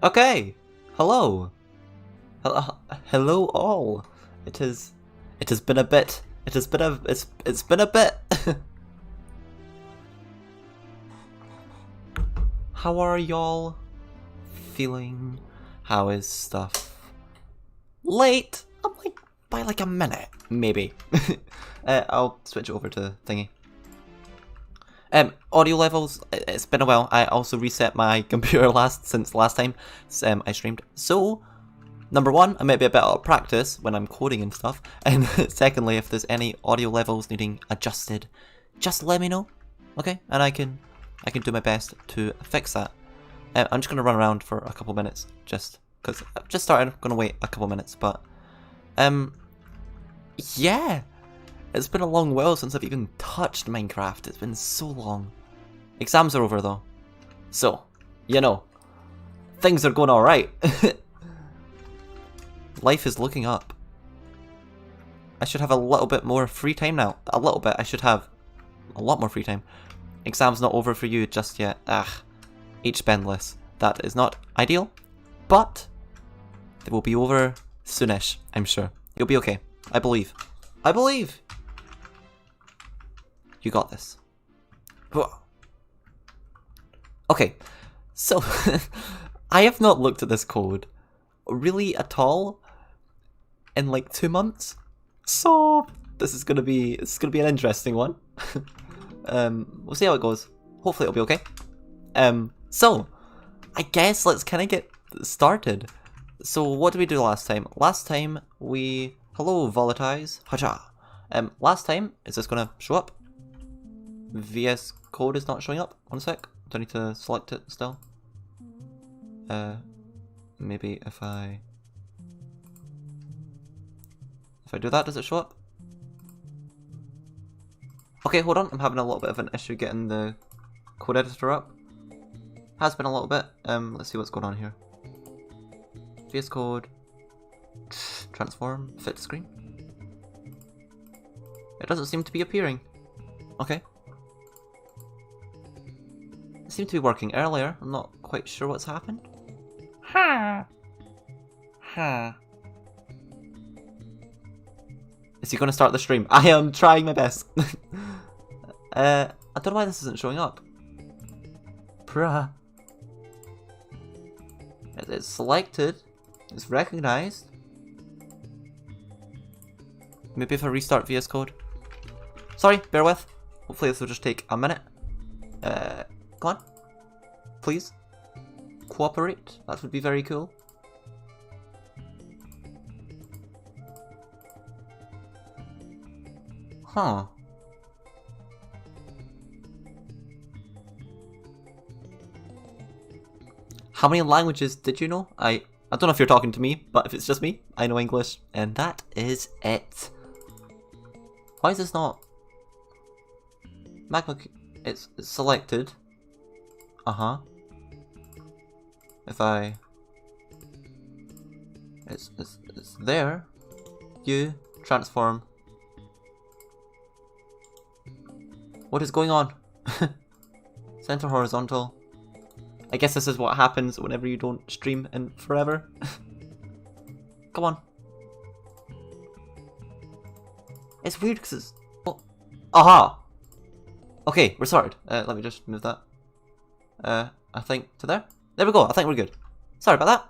Okay. Hello. Hello all. It has been a bit. It's been a bit. How are y'all feeling? How is stuff? Late. I'm like by like a minute, maybe. I'll switch over to thingy. Audio levels, it's been a while. I also reset my computer since last time I streamed. So, number one, I might be a bit out of practice when I'm coding and stuff. And secondly, if there's any audio levels needing adjusted, just let me know, okay? And I can do my best to fix that. I'm just gonna run around for a couple minutes, just because I've just started. I'm gonna wait a couple minutes, but yeah. It's been a long while since I've even touched Minecraft. It's been so long. Exams are over though. So, you know, things are going alright. Life is looking up. I should have a little bit more free time now. A little bit. I should have a lot more free time. Exams not over for you just yet. H-Bendless. That is not ideal, but they will be over soonish, I'm sure. You'll be okay. I believe. I believe! You got this. Okay, so I have not looked at this code really at all in like 2 months. So this is gonna be an interesting one. We'll see how it goes. Hopefully it'll be okay. So I guess let's kind of get started. So what did we do last time? Last time we hello Volatize. Huzzah. Last time, is this gonna show up? VS Code is not showing up. 1 sec. Do I need to select it still? Maybe if I do that, does it show up? Okay, hold on. I'm having a little bit of an issue getting the code editor up. Has been a little bit. Let's see what's going on here. VS Code. Transform. Fit screen. It doesn't seem to be appearing. Okay. It seemed to be working earlier. I'm not quite sure what's happened. Is he going to start the stream? I am trying my best. I don't know why this isn't showing up. Bruh. It's selected. It's recognized. Maybe if I restart VS Code. Sorry, bear with. Hopefully this will just take a minute. Come on. Please. Cooperate. That would be very cool. Huh. How many languages did you know? I don't know if you're talking to me, but if it's just me, I know English, and that is it. Why is this not? Magma, it's selected. If I, it's there. You transform. What is going on? Center horizontal. I guess this is what happens whenever you don't stream in forever. Come on. It's weird because it's... Oh. Aha! Okay, we're sorted. Let me just move that. I think to there. There we go. I think we're good. Sorry about that.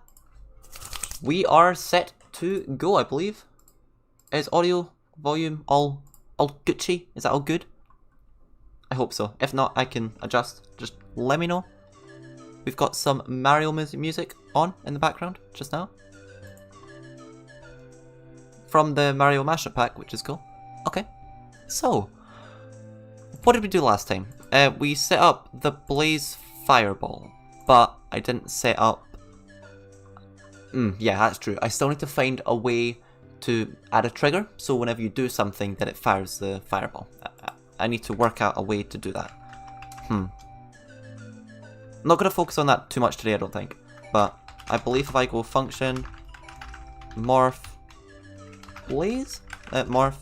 We are set to go, I believe. Is audio, volume, all Gucci? Is that all good? I hope so. If not, I can adjust. Just let me know. We've got some Mario music on in the background just now. From the Mario mashup pack, which is cool. Okay. So, what did we do last time? We set up the Blaze Fireball, but I didn't set up... yeah, that's true. I still need to find a way to add a trigger, so whenever you do something, then it fires the fireball. I need to work out a way to do that. I'm not going to focus on that too much today, I don't think. But I believe if I go function, morph, blaze? Morph,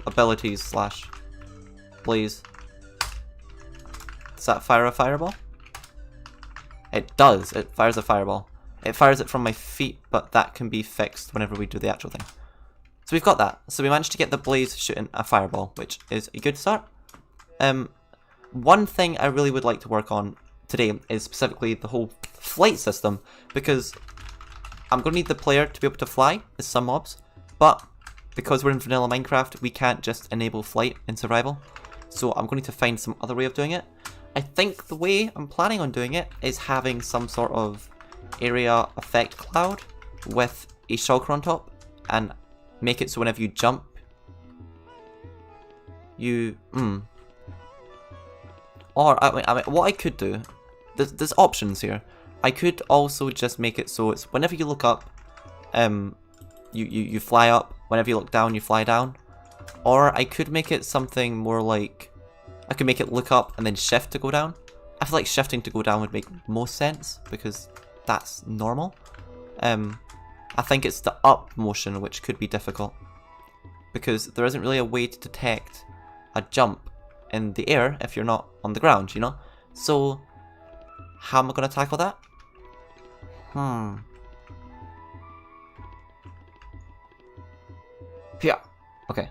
abilities slash blaze. Does that fire a fireball? It does. It fires a fireball. It fires it from my feet, but that can be fixed whenever we do the actual thing. So we've got that. So we managed to get the blaze shooting a fireball, which is a good start. One thing I really would like to work on today is specifically the whole flight system, because I'm going to need the player to be able to fly as some mobs, but because we're in vanilla Minecraft, we can't just enable flight in survival. So I'm going to need to find some other way of doing it. I think the way I'm planning on doing it is having some sort of area effect cloud with a shulker on top and make it so whenever you jump, you... Or, I mean, what I could do, there's options here. I could also just make it so it's whenever you look up, you fly up. Whenever you look down, you fly down. Or I could make it something more like, I could make it look up and then shift to go down. I feel like shifting to go down would make most sense because that's normal. I think it's the up motion which could be difficult because there isn't really a way to detect a jump in the air if you're not on the ground, you know? So, how am I going to tackle that? Yeah. Okay.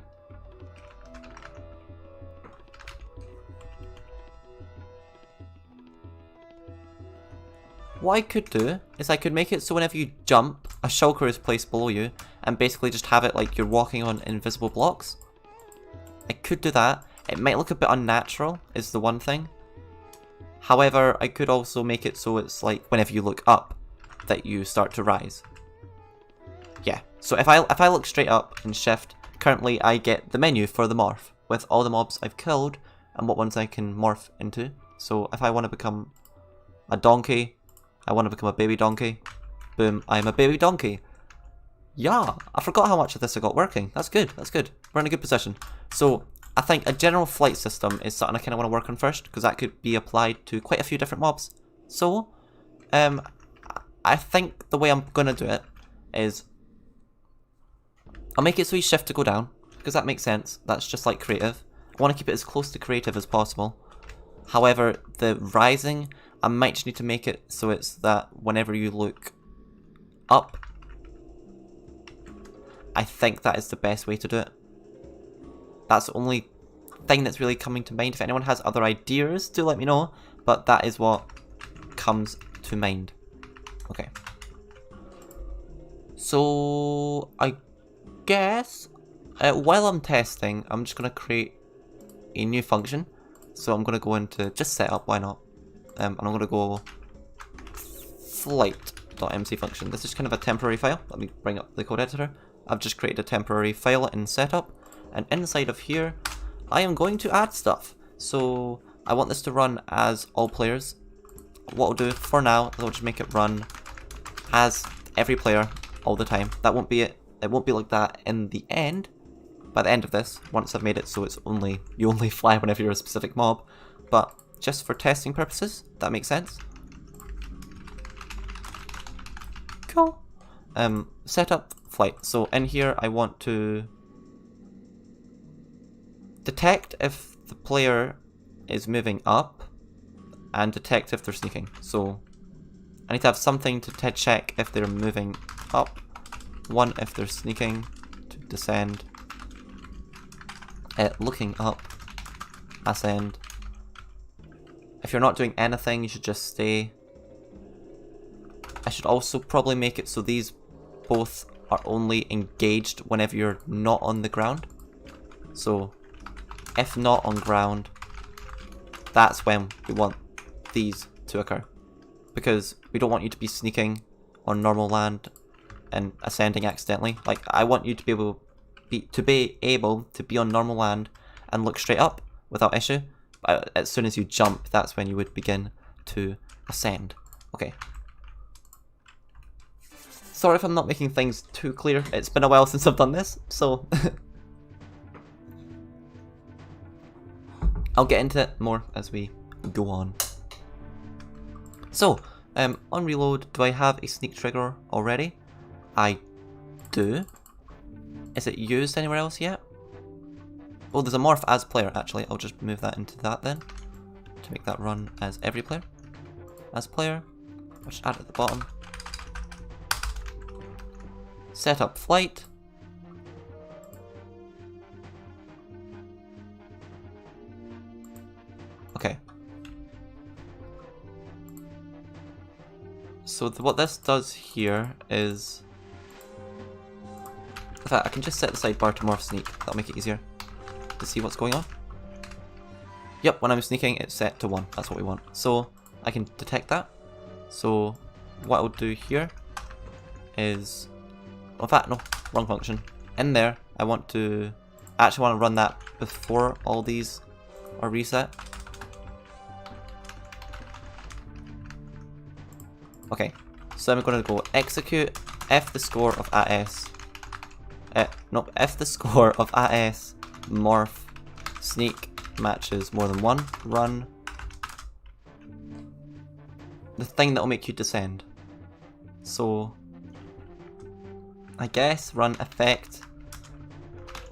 What I could do is I could make it so whenever you jump, a shulker is placed below you, and basically just have it like you're walking on invisible blocks. I could do that. It might look a bit unnatural, is the one thing. However, I could also make it so it's like whenever you look up, that you start to rise. Yeah, so if I look straight up and shift, currently I get the menu for the morph, with all the mobs I've killed, and what ones I can morph into. So if I want to become a donkey, I want to become a baby donkey, boom, I'm a baby donkey. Yeah, I forgot how much of this I got working. That's good, that's good. We're in a good position. So, I think a general flight system is something I kind of want to work on first, because that could be applied to quite a few different mobs. So, I think the way I'm going to do it is, I'll make it so you shift to go down, because that makes sense. That's just like creative. I want to keep it as close to creative as possible. However, the rising, I might just need to make it so it's that whenever you look up, I think that is the best way to do it. That's the only thing that's really coming to mind. If anyone has other ideas, do let me know. But that is what comes to mind. Okay. So, I guess, while I'm testing, I'm just going to create a new function. So I'm going to go into just setup, why not? And I'm going to go flight.mc function. This is kind of a temporary file. Let me bring up the code editor. I've just created a temporary file in setup. And inside of here, I am going to add stuff. So I want this to run as all players. What I'll do for now is I'll just make it run as every player all the time. That won't be it. It won't be like that in the end. By the end of this, once I've made it so it's you only fly whenever you're a specific mob. But just for testing purposes, that makes sense. Cool. Setup flight. So in here I want to detect if the player is moving up and detect if they're sneaking. So I need to have something to check if they're moving up, one if they're sneaking, to descend, looking up, ascend. If you're not doing anything, you should just stay. I should also probably make it so these both are only engaged whenever you're not on the ground. So if not on ground, that's when we want these to occur. Because we don't want you to be sneaking on normal land and ascending accidentally. Like, I want you to be able to be on normal land and look straight up without issue. But as soon as you jump, that's when you would begin to ascend. Okay. Sorry if I'm not making things too clear. It's been a while since I've done this, so I'll get into it more as we go on. So, on reload, do I have a sneak trigger already? I do. Is it used anywhere else yet? Oh, there's a morph as player, actually. I'll just move that into that then, to make that run as every player. As player. I'll just add it at the bottom. Set up flight. Okay. So what this does here is... In fact, I can just set the sidebar to morph sneak. That'll make it easier to see what's going on. Yep, when I'm sneaking, it's set to 1. That's what we want. So I can detect that. So what I'll do here is... In fact, no, wrong function. In there, I actually want to run that before all these are reset. Okay, so I'm going to go execute if the score of AS. If the score of AS morph sneak matches more than 1, run the thing that will make you descend. So I guess run effect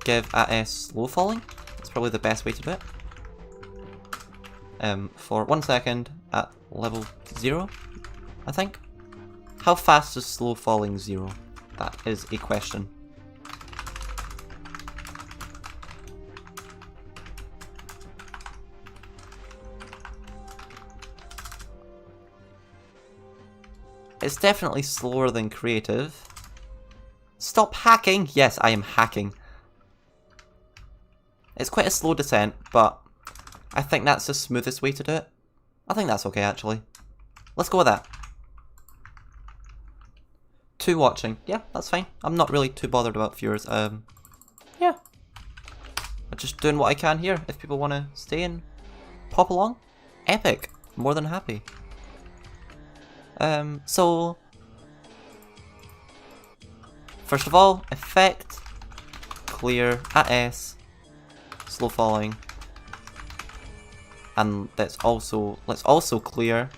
give AS slow falling. That's probably the best way to do it. For 1 second at level 0, I think. How fast is slow falling 0? That is a question. It's definitely slower than creative. Stop hacking! Yes, I am hacking. It's quite a slow descent, but I think that's the smoothest way to do it. I think that's okay, actually. Let's go with that. 2 watching. Yeah, that's fine. I'm not really too bothered about viewers. Yeah. I'm just doing what I can here. If people want to stay and pop along, epic. More than happy. So first of all, effect, clear, AS, slow falling, and let's also clear,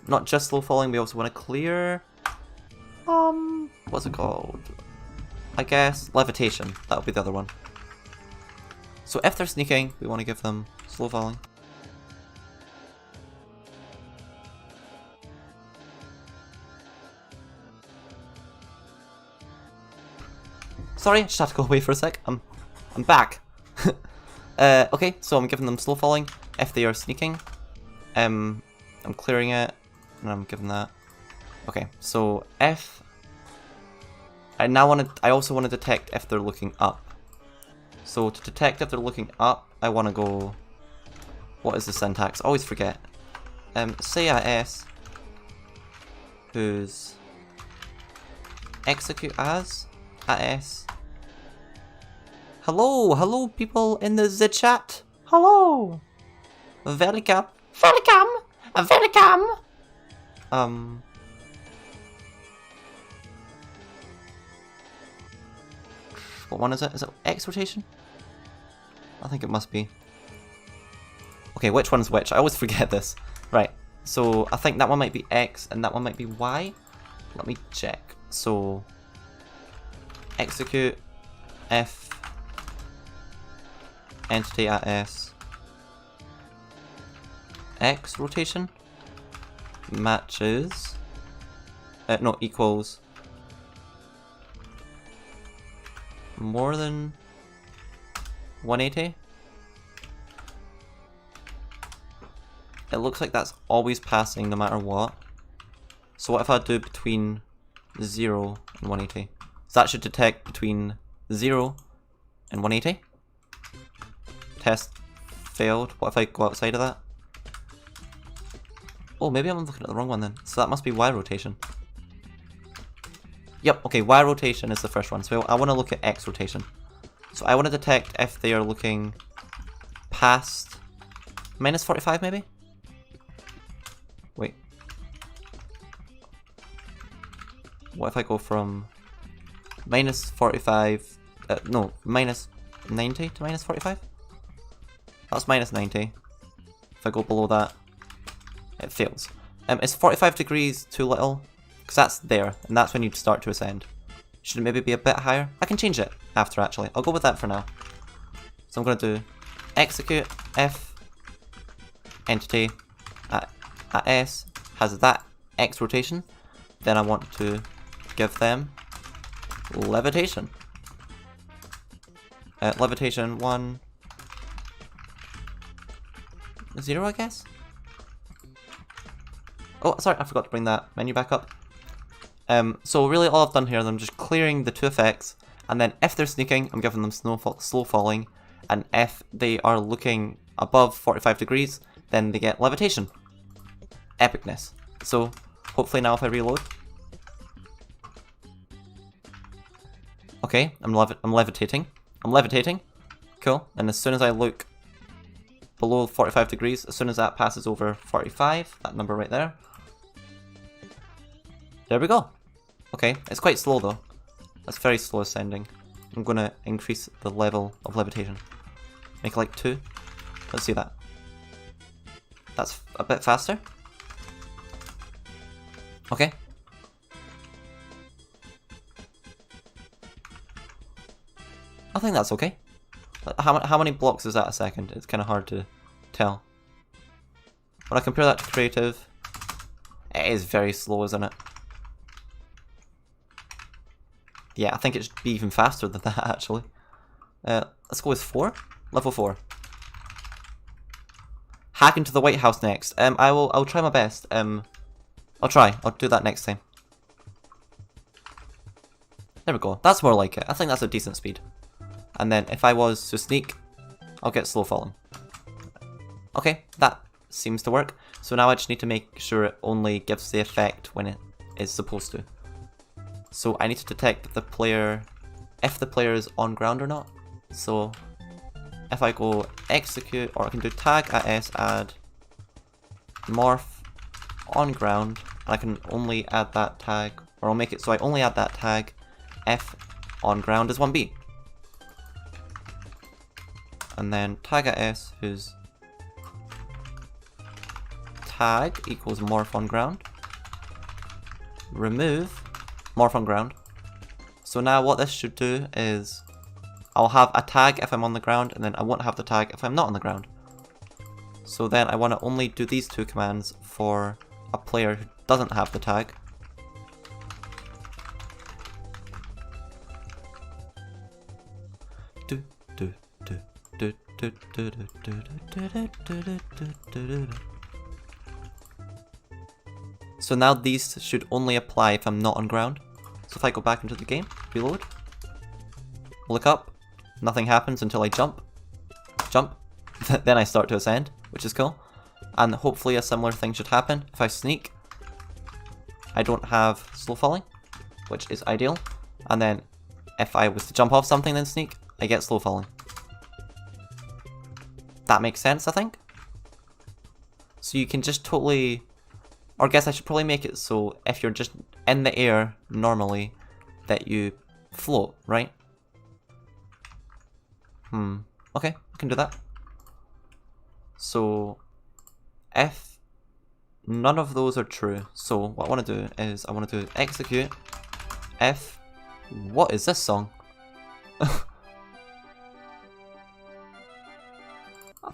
not just slow falling, we also want to clear, what's it called? I guess levitation, that'll be the other one. So if they're sneaking, we want to give them slow falling. Sorry, just had to go away for a sec. I'm back. Okay, so I'm giving them slow falling if they are sneaking. I'm clearing it, and I'm giving that. Okay, so if I also want to detect if they're looking up. So to detect if they're looking up, I want to go. What is the syntax? I always forget. Say AS, who's execute as AS. Hello people in the chat. Hello. Welcome. What one is it? Is it X rotation? I think it must be. Okay, which one's which? I always forget this. Right. So I think that one might be X and that one might be Y. Let me check. So execute if entity at S X rotation matches equals more than 180. It looks like that's always passing no matter what. So what if I do between 0 and 180? So that should detect between 0 and 180. Test failed. What if I go outside of that? Oh, maybe I'm looking at the wrong one then. So that must be Y rotation. Yep, okay, Y rotation is the first one. So I want to look at X rotation. So I want to detect if they are looking past minus 45 maybe? Wait. What if I go from minus 45, minus 90 to minus 45? That's minus 90. If I go below that, it fails. Is 45 degrees too little? Because that's there, and that's when you'd start to ascend. Should it maybe be a bit higher? I can change it after, actually. I'll go with that for now. So I'm going to do execute if entity at S has that X rotation, then I want to give them levitation. Levitation 1, 0, I guess? Oh, sorry, I forgot to bring that menu back up. So really all I've done here is I'm just clearing the 2 effects, and then if they're sneaking, I'm giving them slow falling, and if they are looking above 45 degrees, then they get levitation. Epicness. So, hopefully now if I reload. Okay, I'm levitating. I'm levitating. Cool. And as soon as I look below 45 degrees, as soon as that passes over 45, that number right there. There we go. Okay, it's quite slow though. That's very slow ascending. I'm gonna increase the level of levitation. Make it like 2. Let's see that. That's a bit faster. Okay. I think that's okay. How many blocks is that a second? It's kind of hard to tell. When I compare that to creative, it is very slow, isn't it? Yeah, I think it should be even faster than that, actually. Let's go with 4. Level 4. Hack into the White House next. I'll try my best. I'll do that next time. There we go. That's more like it. I think that's a decent speed. And then if I was to sneak, I'll get slow falling. Okay, that seems to work. So now I just need to make sure it only gives the effect when it is supposed to. So I need to detect the player, if the player is on ground or not. So if I go execute, or I can do tag as add morph on ground, and I can only add that tag, or I'll make it so I only add that tag if on ground is 1B. And then tag s, whose tag equals morph on ground. Remove morph on ground. So now what this should do is I'll have a tag if I'm on the ground, and then I won't have the tag if I'm not on the ground. So then I want to only do these 2 commands for a player who doesn't have the tag. So now these should only apply if I'm not on ground. So if I go back into the game, reload, look up, nothing happens until I jump, then I start to ascend, which is cool. And hopefully a similar thing should happen. If I sneak, I don't have slow falling, which is ideal. And then if I was to jump off something then sneak, I get slow falling. That makes sense, I think. So you can just totally, or I guess I should probably make it so if you're just in the air normally, that you float, right? Okay, I can do that. So if none of those are true, so what I want to do is I want to do execute if, what is this song? I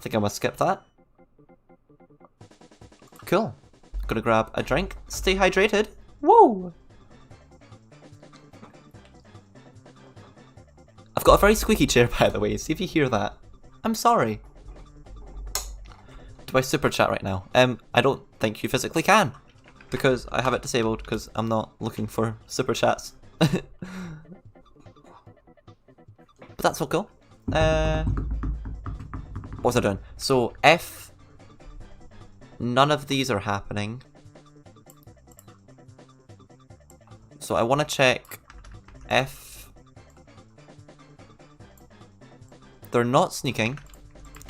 think I must skip that. Cool. Gonna grab a drink. Stay hydrated. Whoa! I've got a very squeaky chair, by the way. See if you hear that. I'm sorry. Do I super chat right now? I don't think you physically can, because I have it disabled because I'm not looking for super chats. But that's all cool. What was I doing? So if none of these are happening, so I want to check if they're not sneaking.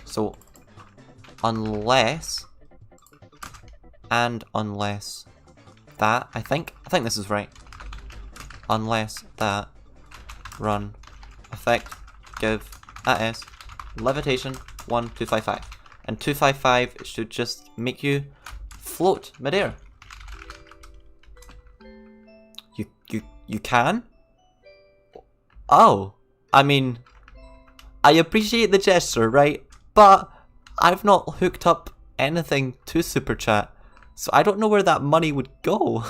So unless that, I think this is right. Unless that, run effect give as levitation 1255, and 255 should just make you float midair. You can? Oh, I mean, I appreciate the gesture, right? But I've not hooked up anything to Super Chat. So I don't know where that money would go.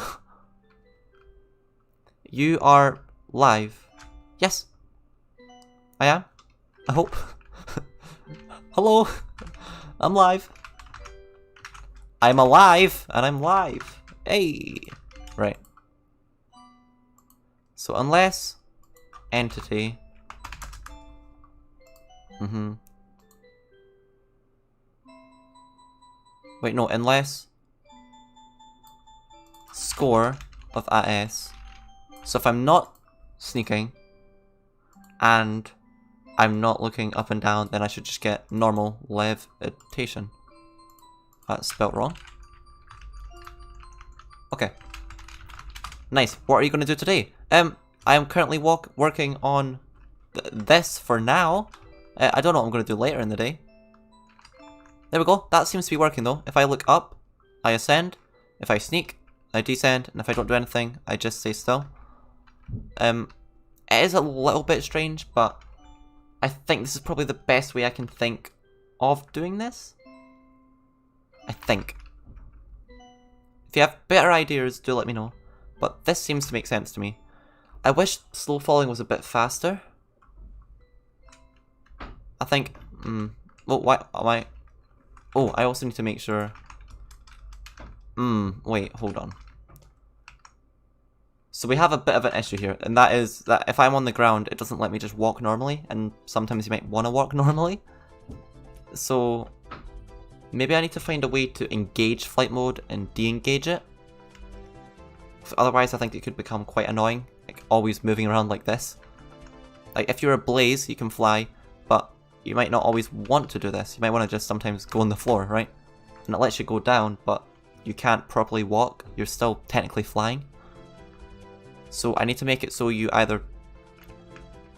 You are live. Yes. I am. I hope. Hello. I'm live. I'm alive and I'm live. Hey. Right. So unless entity. Wait, no, unless score of AS. So if I'm not sneaking and I'm not looking up and down, then I should just get normal levitation. That's spelt wrong. Okay. Nice. What are you going to do today? I am currently working on this for now. I don't know what I'm going to do later in the day. There we go. That seems to be working though. If I look up, I ascend. If I sneak, I descend. And if I don't do anything, I just stay still. It is a little bit strange, but I think this is probably the best way I can think of doing this. I think. If you have better ideas, do let me know. But this seems to make sense to me. I wish slow falling was a bit faster. I think... Oh, why am I... Oh, I also need to make sure... Wait, hold on. So we have a bit of an issue here, and that is that if I'm on the ground, it doesn't let me just walk normally, and sometimes you might want to walk normally. So... maybe I need to find a way to engage flight mode and de-engage it. Otherwise, I think it could become quite annoying, like always moving around like this. Like if you're a blaze, you can fly, but you might not always want to do this. You might want to just sometimes go on the floor, right? And it lets you go down, but you can't properly walk. You're still technically flying. So I need to make it so you either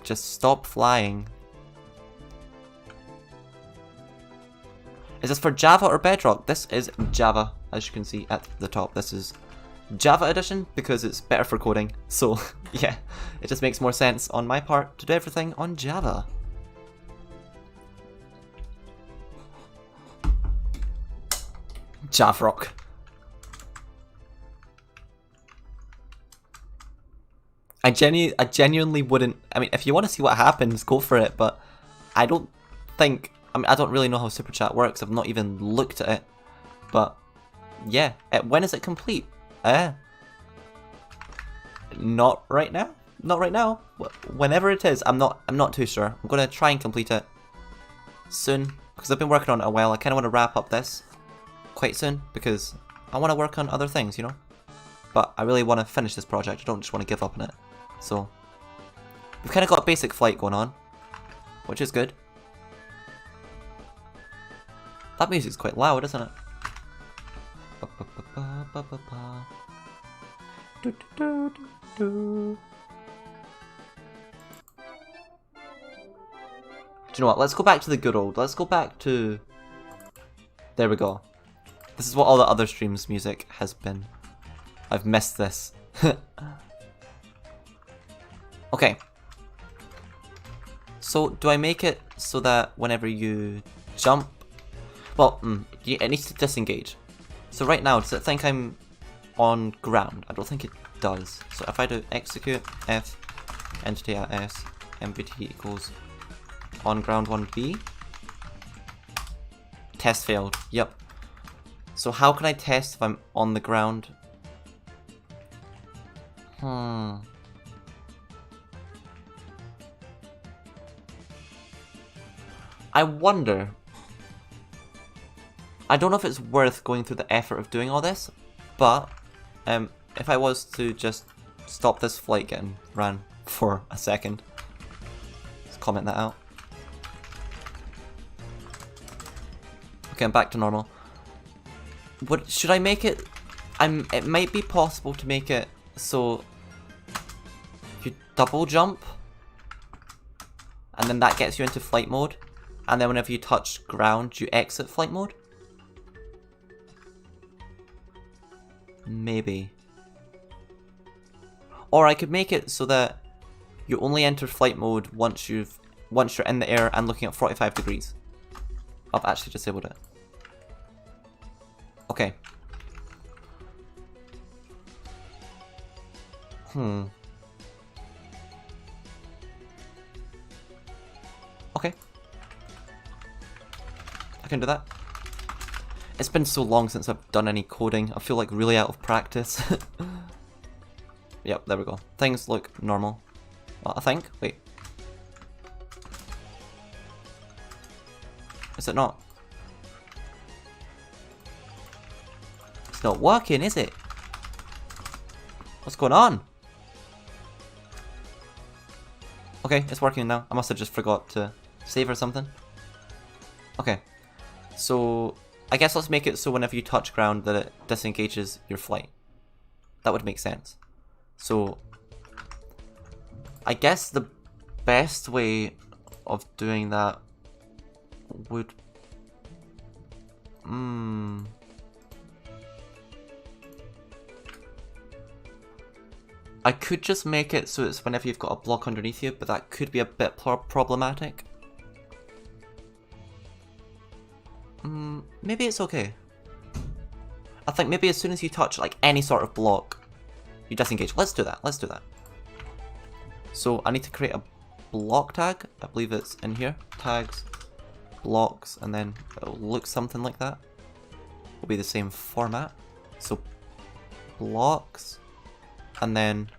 just stop flying. Is this for Java or Bedrock? This is Java, as you can see at the top. This is Java edition because it's better for coding. So yeah, it just makes more sense on my part to do everything on Java. Javrock. I genuinely wouldn't. I mean, if you want to see what happens, go for it. But I don't think. I mean, I don't really know how Super Chat works. I've not even looked at it. But yeah, when is it complete? Not right now. Not right now. Whenever it is, I'm not too sure. I'm gonna try and complete it soon because I've been working on it a while. I kind of want to wrap up this quite soon because I want to work on other things, you know. But I really want to finish this project. I don't just want to give up on it. So we've kind of got a basic flight going on, which is good. That music's quite loud, isn't it? Do you know what? Let's go back to the good old. Let's go back to... There we go. This is what all the other streams' music has been. I've missed this. Okay. So, do I make it so that whenever you jump... Well, it needs to disengage. So right now, does it think I'm on ground? I don't think it does. So if I do execute f entity at s mvt equals on ground 1b. Test failed. Yep. So how can I test if I'm on the ground? I wonder. I don't know if it's worth going through the effort of doing all this, but if I was to just stop this flight getting ran for a second, let's comment that out. Okay, I'm back to normal. What should I make it? It might be possible to make it so you double jump, and then that gets you into flight mode, and then whenever you touch ground, you exit flight mode. Maybe. Or I could make it so that you only enter flight mode once you're in the air and looking at 45 degrees. I've actually disabled it. Okay. Okay. I can do that. It's been so long since I've done any coding. I feel like really out of practice. Yep, there we go. Things look normal. Well, I think. Wait. Is it not? It's not working, is it? What's going on? Okay, it's working now. I must have just forgot to save or something. Okay. So, I guess let's make it so whenever you touch ground that it disengages your flight. That would make sense. So, I guess the best way of doing that would... I could just make it so it's whenever you've got a block underneath you, but that could be a bit problematic. Maybe it's okay. I think maybe as soon as you touch like any sort of block, you disengage. Let's do that. Let's do that. So I need to create a block tag. I believe it's in here. Tags, blocks, and then it'll look something like that. Will be the same format. So blocks, and then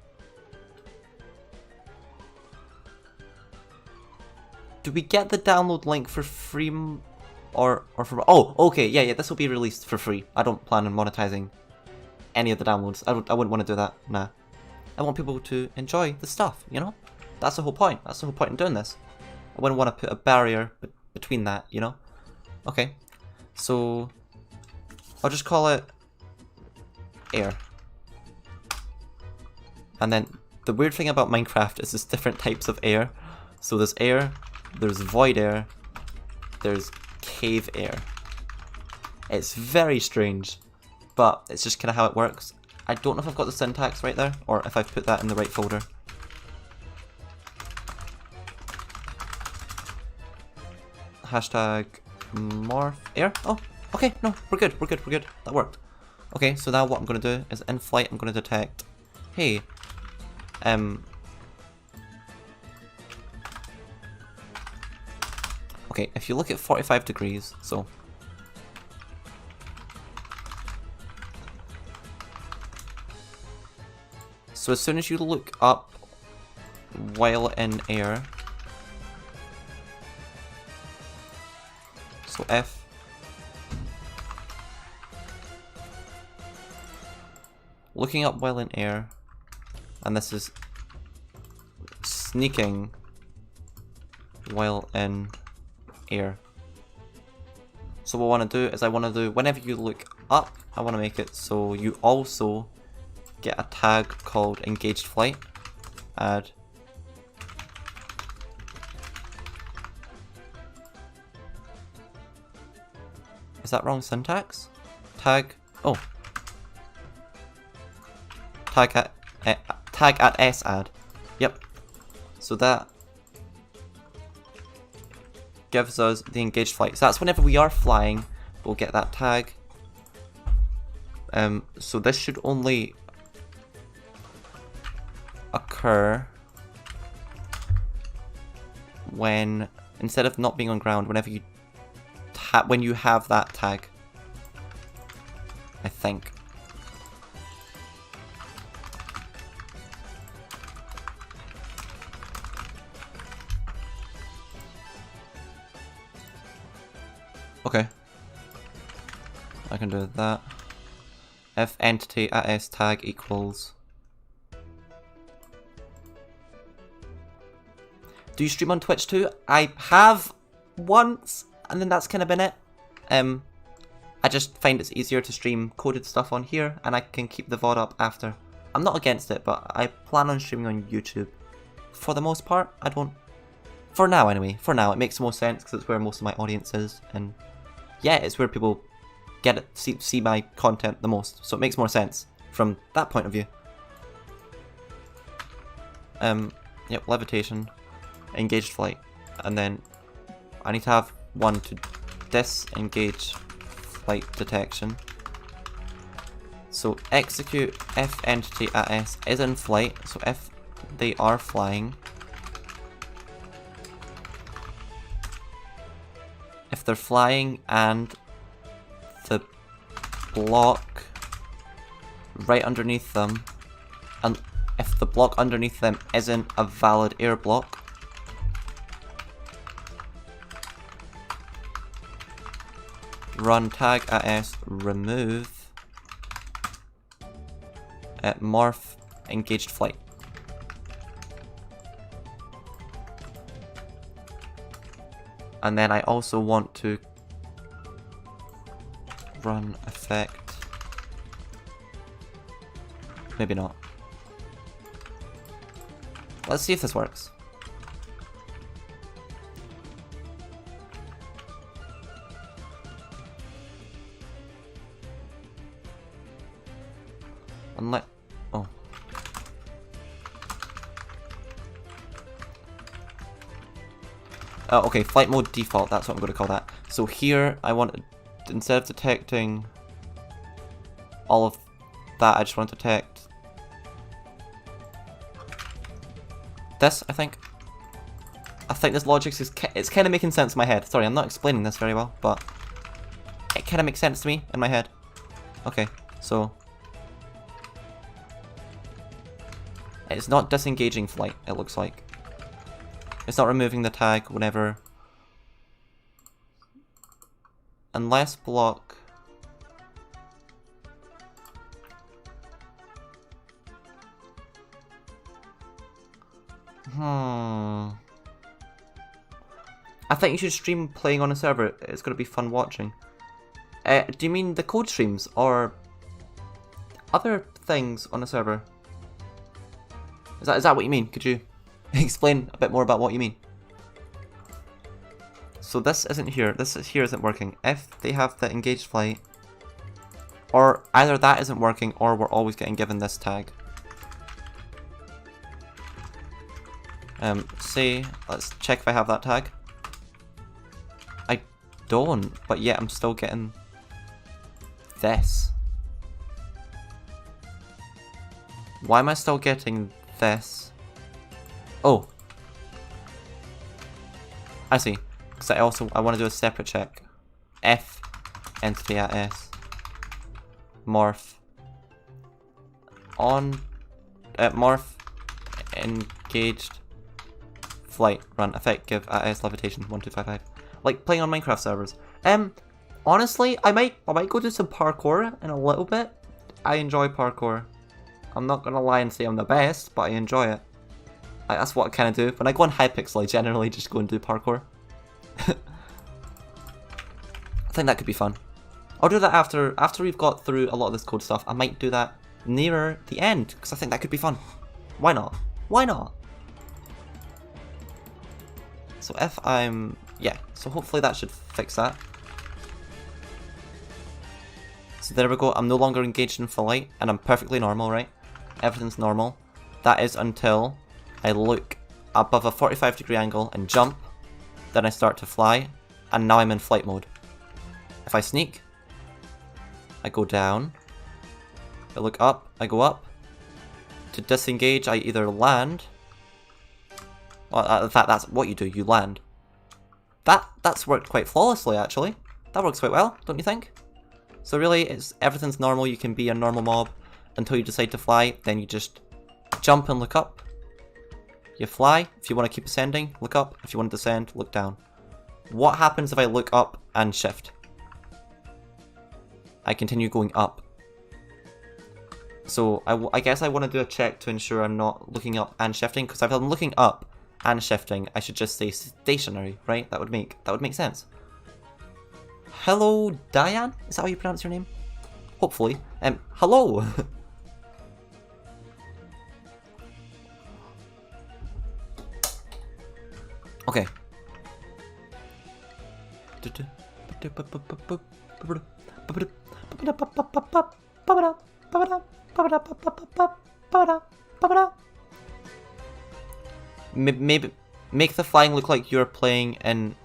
do we get the download link for free? Or for... Oh, okay, yeah, this will be released for free. I don't plan on monetizing any of the downloads. I wouldn't want to do that, nah. I want people to enjoy the stuff, you know? That's the whole point. That's the whole point in doing this. I wouldn't want to put a barrier between that, you know? Okay, so I'll just call it air. And then the weird thing about Minecraft is there's different types of air. So there's air, there's void air, there's cave air. It's very strange, but it's just kind of how it works. I don't know if I've got the syntax right there, or if I've put that in the right folder. Hashtag morph air. Oh, okay, no, we're good, we're good, we're good. That worked. Okay, so now what I'm going to do is in flight I'm going to detect, hey, okay, if you look at 45 degrees, so as soon as you look up while in air, so F, looking up while in air, and this is sneaking while in air. So what I want to do is I want to do, whenever you look up, I want to make it so you also get a tag called engaged flight. Add. Is that wrong syntax? Tag. Oh. Tag at s add. Yep. So that gives us the engaged flight. So that's whenever we are flying, we'll get that tag. So this should only occur when, instead of not being on ground, whenever you when you have that tag, I think. Okay, I can do that. If entity at s tag equals. Do you stream on Twitch too? I have once, and then that's kind of been it. I just find it's easier to stream coded stuff on here, and I can keep the VOD up after. I'm not against it, but I plan on streaming on YouTube. For the most part, I don't. For now, anyway. For now, it makes the most sense because it's where most of my audience is, and yeah, it's where people get it, see my content the most. So it makes more sense from that point of view. Yep, levitation, engaged flight, and then I need to have one to disengage flight detection. So execute if entity at s is in flight. So if they are flying, if they're flying and the block right underneath them, and if the block underneath them isn't a valid air block, run tag at s remove morph engaged flight. And then I also want to run effect. Maybe not. Let's see if this works. Unless, oh. Okay, flight mode default, that's what I'm going to call that. So here, I want, instead of detecting all of that, I just want to detect this, I think. I think this logic is, it's kind of making sense in my head. Sorry, I'm not explaining this very well, but it kind of makes sense to me in my head. Okay, so it's not disengaging flight, it looks like. It's not removing the tag whenever. Unless block. I think you should stream playing on a server. It's going to be fun watching. Do you mean the code streams or other things on a server? Is that what you mean? Could you explain a bit more about what you mean? So this isn't here. Here isn't working. If they have the engaged flight, or either that isn't working, or we're always getting given this tag. Say, let's check if I have that tag. I don't, but yet I'm still getting this. Why am I still getting this? Oh, I see. Because I want to do a separate check. F entity at s morph on morph engaged flight run effective at s levitation 1255. Like playing on Minecraft servers. Honestly, I might go do some parkour in a little bit. I enjoy parkour. I'm not gonna lie and say I'm the best, but I enjoy it. Like, that's what I kind of do. When I go on Hypixel, I generally just go and do parkour. I think that could be fun. I'll do that after we've got through a lot of this code stuff. I might do that nearer the end, because I think that could be fun. Why not? Why not? So if I'm... yeah, so hopefully that should fix that. So there we go, I'm no longer engaged in flight, and I'm perfectly normal, right? Everything's normal. That is until I look above a 45-degree angle and jump, then I start to fly, and now I'm in flight mode. If I sneak, I go down. I look up, I go up. To disengage, I either land. Well, in fact, that's what you do, you land. That's worked quite flawlessly, actually. That works quite well, don't you think? So really, everything's normal, you can be a normal mob until you decide to fly, then you just jump and look up. You fly, if you want to keep ascending, look up. If you want to descend, look down. What happens if I look up and shift? I continue going up. So I guess I want to do a check to ensure I'm not looking up and shifting, because if I'm looking up and shifting, I should just stay stationary, right? That would make sense. Hello, Diane? Is that how you pronounce your name? Hopefully. Hello! Okay. Maybe make the flying look like you're playing in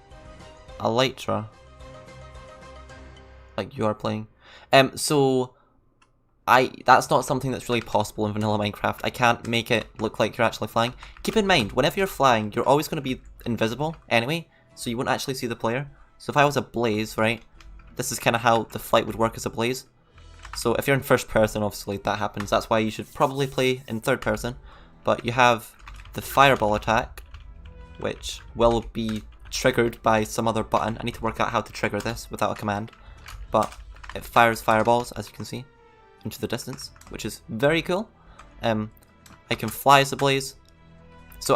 Elytra. Like you are playing. So That's not something that's really possible in vanilla Minecraft. I can't make it look like you're actually flying. Keep in mind, whenever you're flying, you're always going to be invisible anyway, so you won't actually see the player. So if I was a blaze, right, this is kind of how the flight would work as a blaze. So if you're in first person, obviously that happens. That's why you should probably play in third person. But you have the fireball attack, which will be triggered by some other button. I need to work out how to trigger this without a command. But it fires fireballs, as you can see, into the distance, which is very cool. I can fly as a blaze. So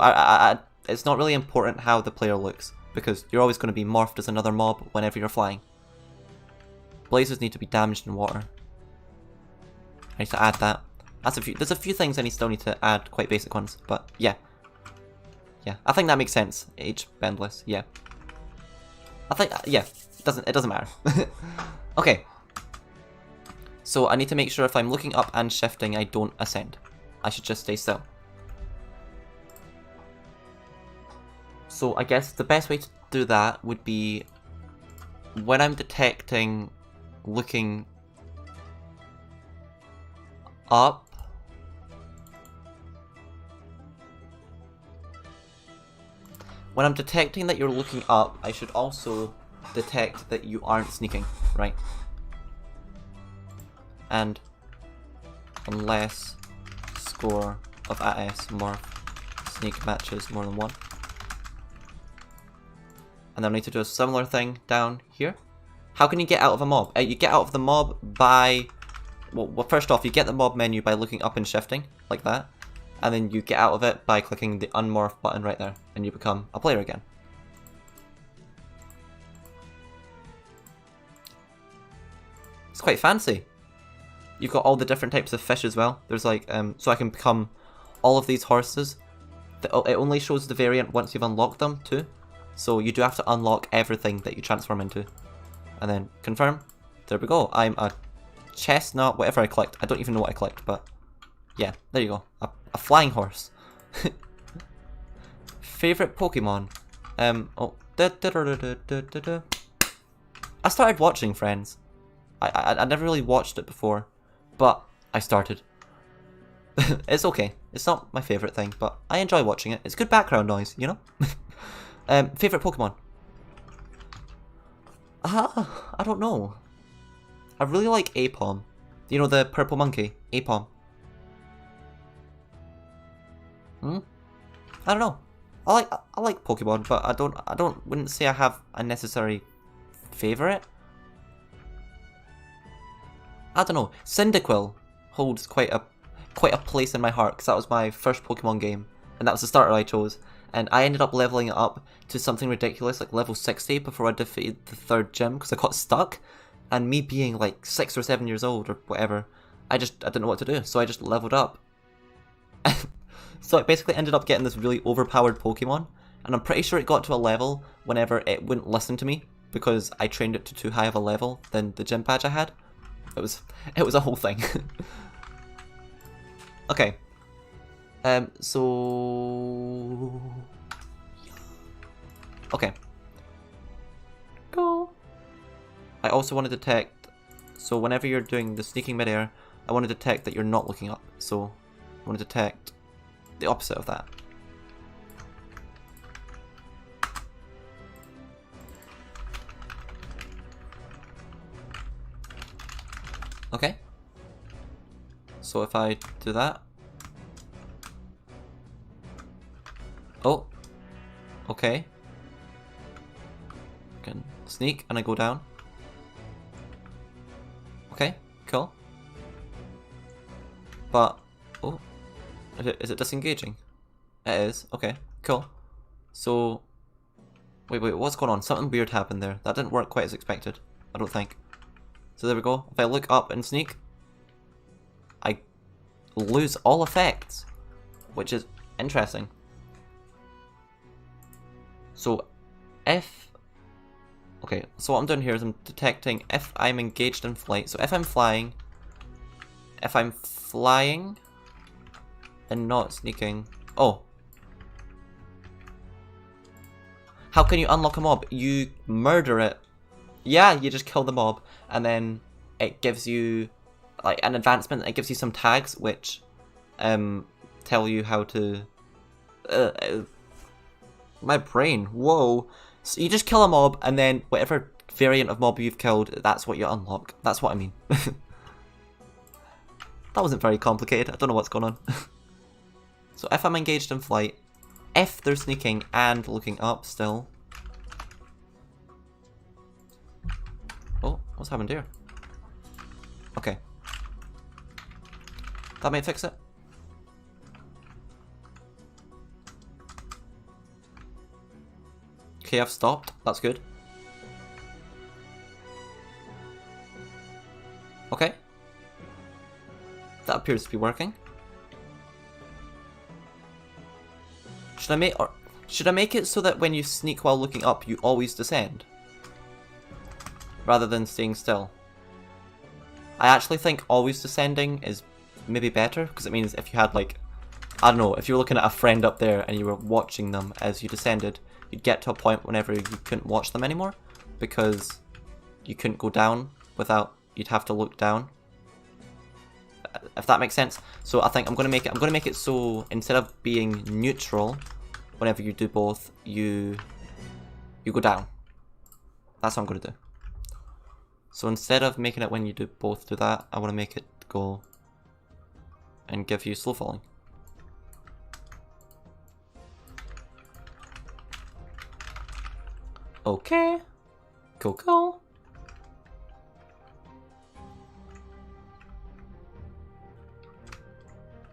it's not really important how the player looks, because you're always going to be morphed as another mob whenever you're flying. Blazes need to be damaged in water. I need to add that. There's a few things I still need to add, quite basic ones, but yeah. Yeah, I think that makes sense. Age bendless, yeah. I think, yeah, it doesn't matter. Okay. So I need to make sure if I'm looking up and shifting, I don't ascend. I should just stay still. So I guess the best way to do that would be when I'm detecting looking up. When I'm detecting that you're looking up, I should also detect that you aren't sneaking, right? And unless score of AS morph sneak matches more than 1. And then I need to do a similar thing down here. How can you get out of a mob? You get out of the mob by... Well, first off, you get the mob menu by looking up and shifting, like that. And then you get out of it by clicking the unmorph button right there, and you become a player again. It's quite fancy. You've got all the different types of fish as well. There's like, so I can become all of these horses. It only shows the variant once you've unlocked them too. So you do have to unlock everything that you transform into. And then confirm. There we go. I'm a chestnut, whatever I clicked. I don't even know what I clicked, but yeah, there you go. A flying horse. Favorite Pokemon? I started watching Friends. I never really watched it before, but I started. It's okay. It's not my favorite thing, but I enjoy watching it. It's good background noise, you know? Favorite Pokemon? I don't know. I really like Apom. You know, the purple monkey? Apom. I don't know. I like Pokemon, but I wouldn't say I have a necessary favorite. I don't know. Cyndaquil holds quite a place in my heart, because that was my first Pokemon game, and that was the starter I chose. And I ended up leveling it up to something ridiculous, like level 60, before I defeated the third gym, because I got stuck. And me being like 6 or 7 years old or whatever, I didn't know what to do, so I just leveled up. So I basically ended up getting this really overpowered Pokemon, and I'm pretty sure it got to a level whenever it wouldn't listen to me, because I trained it to too high of a level than the gym badge I had. It was a whole thing. Okay. So... Okay. Go. I also want to detect, so whenever you're doing the sneaking midair, I want to detect that you're not looking up. So I want to detect the opposite of that. Okay. So if I do that. Oh. Okay. I can sneak and I go down. Okay, cool. But, oh, is it disengaging? It is, okay, cool. So, wait, what's going on? Something weird happened there. That didn't work quite as expected, I don't think. So there we go. If I look up and sneak, I lose all effects, which is interesting. So, okay, so what I'm doing here is I'm detecting if I'm engaged in flight. So if I'm flying and not sneaking. Oh. How can you unlock a mob? You murder it. Yeah, you just kill the mob, and then it gives you like an advancement. It gives you some tags which tell you how to. My brain. Whoa. So you just kill a mob, and then whatever variant of mob you've killed, that's what you unlock. That's what I mean. That wasn't very complicated. I don't know what's going on. So if I'm engaged in flight, if they're sneaking and looking up still. Oh, what's happened here? Okay. That may fix it. Okay, I've stopped. That's good. Okay. That appears to be working. Should I make it so that when you sneak while looking up, you always descend? Rather than staying still? I actually think always descending is maybe better, because it means if you had like, I don't know, if you were looking at a friend up there and you were watching them as you descended, you'd get to a point whenever you couldn't watch them anymore, because you couldn't go down without, you'd have to look down. If that makes sense. So I think I'm gonna make it so instead of being neutral, whenever you do both, you go down. That's what I'm gonna do. So instead of making it when you do both do that, I want to make it go and give you slow falling. Okay. Cool, cool.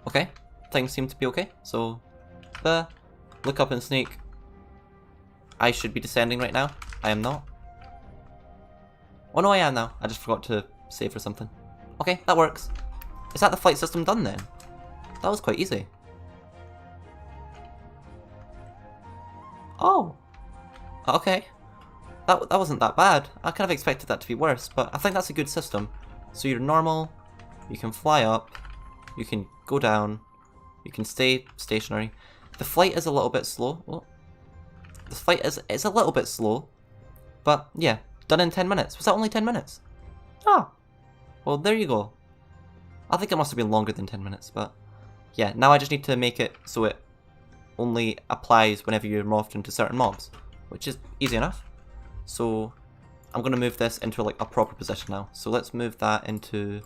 Okay, things seem to be okay. So, look up and sneak. I should be descending right now. I am not. Oh no, I am now. I just forgot to save for something. Okay, that works. Is that the flight system done then? That was quite easy. Oh. Okay. That wasn't that bad. I kind of expected that to be worse, but I think that's a good system. So you're normal, you can fly up, you can go down, you can stay stationary. The flight is a little bit slow. Oh. The flight is a little bit slow, but yeah, done in 10 minutes. Was that only 10 minutes? Ah, well there you go. I think it must have been longer than 10 minutes, but yeah, now I just need to make it so it only applies whenever you're morphed into certain mobs, which is easy enough. So I'm going to move this into like a proper position now. So let's move that into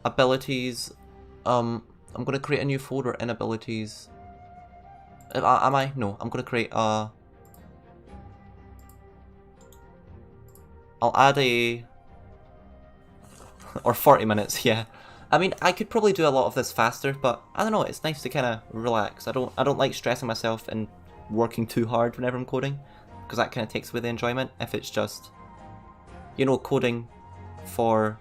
abilities. I'm going to create a new folder in abilities. Am I? No, I'm going to create a... I'll add a... or 40 minutes, yeah. I mean, I could probably do a lot of this faster, but I don't know, it's nice to kind of relax. I don't like stressing myself and working too hard whenever I'm coding, because that kind of takes away the enjoyment if it's just, you know, coding for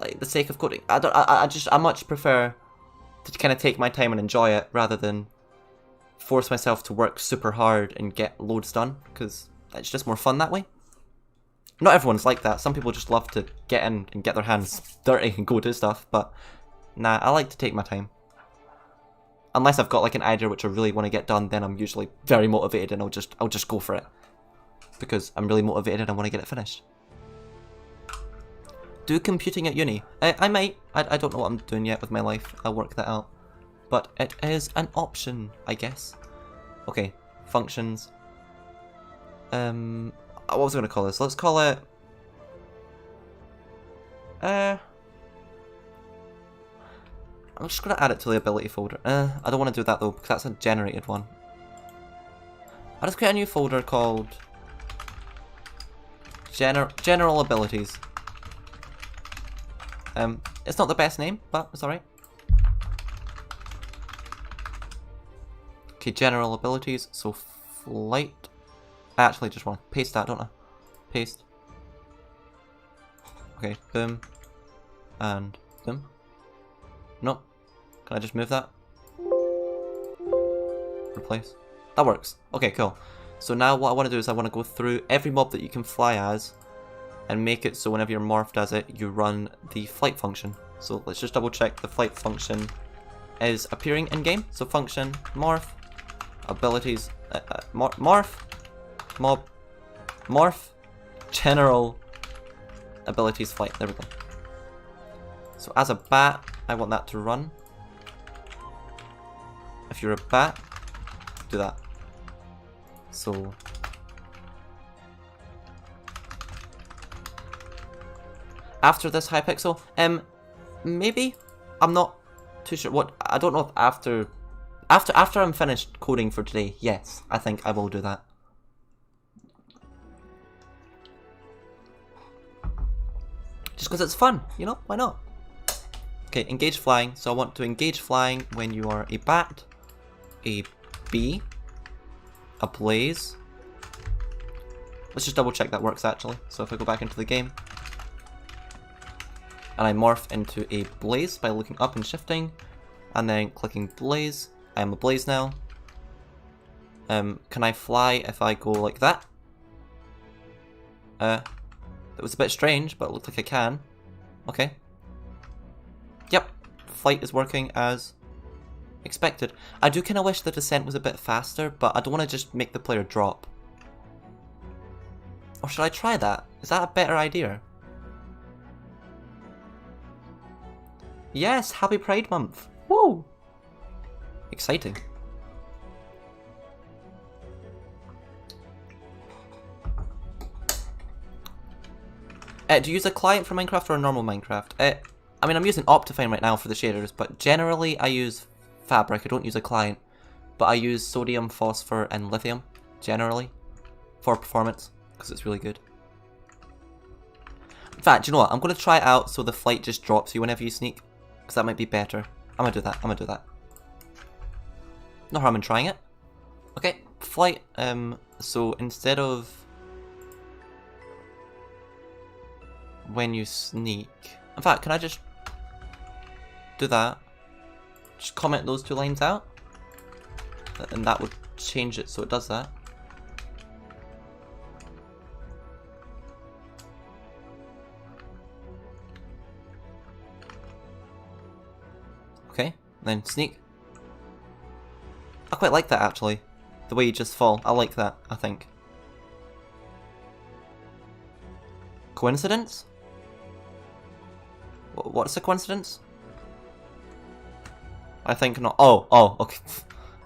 like the sake of coding. I much prefer to kind of take my time and enjoy it rather than force myself to work super hard and get loads done, because it's just more fun that way. Not everyone's like that. Some people just love to get in and get their hands dirty and go do stuff, but nah, I like to take my time. Unless I've got like an idea which I really want to get done, then I'm usually very motivated and I'll just go for it. Because I'm really motivated and I want to get it finished. Do computing at uni. I might. I don't know what I'm doing yet with my life. I'll work that out. But it is an option, I guess. Okay, functions. What was I going to call this? Let's call it... I'm just going to add it to the ability folder. I don't want to do that though, because that's a generated one. I'll just create a new folder called... General Abilities. It's not the best name, but it's alright. Okay, General Abilities, so flight... I actually just want to paste that, don't I? Paste. Okay, boom. And boom. Nope. Can I just move that? Replace. That works. Okay, cool. So now what I want to do is I want to go through every mob that you can fly as and make it so whenever you're morphed as it, you run the flight function. So let's just double check the flight function is appearing in game. So function, morph, abilities, morph, mob, morph, general, abilities flight. There we go. So as a bat, I want that to run. If you're a bat, do that. So after this Hypixel, maybe, I'm not too sure what, I don't know if after I'm finished coding for today, yes, I think I will do that. Just because it's fun, you know, why not? Okay, engage flying, so I want to engage flying when you are a bat, a bee, a blaze. Let's just double check that works actually. So if I go back into the game, and I morph into a blaze by looking up and shifting, and then clicking blaze. I am a blaze now. Can I fly if I go like that? That was a bit strange, but it looked like I can. Okay. Yep, flight is working as expected. I do kind of wish the descent was a bit faster, but I don't want to just make the player drop. Or should I try that? Is that a better idea? Yes, happy Pride Month! Woo! Exciting. Do you use a client for Minecraft or a normal Minecraft? I mean, I'm using Optifine right now for the shaders, but generally I use Fabric. I don't use a client, but I use sodium, phosphor, and lithium, generally, for performance, because it's really good. In fact, you know what? I'm going to try it out so the flight just drops you whenever you sneak, because that might be better. I'm going to do that. I'm going to do that. No harm in trying it. Okay, flight. So instead of when you sneak, in fact, can I just do that? Just comment those two lines out, and that would change it so it does that. Okay, then sneak. I quite like that actually. The way you just fall. I like that, I think. Coincidence? What's a coincidence? I think not. Oh, okay.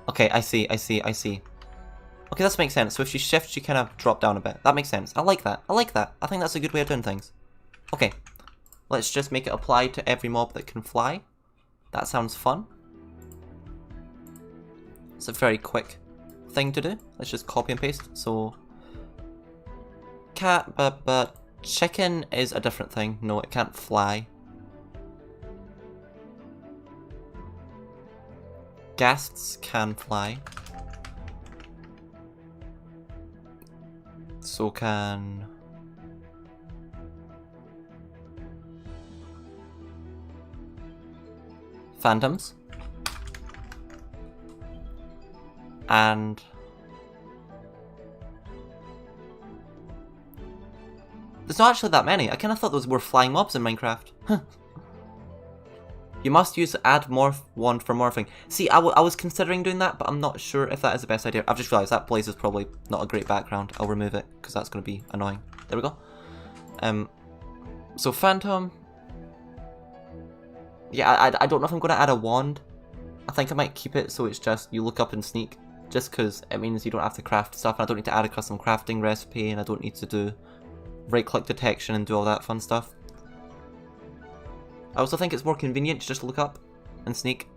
Okay, I see. Okay, that makes sense. So if you shift, you kind of drop down a bit. That makes sense. I like that. I think that's a good way of doing things. Okay, let's just make it apply to every mob that can fly. That sounds fun. It's a very quick thing to do. Let's just copy and paste. So, cat, but chicken is a different thing. No, it can't fly. Ghasts can fly. So can phantoms. And there's not actually that many. I kind of thought those were flying mobs in Minecraft. You must use add morph wand for morphing. See, I was considering doing that, but I'm not sure if that is the best idea. I've just realised that blaze is probably not a great background. I'll remove it, because that's going to be annoying. There we go. So phantom. Yeah, I don't know if I'm going to add a wand. I think I might keep it so it's just you look up and sneak. Just because it means you don't have to craft stuff, and I don't need to add a custom crafting recipe, and I don't need to do right-click detection and do all that fun stuff. I also think it's more convenient to just look up and sneak.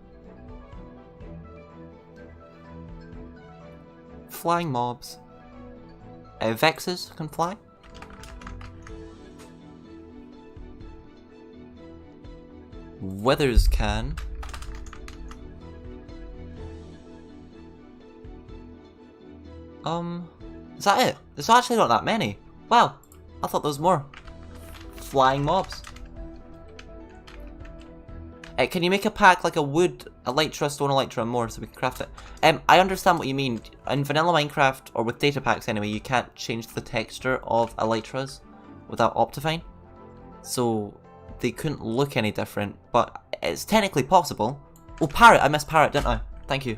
Flying mobs. Vexes can fly. Withers can. Is that it? There's actually not that many. Wow, I thought there was more. Flying mobs. Can you make a pack like a wood, elytra, stone elytra, and more so we can craft it? I understand what you mean. In vanilla Minecraft, or with Datapacks anyway, you can't change the texture of elytras without Optifine. So they couldn't look any different, but it's technically possible. Oh, parrot! I missed parrot, didn't I? Thank you.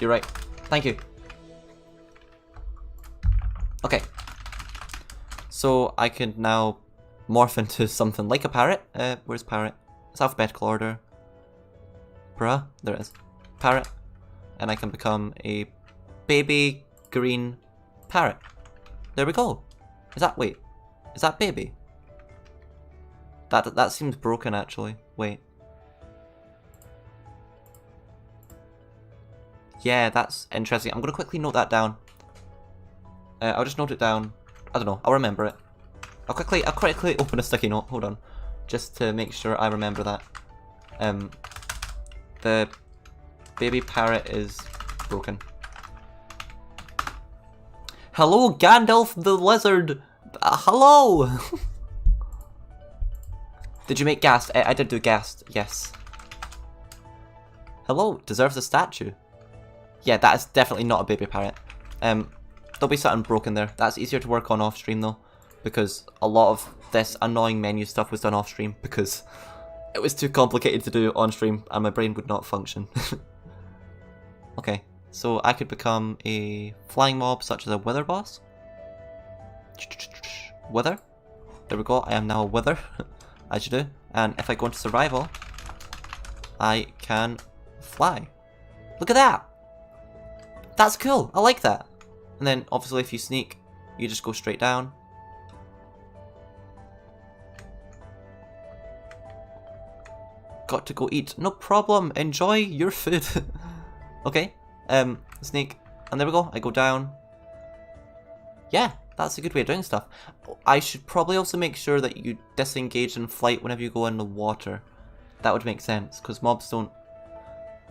You're right. Thank you. Okay. So I can now morph into something like a parrot. Where's parrot? It's alphabetical order. Bruh, there it is. Parrot. And I can become a baby green parrot. There we go. Wait, is that baby? That seems broken actually. Wait. Yeah, that's interesting. I'm gonna quickly note that down. I'll just note it down. I don't know, I'll remember it. I'll quickly open a sticky note, hold on. Just to make sure I remember that. The baby parrot is broken. Hello, Gandalf the lizard! Hello! Did you make ghast? I did do ghast, yes. Hello, deserves a statue. Yeah, that is definitely not a baby parrot. There'll be something broken there. That's easier to work on off stream though, because a lot of this annoying menu stuff was done off stream because it was too complicated to do on stream and my brain would not function. Okay, so I could become a flying mob such as a wither boss. Wither. There we go, I am now a wither, as you do. And if I go into survival, I can fly. Look at that! That's cool, I like that. And then obviously if you sneak, you just go straight down. Got to go eat. No problem, enjoy your food. Okay, sneak. And there we go, I go down. Yeah, that's a good way of doing stuff. I should probably also make sure that you disengage in flight whenever you go in the water. That would make sense, because mobs don't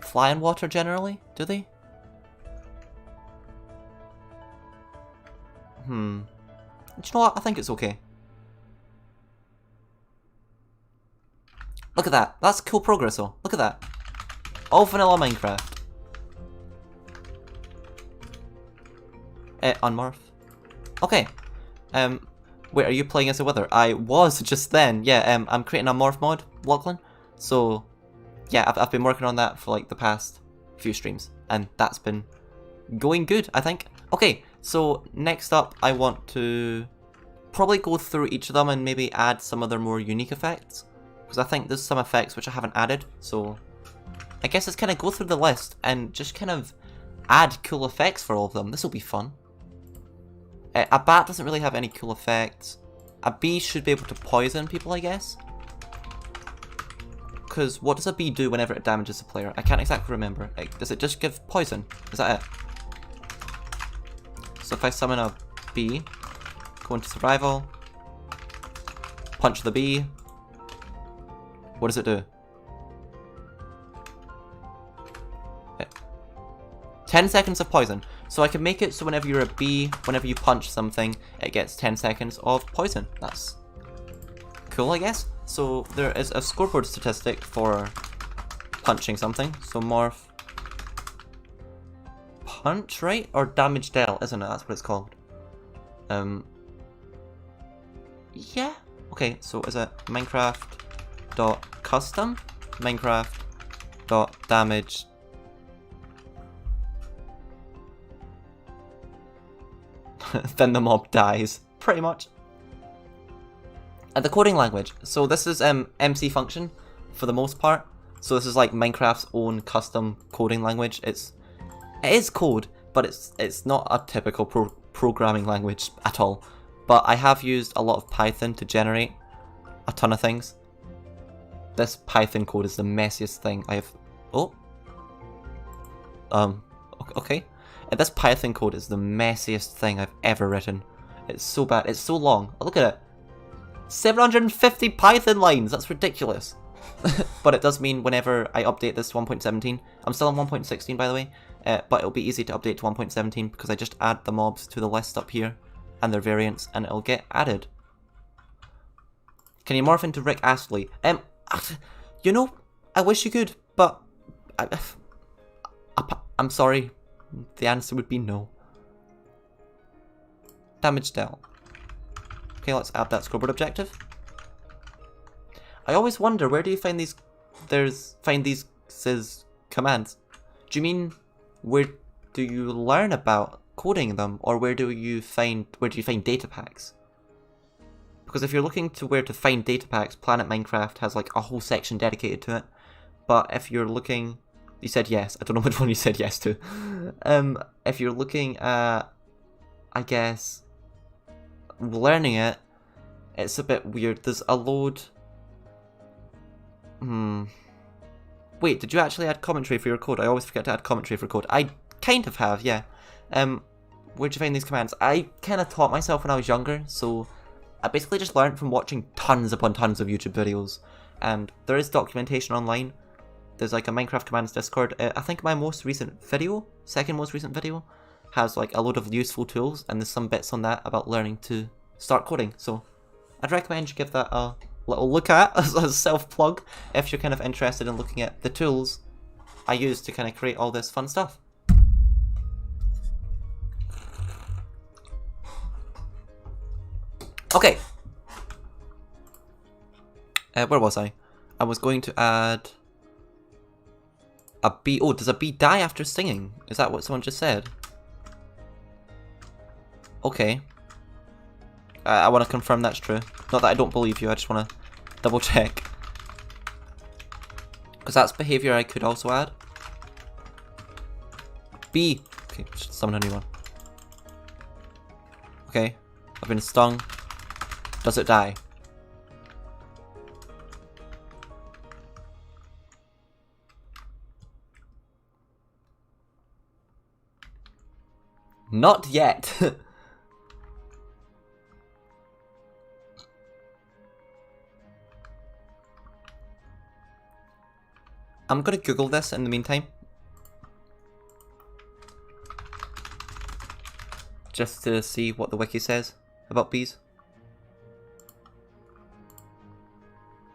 fly in water generally, do they? Do you know what? I think it's okay. Look at that. That's cool progress though. Look at that. All vanilla Minecraft. Unmorph. Okay. Wait, are you playing as a wither? I was just then. Yeah, I'm creating a morph mod, Lachlan. So, yeah, I've been working on that for like the past few streams. And that's been going good, I think. Okay, so next up I want to probably go through each of them and maybe add some other more unique effects. Because I think there's some effects which I haven't added, so I guess let's kind of go through the list and just kind of add cool effects for all of them. This will be fun. A bat doesn't really have any cool effects. A bee should be able to poison people, I guess. Because what does a bee do whenever it damages a player? I can't exactly remember. Does it just give poison? Is that it? So if I summon a bee, go into survival, punch the bee, what does it do? 10 seconds of poison. So I can make it so whenever you're a bee, whenever you punch something, it gets 10 seconds of poison. That's cool, I guess. So there is a scoreboard statistic for punching something. So morph punch, right? Or damage dealt, isn't it? That's what it's called. Yeah. Okay, so is it Minecraft.custom? Minecraft.damage. Then the mob dies, pretty much. And the coding language. So this is MC function for the most part. So this is like Minecraft's own custom coding language. It is code, but it's not a typical programming language at all. But I have used a lot of Python to generate a ton of things. This Python code is the messiest thing I have. Okay. This Python code is the messiest thing I've ever written. It's so bad. It's so long. Look at it. 750 Python lines. That's ridiculous. But it does mean whenever I update this to 1.17, I'm still on 1.16 by the way, but it'll be easy to update to 1.17 because I just add the mobs to the list up here and their variants and it'll get added. Can you morph into Rick Astley? You know, I wish you could, but I'm sorry. The answer would be no. Damage dealt. Okay, let's add that scoreboard objective. I always wonder, where do you find these? Find these commands. Do you mean where do you learn about coding them, or where do you find data packs? Because if you're looking to where to find datapacks, Planet Minecraft has like a whole section dedicated to it. But if you're looking... You said yes. I don't know which one you said yes to. If you're looking at, I guess, learning it, it's a bit weird. There's a load... Wait, did you actually add commentary for your code? I always forget to add commentary for code. I kind of have, yeah. Where'd you find these commands? I kind of taught myself when I was younger, so I basically just learned from watching tons upon tons of YouTube videos. And there is documentation online. There's like a Minecraft commands Discord. I think my most recent video, second most recent video, has like a load of useful tools, and there's some bits on that about learning to start coding. So I'd recommend you give that a little look at as a self-plug if you're kind of interested in looking at the tools I use to kind of create all this fun stuff. Okay. Where was I? I was going to add a bee. Oh, does a bee die after stinging? Is that what someone just said? Okay. I want to confirm that's true. Not that I don't believe you, I just want to double check. Because that's behaviour I could also add. Bee. Okay, just summon a new one. Okay, I've been stung. Does it die? Not yet. I'm gonna Google this in the meantime. Just to see what the wiki says about bees.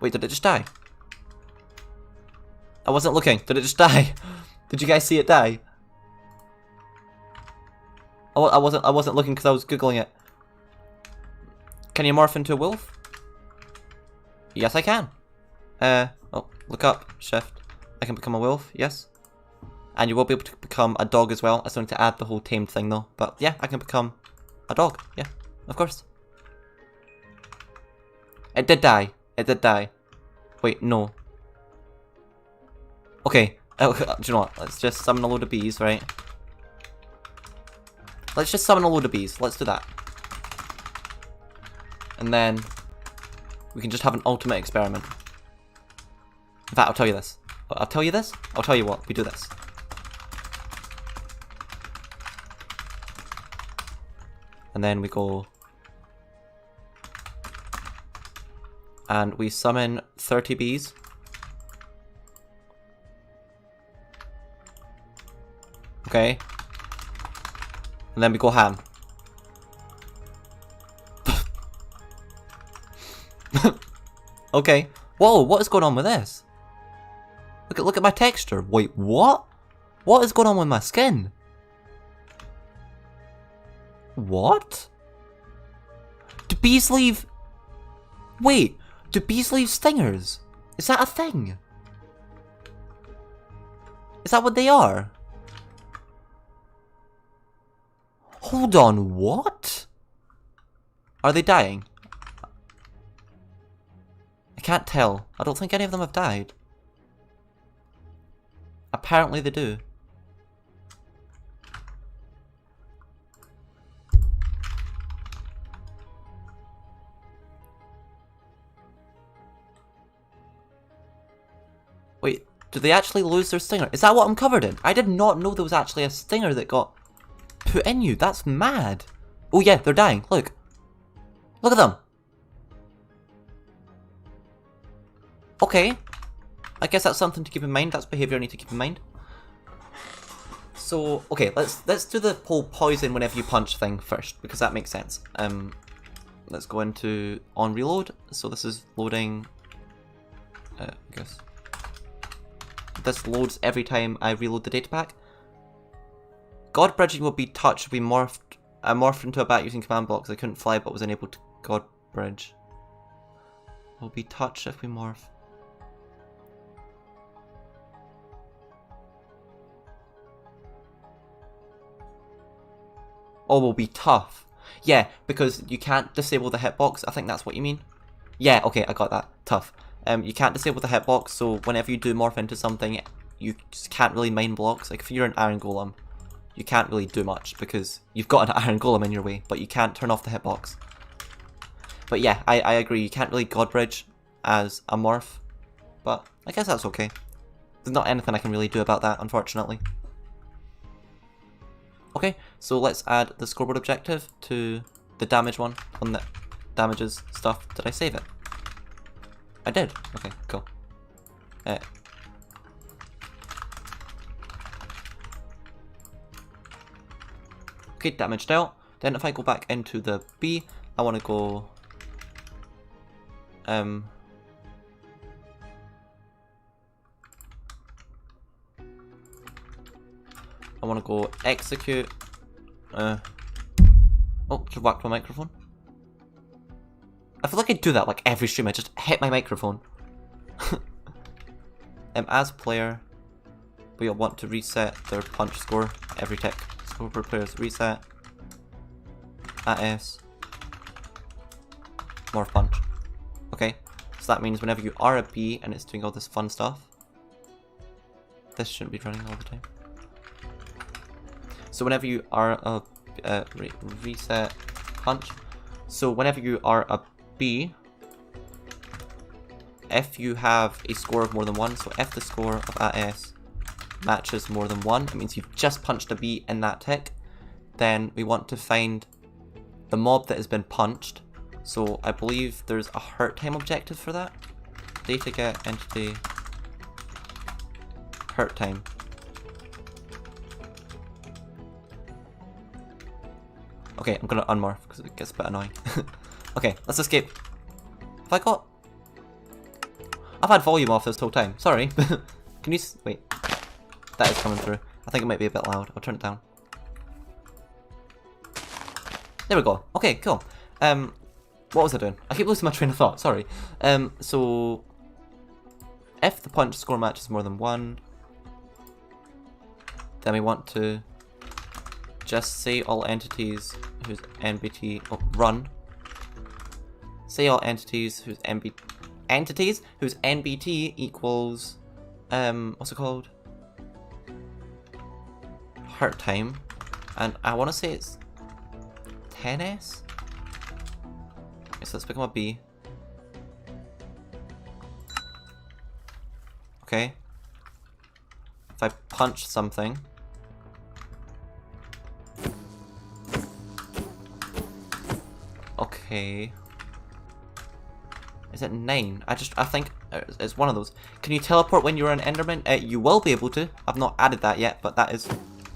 Wait, did it just die? I wasn't looking. Did it just die? Did you guys see it die? Oh, I wasn't looking because I was Googling it. Can you morph into a wolf? Yes, I can. Oh, look up. Shift. I can become a wolf, yes. And you will be able to become a dog as well. I still need to add the whole tamed thing though. But yeah, I can become a dog. Yeah, of course. It did die. It did die. Wait, no. Okay. Do you know what? Let's just summon a load of bees, right? Let's just summon a load of bees. Let's do that. And then we can just have an ultimate experiment. In fact, I'll tell you this. I'll tell you this. I'll tell you what. We do this. And then we go... And we summon 30 bees. Okay. And then we go ham. Okay. Whoa, what is going on with this? Look at my texture. Wait, what? What is going on with my skin? What? Do bees leave... Wait, do bees leave stingers? Is that a thing? Is that what they are? Hold on, what? Are they dying? I can't tell. I don't think any of them have died. Apparently they do. Wait, do they actually lose their stinger? Is that what I'm covered in? I did not know there was actually a stinger that got put in you. That's mad. Oh yeah, they're dying. Look. Look at them. Okay. I guess that's something to keep in mind. That's behaviour I need to keep in mind. So, okay, let's do the whole poison whenever you punch thing first, because that makes sense. Let's go into on reload. So this is loading. I guess this loads every time I reload the data pack. God bridging will be touched if we morphed. I morphed into a bat using command blocks. I couldn't fly, but was unable to God bridge. Will be touched if we morph. Oh, will be tough. Yeah, because you can't disable the hitbox. I think that's what you mean. Yeah, okay, I got that. Tough. You can't disable the hitbox, so whenever you do morph into something, you just can't really mine blocks. Like if you're an iron golem, you can't really do much because you've got an iron golem in your way, but you can't turn off the hitbox. But yeah, I agree, you can't really god bridge as a morph, but I guess that's okay. There's not anything I can really do about that, unfortunately. Okay, so let's add the scoreboard objective to the damage one that damages stuff. Did I save it? I did. Okay, cool. Okay, damaged out. Then if I go back into the B, I want to go... I want to go execute... Oh, just whacked my microphone. I feel like I do that like every stream, I just hit my microphone. As player, we want to reset their punch score every tick. So for players, reset, AS, morph punch. Okay, so that means whenever you are a B and it's doing all this fun stuff, this shouldn't be running all the time. So whenever you are a reset punch, so whenever you are a B, if you have a score of more than 1, so if the score of AS matches more than 1, it means you've just punched a B in that tick, then we want to find the mob that has been punched. So I believe there's a hurt time objective for that. Data get entity hurt time. Okay, I'm gonna unmorph because it gets a bit annoying. Okay, let's escape. Have I got... I've had volume off this whole time, sorry. Can you wait. That is coming through. I think it might be a bit loud. I'll turn it down. There we go. Okay, cool. What was I doing? I keep losing my train of thought, sorry. So... if the punch score matches more than 1, then we want to just say all entities whose NBT... oh, run. Say all entities whose whose NBT equals... what's it called? Hurt time. And I want to say it's 10s? Okay, so let's become a B. Okay. If I punch something... okay. Is it 9? I think it's one of those. Can you teleport when you're an Enderman? You will be able to. I've not added that yet, but that is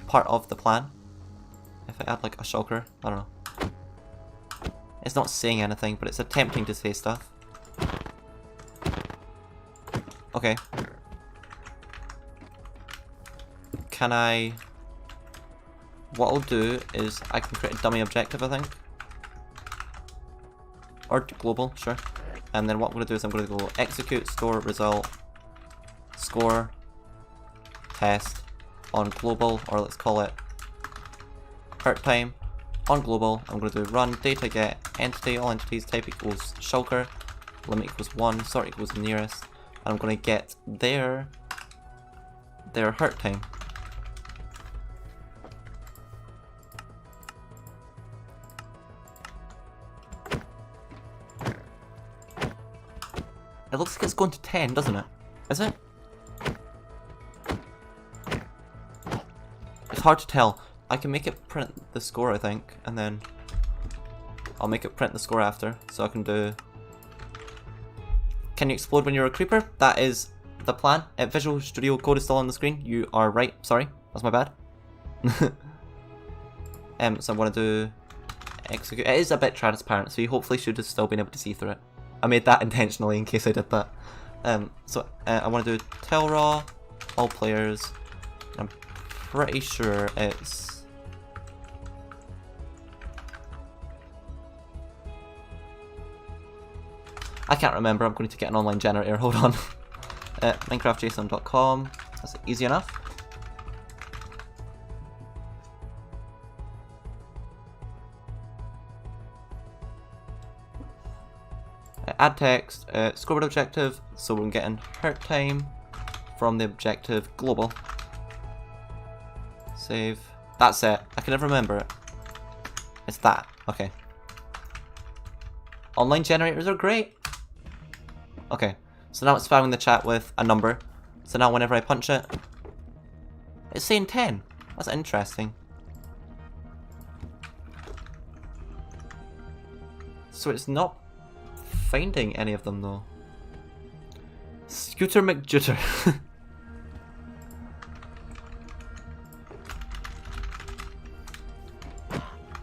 part of the plan. If I add like a shulker, I don't know. It's not saying anything, but it's attempting to say stuff. Okay. Can I... what I'll do is I can create a dummy objective, I think. Or global, sure. And then what I'm going to do is I'm going to go execute store result score test on global, or let's call it hurt time on global. I'm going to do run data get entity, all entities type equals shulker, limit equals 1, sort equals nearest, and I'm going to get their hurt time. It looks like it's going to 10, doesn't it? Is it? It's hard to tell. I can make it print the score, I think, and then I'll make it print the score after, so I can do... Can you explode when you're a creeper? That is the plan. Visual Studio Code is still on the screen. You are right. Sorry, that's my bad. So I'm going to do execute. It is a bit transparent, so you hopefully should have still been able to see through it. I made that intentionally in case I did that. I want to do tell raw all players. I'm pretty sure it's... I can't remember. I'm going to get an online generator. Hold on. MinecraftJSON.com. That's easy enough. add text, scoreboard objective, so we're getting hurt time from the objective global. Save. That's it. I can never remember it. It's that. Okay. Online generators are great. Okay. So now it's spamming the chat with a number. So now whenever I punch it, it's saying 10. That's interesting. So it's not finding any of them though. Scooter McJuter.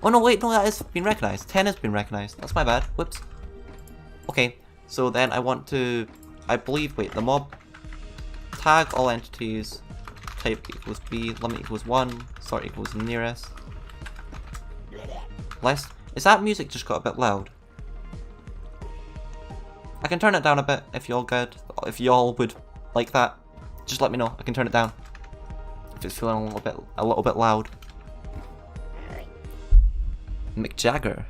Oh no, wait, no, that has been recognized. 10 has been recognized. That's my bad. Whoops. Okay, so then I want to, I believe, wait, the mob tag all entities, type equals B, limit equals 1, sort equals nearest. Less. Is that music just got a bit loud? I can turn it down a bit if y'all good. If y'all would like that, just let me know. I can turn it down if it's feeling a little bit loud. Mick Jagger.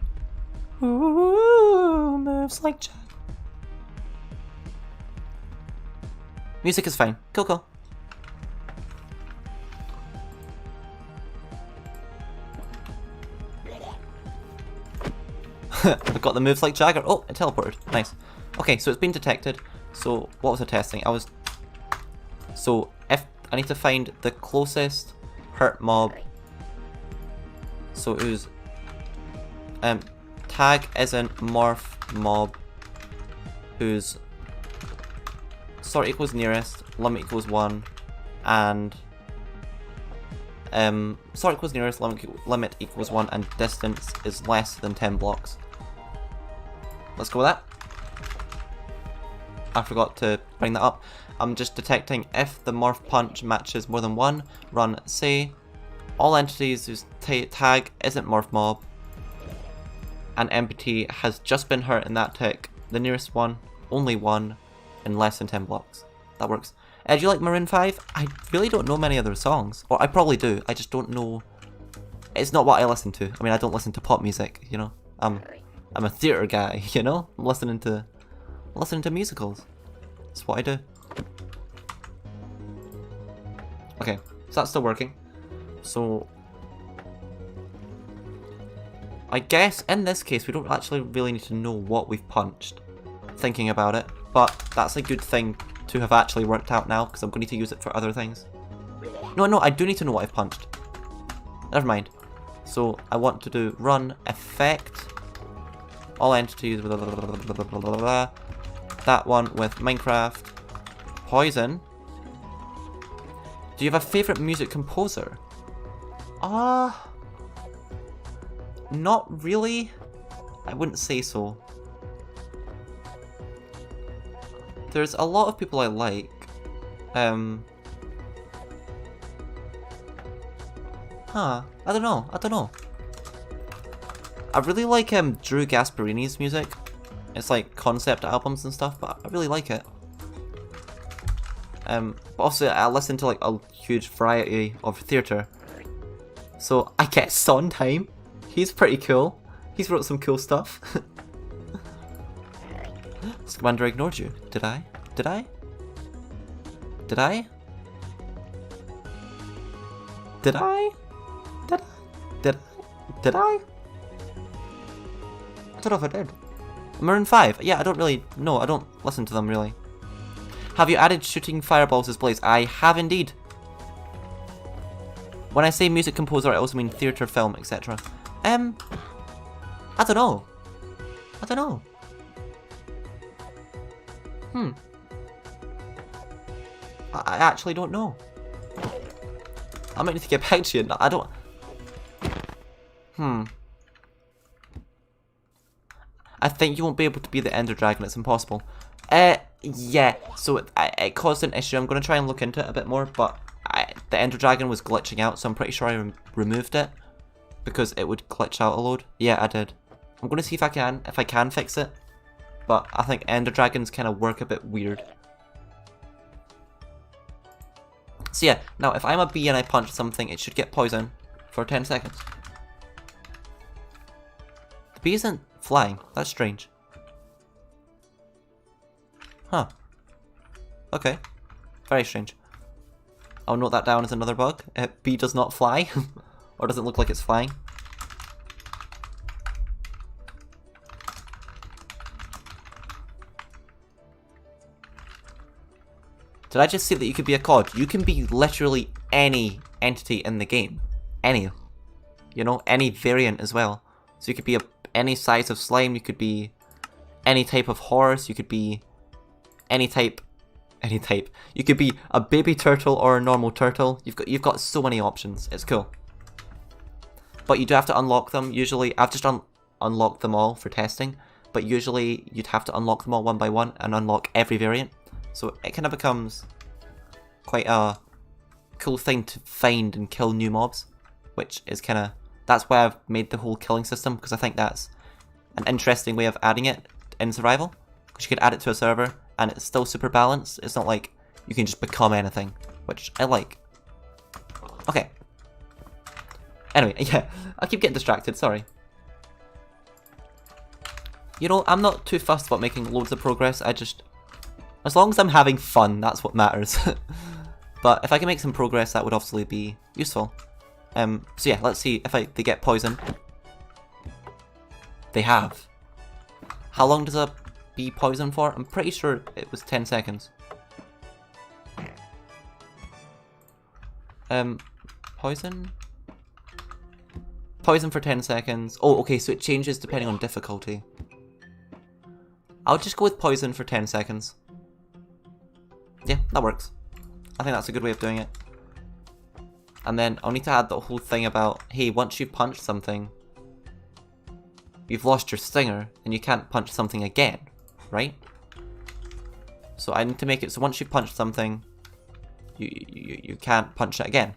Ooh, moves like Jagger. Music is fine. Cool, cool. I've got the moves like Jagger. Oh, it teleported. Nice. Okay, so it's been detected. So what was I testing? So if I need to find the closest hurt mob. So it was tag isn't morph mob whose sort equals nearest, limit equals 1, and sort equals nearest, limit equals 1, and distance is less than 10 blocks. Let's go with that. I forgot to bring that up. I'm just detecting if the morph punch matches more than 1, run say all entities whose tag isn't morph mob and MPT has just been hurt in that tick, the nearest one, only 1, in less than 10 blocks. That works. Do you like Maroon 5? I really don't know many other songs. Or I probably do, I just don't know. It's not what I listen to. I mean, I don't listen to pop music, you know? I'm a theatre guy, you know? I'm listening to musicals. That's what I do. Okay, so that's still working. So I guess in this case we don't actually really need to know what we've punched, thinking about it, but that's a good thing to have actually worked out now because I'm going to use it for other things. No, I do need to know what I've punched. Never mind. So I want to do run effect all entities, blah, blah, blah, blah, blah, blah. That one with Minecraft poison. Do you have a favourite music composer? Not really. I wouldn't say so. There's a lot of people I like. I don't know. I really like Drew Gasparini's music. It's like concept albums and stuff, but I really like it. But also I listen to like a huge variety of theatre. So I guess Sondheim. He's pretty cool. He's wrote some cool stuff. Scamander ignored you. Did I? Did I? Did I? Did I? Did I? Did I? Did I? I don't know if I did. Maroon 5. Yeah, I don't really know. I don't listen to them really. Have you added shooting fireballs as blaze? I have indeed. When I say music composer, I also mean theatre, film, etc. I don't know. I don't know. I actually don't know. I might need to get back to you. No, I don't. I think you won't be able to be the Ender Dragon. It's impossible. Yeah. So it caused an issue. I'm going to try and look into it a bit more, but the Ender Dragon was glitching out, so I'm pretty sure I removed it because it would glitch out a load. Yeah, I did. I'm going to see if I can fix it, but I think Ender Dragons kind of work a bit weird. So yeah, now if I'm a bee and I punch something, it should get poison for 10 seconds. The bee isn't flying. That's strange. Huh. Okay. Very strange. I'll note that down as another bug. B does not fly. Or doesn't look like it's flying. Did I just see that you could be a COD? You can be literally any entity in the game. Any. You know, any variant as well. So you could be any size of slime, you could be any type of horse, you could be any type. You could be a baby turtle or a normal turtle. You've got so many options. It's cool. But you do have to unlock them. Usually, I've just unlocked them all for testing. But usually, you'd have to unlock them all one by one and unlock every variant. So it kind of becomes quite a cool thing to find and kill new mobs. Which is kind of... That's why I've made the whole killing system. Because I think that's an interesting way of adding it in survival. Because you could add it to a server and it's still super balanced. It's not like you can just become anything. Which I like. Okay. Anyway, yeah, I keep getting distracted, sorry. You know, I'm not too fussed about making loads of progress, I just... As long as I'm having fun, that's what matters. But if I can make some progress, that would obviously be useful. So yeah, let's see if they get poisoned. They have. How long does a bee poison for? I'm pretty sure it was 10 seconds. Poison? Poison for 10 seconds. Oh, okay, so it changes depending on difficulty. I'll just go with poison for 10 seconds. Yeah, that works. I think that's a good way of doing it. And then I'll need to add the whole thing about, hey, once you punch something, you've lost your stinger, and you can't punch something again, right? So I need to make it so once you punch something, you can't punch it again.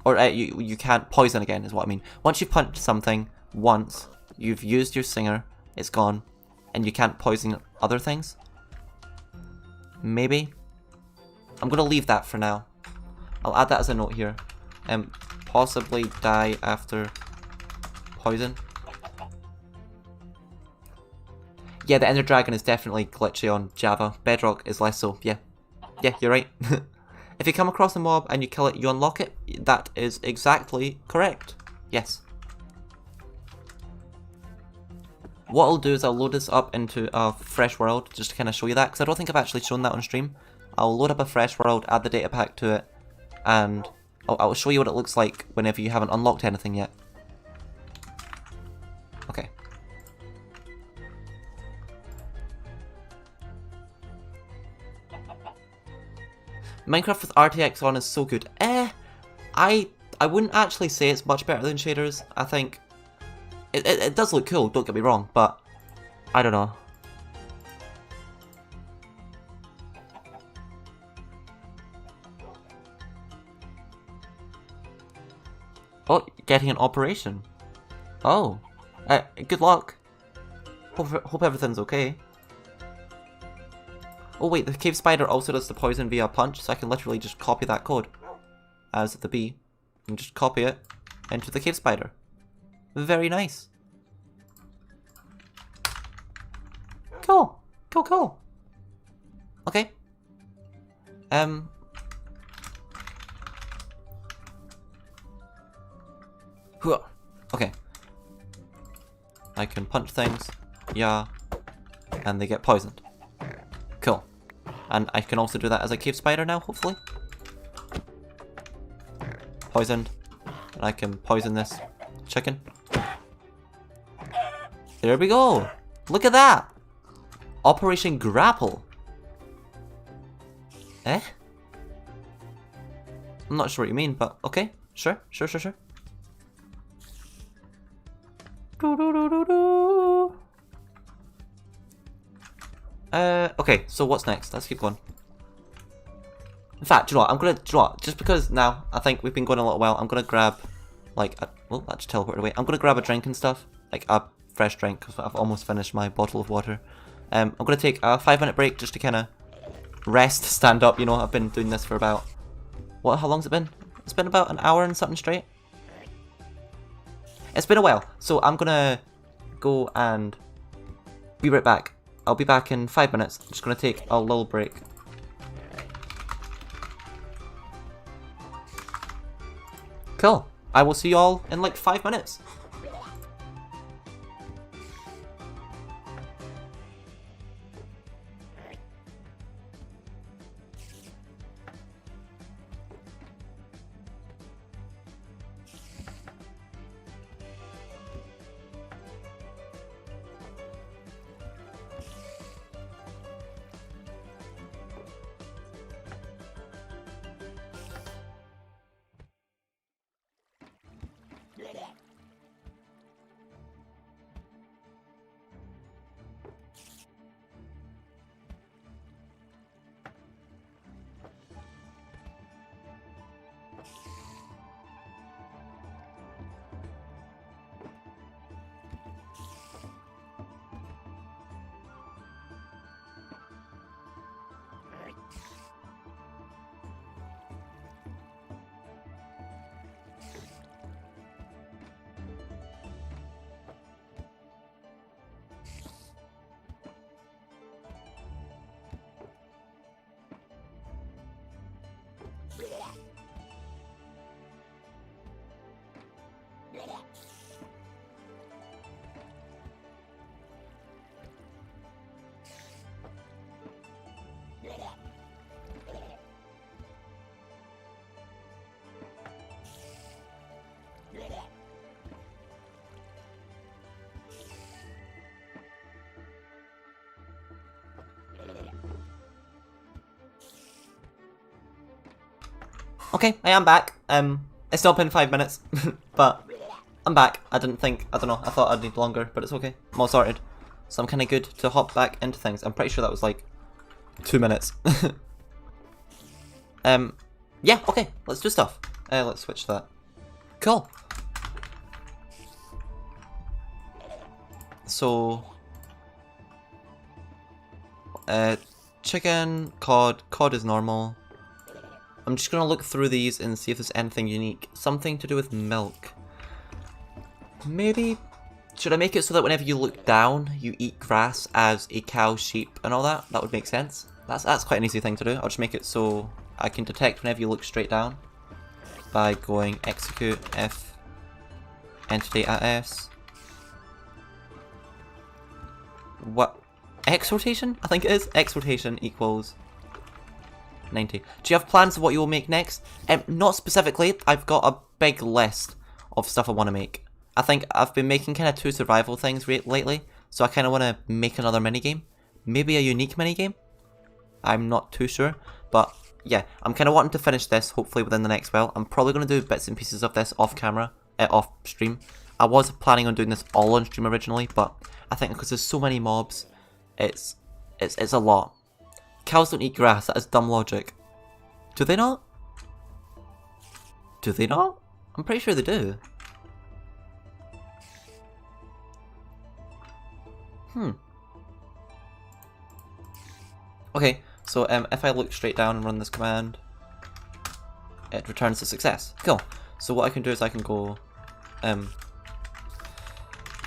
Or you can't poison again, is what I mean. Once you punch something once, you've used your stinger, it's gone, and you can't poison other things. Maybe. I'm gonna leave that for now. I'll add that as a note here. Possibly die after poison. Yeah, the Ender Dragon is definitely glitchy on Java. Bedrock is less so. Yeah. Yeah, you're right. If you come across a mob and you kill it, you unlock it. That is exactly correct. Yes. What I'll do is I'll load this up into a fresh world, just to kind of show you that, because I don't think I've actually shown that on stream. I'll load up a fresh world, add the data pack to it, and I'll show you what it looks like whenever you haven't unlocked anything yet. Okay. Minecraft with RTX on is so good. I wouldn't actually say it's much better than shaders. I think it does look cool, don't get me wrong, but I don't know. Oh, getting an operation. Oh, good luck. Hope everything's okay. Oh wait, the cave spider also does the poison via punch, so I can literally just copy that code as the bee and just copy it into the cave spider. Very nice. Cool. Cool, cool. Okay. Okay. I can punch things. Yeah. And they get poisoned. Cool. And I can also do that as a cave spider now, hopefully. Poisoned. And I can poison this chicken. There we go. Look at that. Operation Grapple. Eh? I'm not sure what you mean, but okay. Sure. Okay, so what's next? Let's keep going. In fact, do you know what? Just because now I think we've been going a little while, I'm gonna grab, like, well, that just teleported away. I'm gonna grab a drink and stuff, like a fresh drink, because I've almost finished my bottle of water. I'm gonna take a 5-minute break just to kind of rest, stand up. You know, I've been doing this for about, what? How long's it been? It's been about an hour and something straight. It's been a while, so I'm gonna go and be right back. I'll be back in 5 minutes. I'm just gonna take a little break. Cool. I will see you all in like 5 minutes. Okay, I am back. It's not been 5 minutes, but I'm back. I don't know, I thought I'd need longer, but it's okay. I'm all sorted. So I'm kind of good to hop back into things. I'm pretty sure that was like 2 minutes. Yeah, okay, let's do stuff. Let's switch that. Cool. So, chicken, cod is normal. I'm just gonna look through these and see if there's anything unique. Something to do with milk. Maybe, should I make it so that whenever you look down, you eat grass as a cow, sheep, and all that? That would make sense. That's quite an easy thing to do. I'll just make it so I can detect whenever you look straight down by going execute f entity at s. What? X rotation? I think it is. X rotation equals 90. Do you have plans of what you will make next? Not specifically. I've got a big list of stuff I want to make. I think I've been making kind of 2 survival things lately, so I kind of want to make another minigame. Maybe a unique minigame? I'm not too sure, but yeah, I'm kind of wanting to finish this, hopefully within the next while. I'm probably going to do bits and pieces of this off camera, off stream. I was planning on doing this all on stream originally, but I think because there's so many mobs, it's a lot. Cows don't eat grass, that is dumb logic. Do they not? Do they not? I'm pretty sure they do. Okay, so if I look straight down and run this command, it returns a success. Cool. So what I can do is I can go, so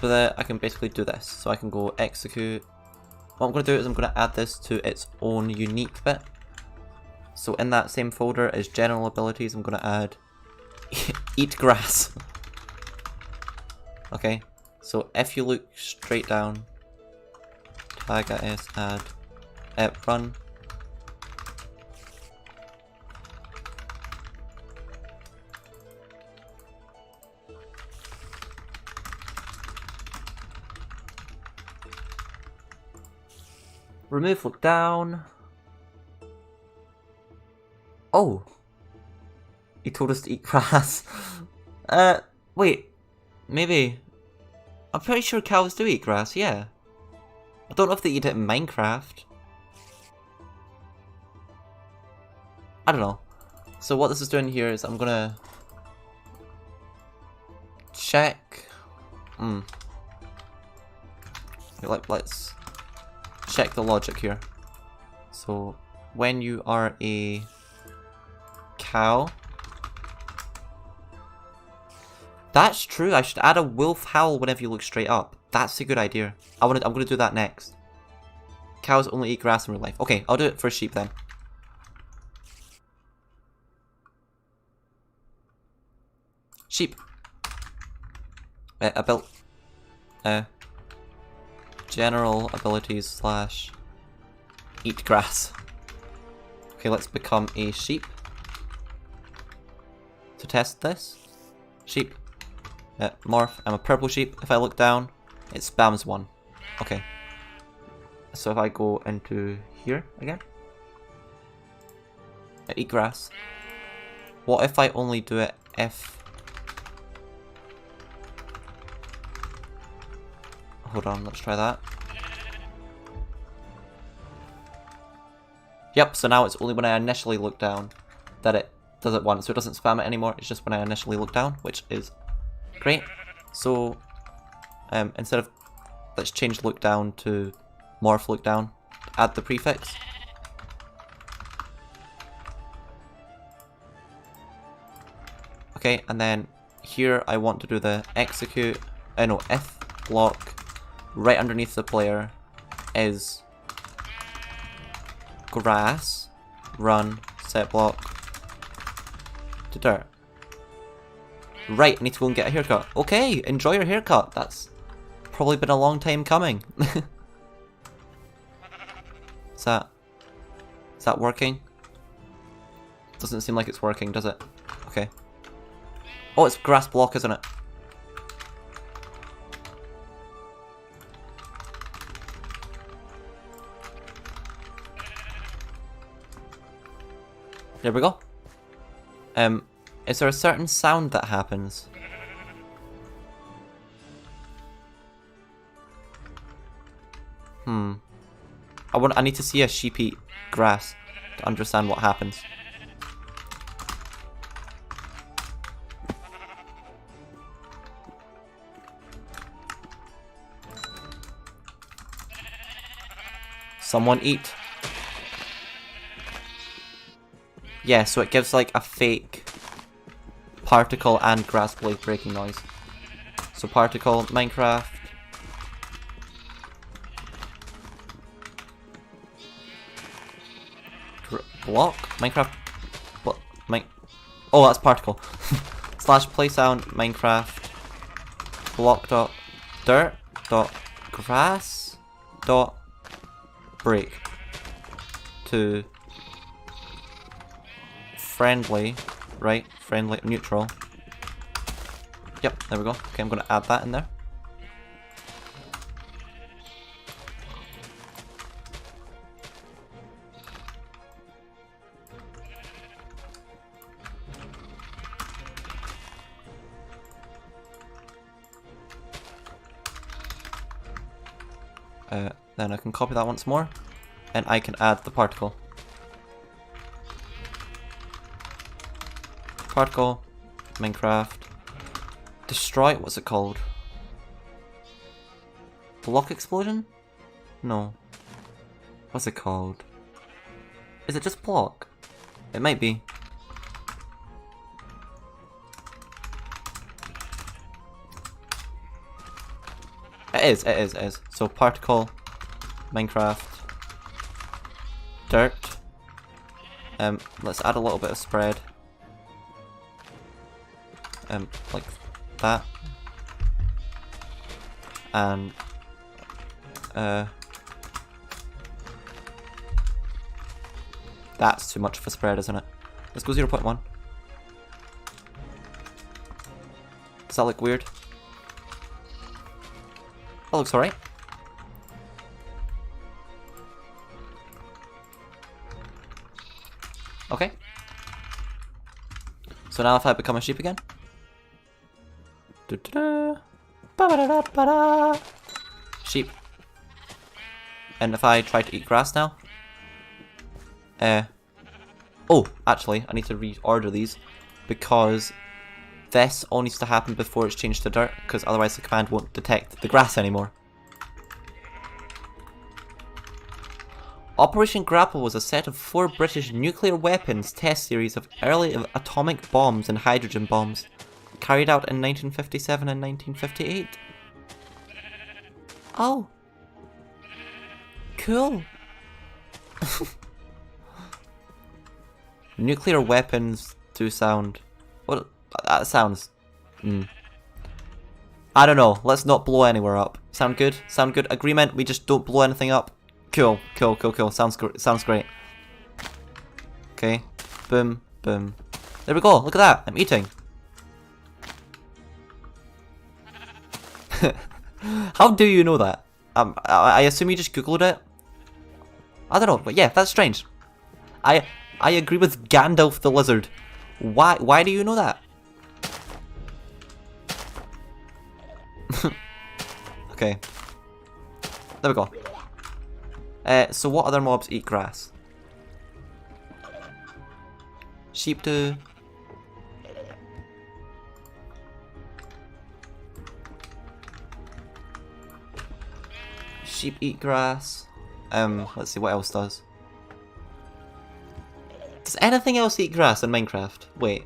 that I can basically do this. So I can go execute. What I'm going to do is I'm going to add this to its own unique bit. So in that same folder as general abilities, I'm going to add eat grass. Okay, so if you look straight down, tag at s, add run. Remove look down. Oh, he told us to eat grass. Wait, maybe. I'm pretty sure cows do eat grass, yeah. I don't know if they eat it in Minecraft. I don't know. So what this is doing here is I'm gonna check. Let's check the logic here. So when you are a cow, that's true. I should add a wolf howl whenever you look straight up. That's a good idea. I'm gonna do that next. Cows only eat grass in real life. Okay, I'll do it for sheep then. Sheep. General abilities / eat grass. Okay, let's become a sheep. To test this. Sheep. Morph. I'm a purple sheep. If I look down, it spams 1. Okay. So if I go into here again. I eat grass. What if I only do it if... Hold on, let's try that. Yep, so now it's only when I initially look down that it does it once. So it doesn't spam it anymore, it's just when I initially look down, which is great. So, instead of... Let's change look down to morph look down. Add the prefix. Okay, and then here I want to do the execute... no, if block right underneath the player is grass, run, set block to dirt. Right, I need to go and get a haircut. Okay, enjoy your haircut. That's probably been a long time coming. Is that working? Doesn't seem like it's working, does it? Okay. Oh, it's grass block, isn't it? There we go. Is there a certain sound that happens? I need to see a sheep eat grass to understand what happens. Someone eat. Yeah, so it gives like a fake particle and grass blade breaking noise. So particle, Minecraft. Block? Minecraft. What? Oh, that's particle. / play sound, Minecraft. Block dot dirt dot grass dot break to friendly, right? Friendly, neutral. Yep, there we go. Okay, I'm going to add that in there. Then I can copy that once more, and I can add the particle. Particle, Minecraft, destroy, what's it called? Block explosion? No. What's it called? Is it just block? It might be. It is. So particle, Minecraft, dirt. Let's add a little bit of spread. Like that. And that's too much for spread, isn't it? Let's go 0.1. Does that look weird? That looks alright. Okay. So now if I become a sheep again. Sheep. And if I try to eat grass now. Oh, actually, I need to reorder these because this all needs to happen before it's changed to dirt, because otherwise the command won't detect the grass anymore. Operation Grapple was a set of 4 British nuclear weapons test series of early atomic bombs and hydrogen bombs, carried out in 1957 and 1958. Oh. Cool. Nuclear weapons do sound... What? That sounds... I don't know. Let's not blow anywhere up. Sound good? Sound good? Agreement? We just don't blow anything up? Cool. Cool, cool, cool. Sounds great. Okay. Boom, boom. There we go. Look at that. I'm eating. How do you know that? I assume you just googled it? I don't know, but yeah, that's strange. I agree with Gandalf the Lizard. Why do you know that? Okay. There we go. So what other mobs eat grass? Sheep do. Sheep eat grass. Let's see what else does. Does anything else eat grass in Minecraft? Wait.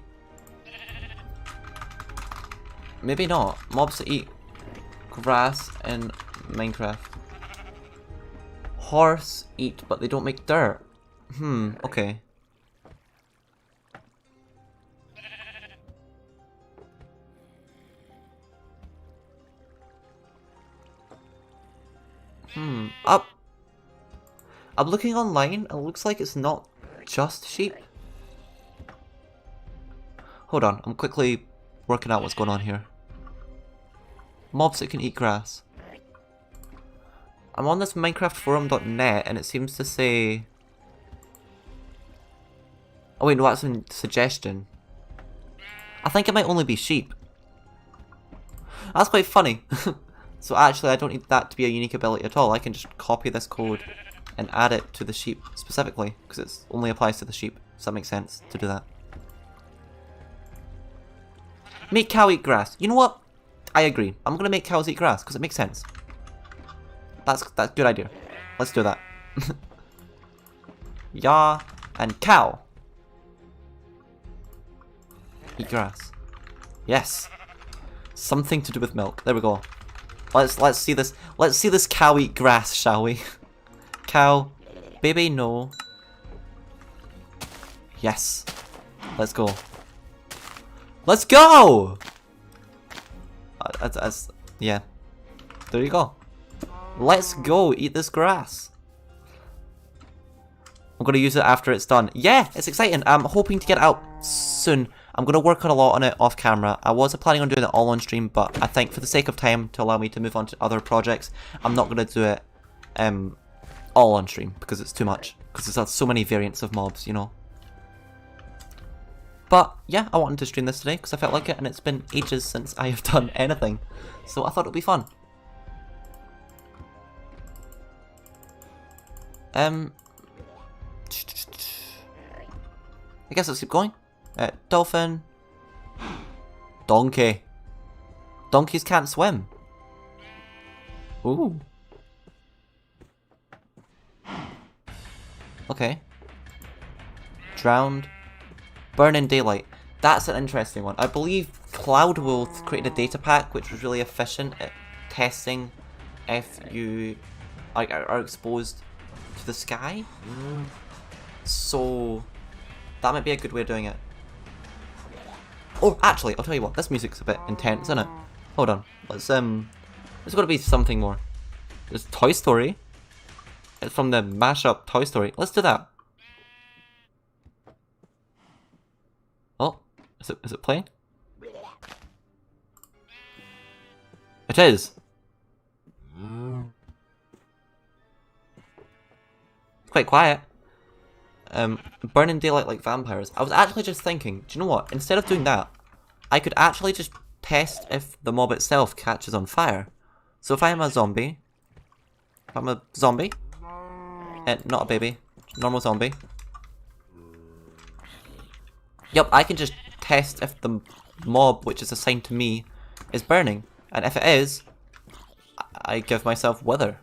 Maybe not. Mobs that eat grass in Minecraft. Horse eat, but they don't make dirt. Okay. I'm looking online, and it looks like it's not just sheep. Hold on, I'm quickly working out what's going on here. Mobs that can eat grass. I'm on this minecraftforum.net and it seems to say... Oh wait, no, that's a suggestion. I think it might only be sheep. That's quite funny. So actually I don't need that to be a unique ability at all. I can just copy this code and add it to the sheep specifically, because it only applies to the sheep. Does that make sense to do that? Make cow eat grass. You know what? I agree. I'm gonna make cows eat grass because it makes sense. That's a good idea. Let's do that. Yeah, and cow. Eat grass. Yes. Something to do with milk. There we go. Let's see this. Let's see this cow eat grass, shall we? Cow, baby, no. Yes. Let's go. Let's go! Yeah. There you go. Let's go eat this grass. I'm going to use it after it's done. Yeah, it's exciting. I'm hoping to get it out soon. I'm going to work on a lot on it off camera. I was planning on doing it all on stream, but I think for the sake of time to allow me to move on to other projects, I'm not going to do it all on stream because it's too much. Because there's so many variants of mobs, you know. But yeah, I wanted to stream this today because I felt like it, and it's been ages since I have done anything. So I thought it would be fun. I guess let's keep going. Dolphin. Donkey. Donkeys can't swim. Ooh. Okay. Drowned. Burn in daylight. That's an interesting one. I believe Cloudwolf created a data pack which was really efficient at testing if you are exposed to the sky. So that might be a good way of doing it. Oh, actually, I'll tell you what. This music's a bit intense, isn't it? Hold on. There's got to be something more. There's Toy Story. It's from the mashup Toy Story. Let's do that. Oh, is it playing? It is. It's quite quiet. Burn in daylight like vampires. I was actually just thinking, do you know what? Instead of doing that, I could actually just test if the mob itself catches on fire. So if I am a zombie, not a baby, normal zombie. Yep, I can just test if the mob which is assigned to me is burning. And if it is, I give myself wither.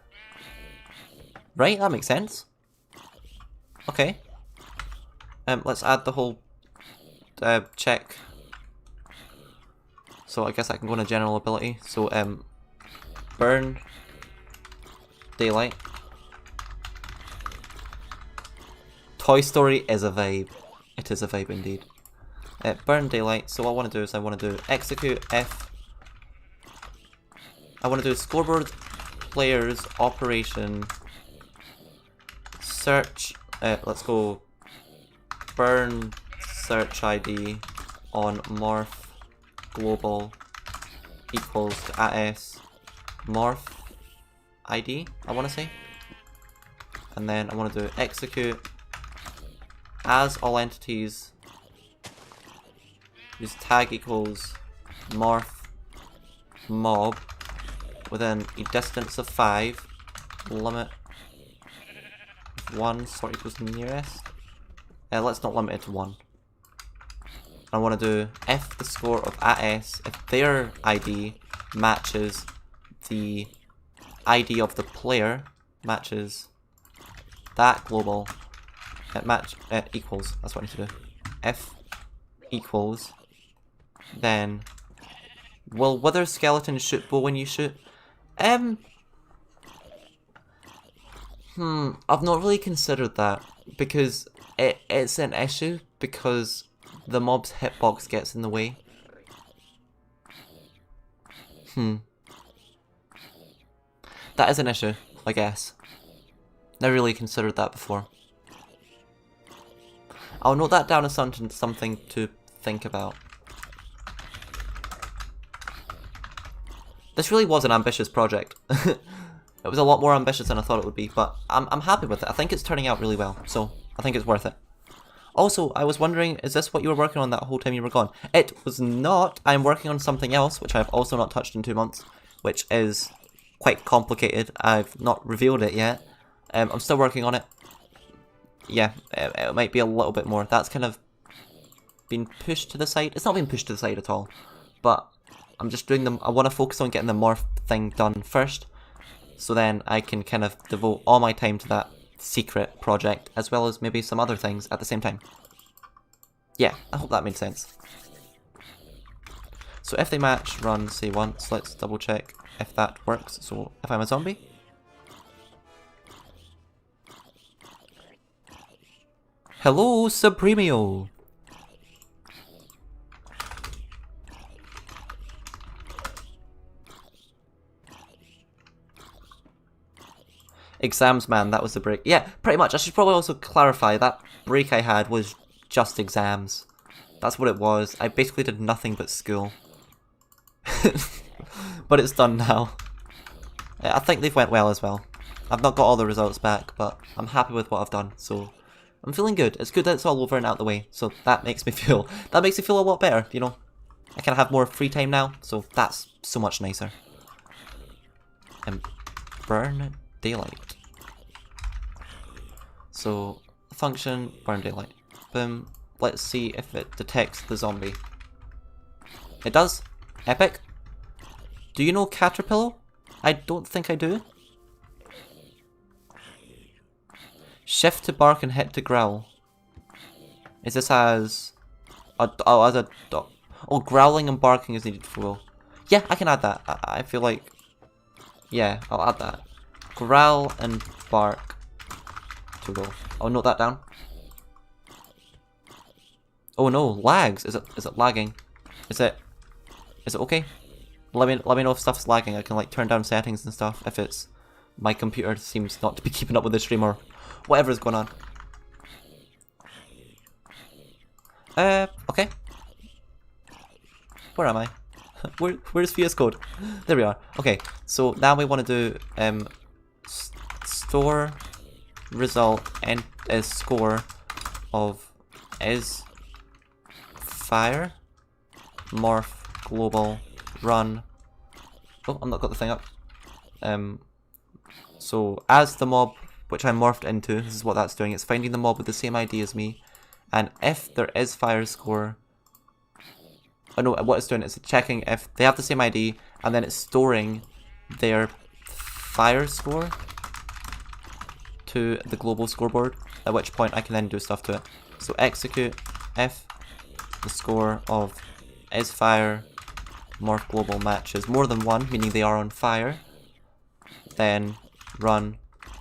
Right? That makes sense. Okay. Let's add the whole check. So I guess I can go on a general ability. So burn daylight. Toy Story is a vibe. It is a vibe indeed. Burn daylight. So what I want to do is I want to do execute F. I want to do scoreboard players operation search. Let's go burn search ID on morph global equals to as morph ID, I want to say. And then I want to do execute as all entities use tag equals morph mob within a distance of 5, limit 1 sort equals nearest. Let's not limit it to 1. I want to do if the score of AS, if their ID matches the ID of the player, matches that global, it equals, that's what I need to do. If equals, then will wither skeletons shoot bow when you shoot? I've not really considered that because it's an issue because the mob's hitbox gets in the way. That is an issue, I guess. Never really considered that before. I'll note that down as something to think about. This really was an ambitious project. It was a lot more ambitious than I thought it would be, but I'm happy with it. I think it's turning out really well, so I think it's worth it. Also, I was wondering, is this what you were working on that whole time you were gone? It was not. I'm working on something else, which I've also not touched in 2 months, which is quite complicated. I've not revealed it yet. I'm still working on it. Yeah, it might be a little bit more. That's kind of been pushed to the side. It's not been pushed to the side at all, but I'm just doing them. I want to focus on getting the morph thing done first, so then I can kind of devote all my time to that secret project, as well as maybe some other things at the same time. Yeah, I hope that made sense. So if they match, run, say once. Let's double check if that works. So if I'm a zombie, hello, Supremio. Exams, man, that was the break. Yeah, pretty much. I should probably also clarify that break I had was just exams. That's what it was. I basically did nothing but school. But it's done now. I think they've went well as well. I've not got all the results back, but I'm happy with what I've done, so I'm feeling good. It's good that it's all over and out the way, so that makes me feel a lot better, you know. I kind of have more free time now, so that's so much nicer. Burn daylight. So function burn daylight. Boom. Let's see if it detects the zombie. It does. Epic. Do you know Caterpillar? I don't think I do. Shift to bark and hit to growl. Is this as growling and barking is needed for will. Yeah, I can add that. I feel like, yeah, I'll add that. Growl and bark to will. I'll note that down. Oh no, lags. Is it lagging? Is it okay? Let me know if stuff's lagging. I can like turn down settings and stuff if it's my computer seems not to be keeping up with the stream or whatever is going on. Okay. Where am I? Where's VS Code? There we are. Okay, so now we want to do store result and score of is fire morph global run. Oh, I've not got the thing up. So as the mob which I morphed into, this is what that's doing. It's finding the mob with the same ID as me, and if there is fire score. Oh no, what it's doing is checking if they have the same ID, and then it's storing their fire score to the global scoreboard, at which point I can then do stuff to it. So execute if the score of is fire morph global matches more than 1, meaning they are on fire, then run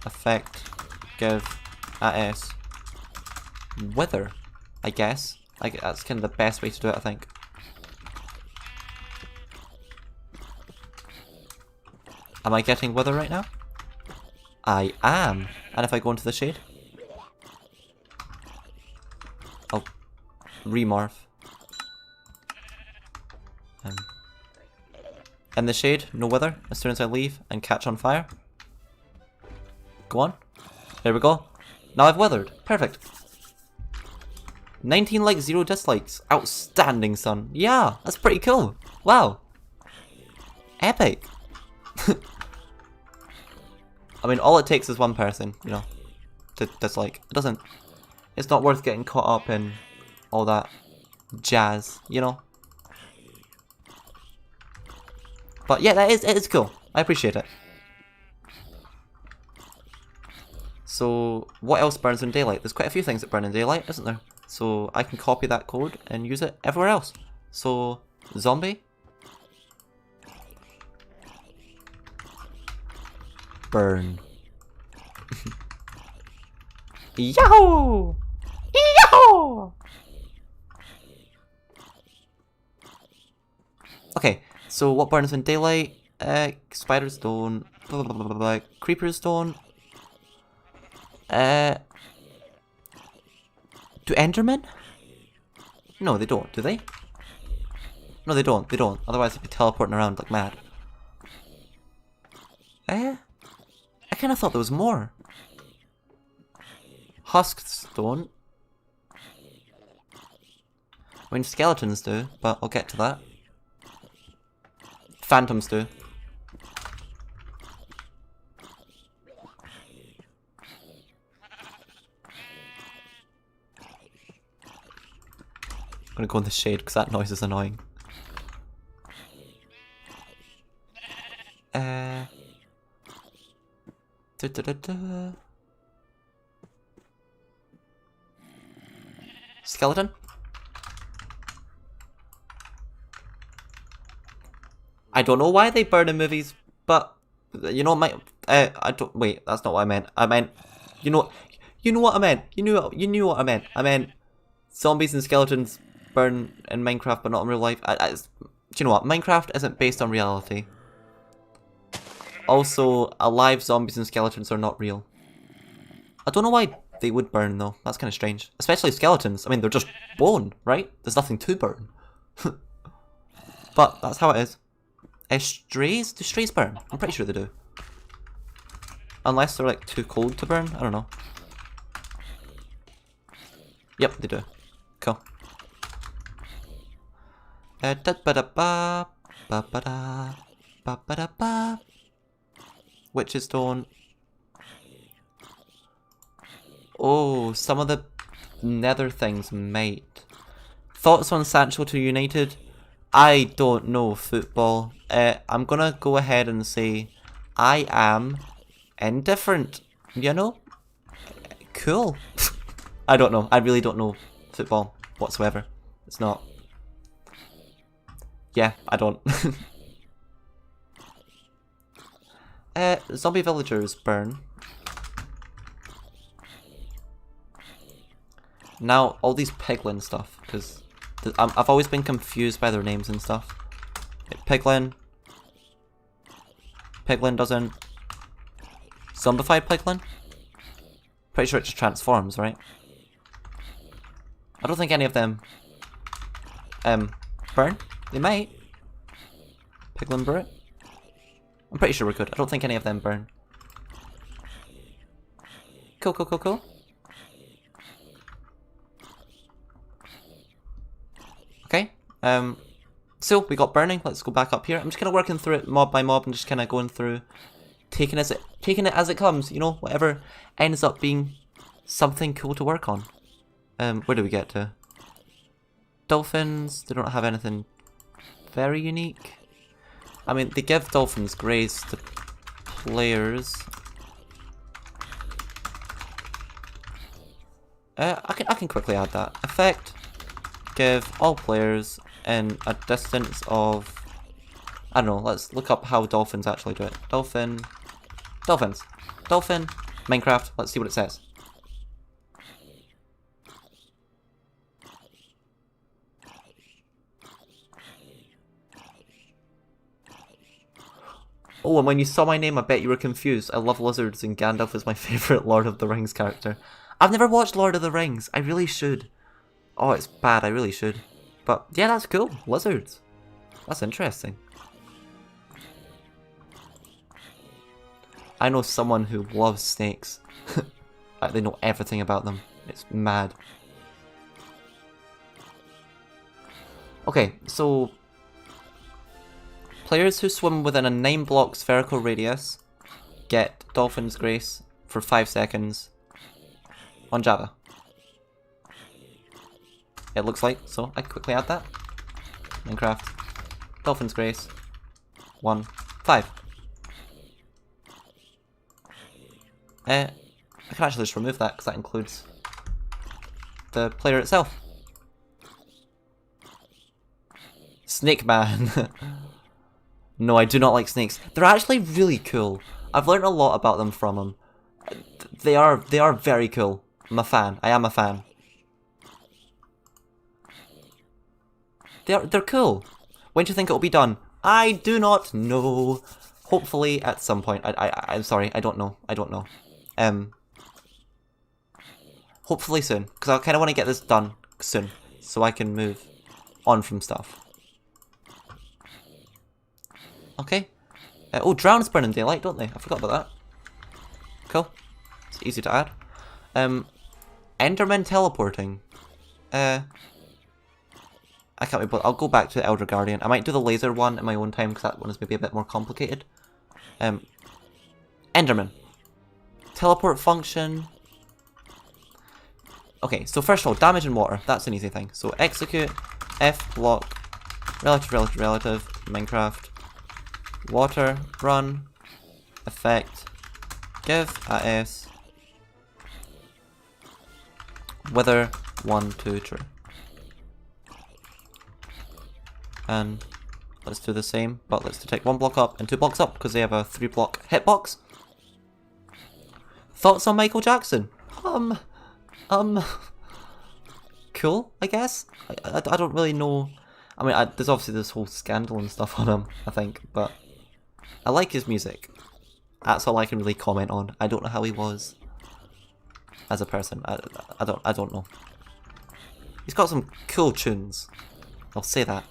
effect give as wither, I guess. That's kind of the best way to do it, I think. Am I getting wither right now? I am. And if I go into the shade, I'll remorph. In the shade, no wither, as soon as I leave and catch on fire. Go on. There we go. Now I've withered. Perfect. 19 likes, 0 dislikes. Outstanding, son. Yeah, that's pretty cool. Wow. Epic. I mean, all it takes is one person, you know, to dislike. It's not worth getting caught up in all that jazz, you know? But yeah, it is cool. I appreciate it. So, what else burns in daylight? There's quite a few things that burn in daylight, isn't there? So, I can copy that code and use it everywhere else. So, zombie. Burn. Yahoo! Yahoo! Okay, so what burns in daylight? Spiders don't. Blah, blah, blah, blah, blah. Creepers don't. Do Endermen? No, they don't, do they? No, they don't, Otherwise they'd be teleporting around like mad. I kind of thought there was more. Husks don't. I mean, skeletons do, but I'll get to that. Phantoms do. I'm gonna go in the shade because that noise is annoying. Skeleton? I don't know why they burn in movies, but you know what I don't wait, that's not what I meant. I meant you know what I meant. You knew what I meant. I meant zombies and skeletons burn in Minecraft but not in real life. Do you know what? Minecraft isn't based on reality. Also, alive zombies and skeletons are not real. I don't know why they would burn though. That's kind of strange. Especially skeletons. I mean, they're just bone, right? There's nothing to burn. But that's how it is. Strays? Do strays burn? I'm pretty sure they do. Unless they're like too cold to burn. I don't know. Yep, they do. Cool. Witches don't. Oh, some of the nether things might. Thoughts on Sancho to United? I don't know football. I'm gonna go ahead and say I am indifferent. You know? Cool. I don't know. I really don't know football whatsoever. It's not. Yeah, I don't. Zombie villagers burn. Now, all these piglin stuff, because I've always been confused by their names and stuff. Piglin. Piglin doesn't. Zombified piglin? Pretty sure it just transforms, right? I don't think any of them burn. They might. Piglin Brute? I'm pretty sure we're good. I don't think any of them burn. Cool, cool, cool, cool. Okay. So we got burning. Let's go back up here. I'm just kind of working through it mob by mob and just kind of going through, taking it as it comes. You know, whatever ends up being something cool to work on. Where do we get to? Dolphins. They don't have anything very unique. I mean, they give dolphins grace to players. I can quickly add that. Effect. Give all players in a distance of, I don't know, let's look up how dolphins actually do it. Dolphins. Minecraft, let's see what it says. Oh, and when you saw my name, I bet you were confused. I love lizards, and Gandalf is my favourite Lord of the Rings character. I've never watched Lord of the Rings. I really should. Oh, it's bad. I really should. But yeah, that's cool. Lizards. That's interesting. I know someone who loves snakes. Like, they know everything about them. It's mad. Okay, so players who swim within a 9-block spherical radius get Dolphin's Grace for 5 seconds on Java. It looks like, so I quickly add that. Minecraft, Dolphin's Grace, 1, 5. I can actually just remove that because that includes the player itself. Snake Man. No, I do not like snakes. They're actually really cool. I've learned a lot about them from them. They are very cool. I'm a fan. I am a fan. They're cool. When do you think it'll be done? I do not know. Hopefully at some point. I'm sorry. I don't know. I don't know. Hopefully soon, because I kind of want to get this done soon, so I can move on from stuff. Okay. Oh, drowns burn in daylight, don't they? I forgot about that. Cool. It's easy to add. Enderman teleporting. I can't be bothered. I'll go back to the Elder Guardian. I might do the laser one in my own time, because that one is maybe a bit more complicated. Enderman. Teleport function. Okay, so first of all, damage in water. That's an easy thing. So execute, F block, relative, Minecraft, water, run, effect, give a S, wither, 1, 2, true. And let's do the same, but let's detect 1 block up and 2 blocks up because they have a 3-block hitbox. Thoughts on Michael Jackson? Cool, I guess. I don't really know. I mean, there's obviously this whole scandal and stuff on him, I think, but I like his music. That's all I can really comment on. I don't know how he was as a person. I don't know. He's got some cool tunes. I'll say that.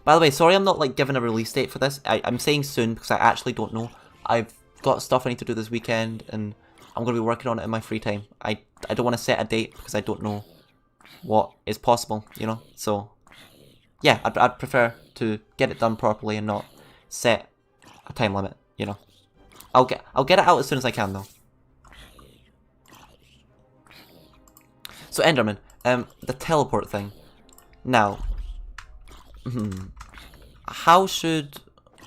By the way, sorry I'm not like giving a release date for this. I'm saying soon because I actually don't know. I've got stuff I need to do this weekend and I'm going to be working on it in my free time. I don't want to set a date because I don't know what is possible, you know? So, yeah, I'd prefer to get it done properly and not set a time limit, you know? I'll get it out as soon as I can though. So Enderman, the teleport thing. Now, how should...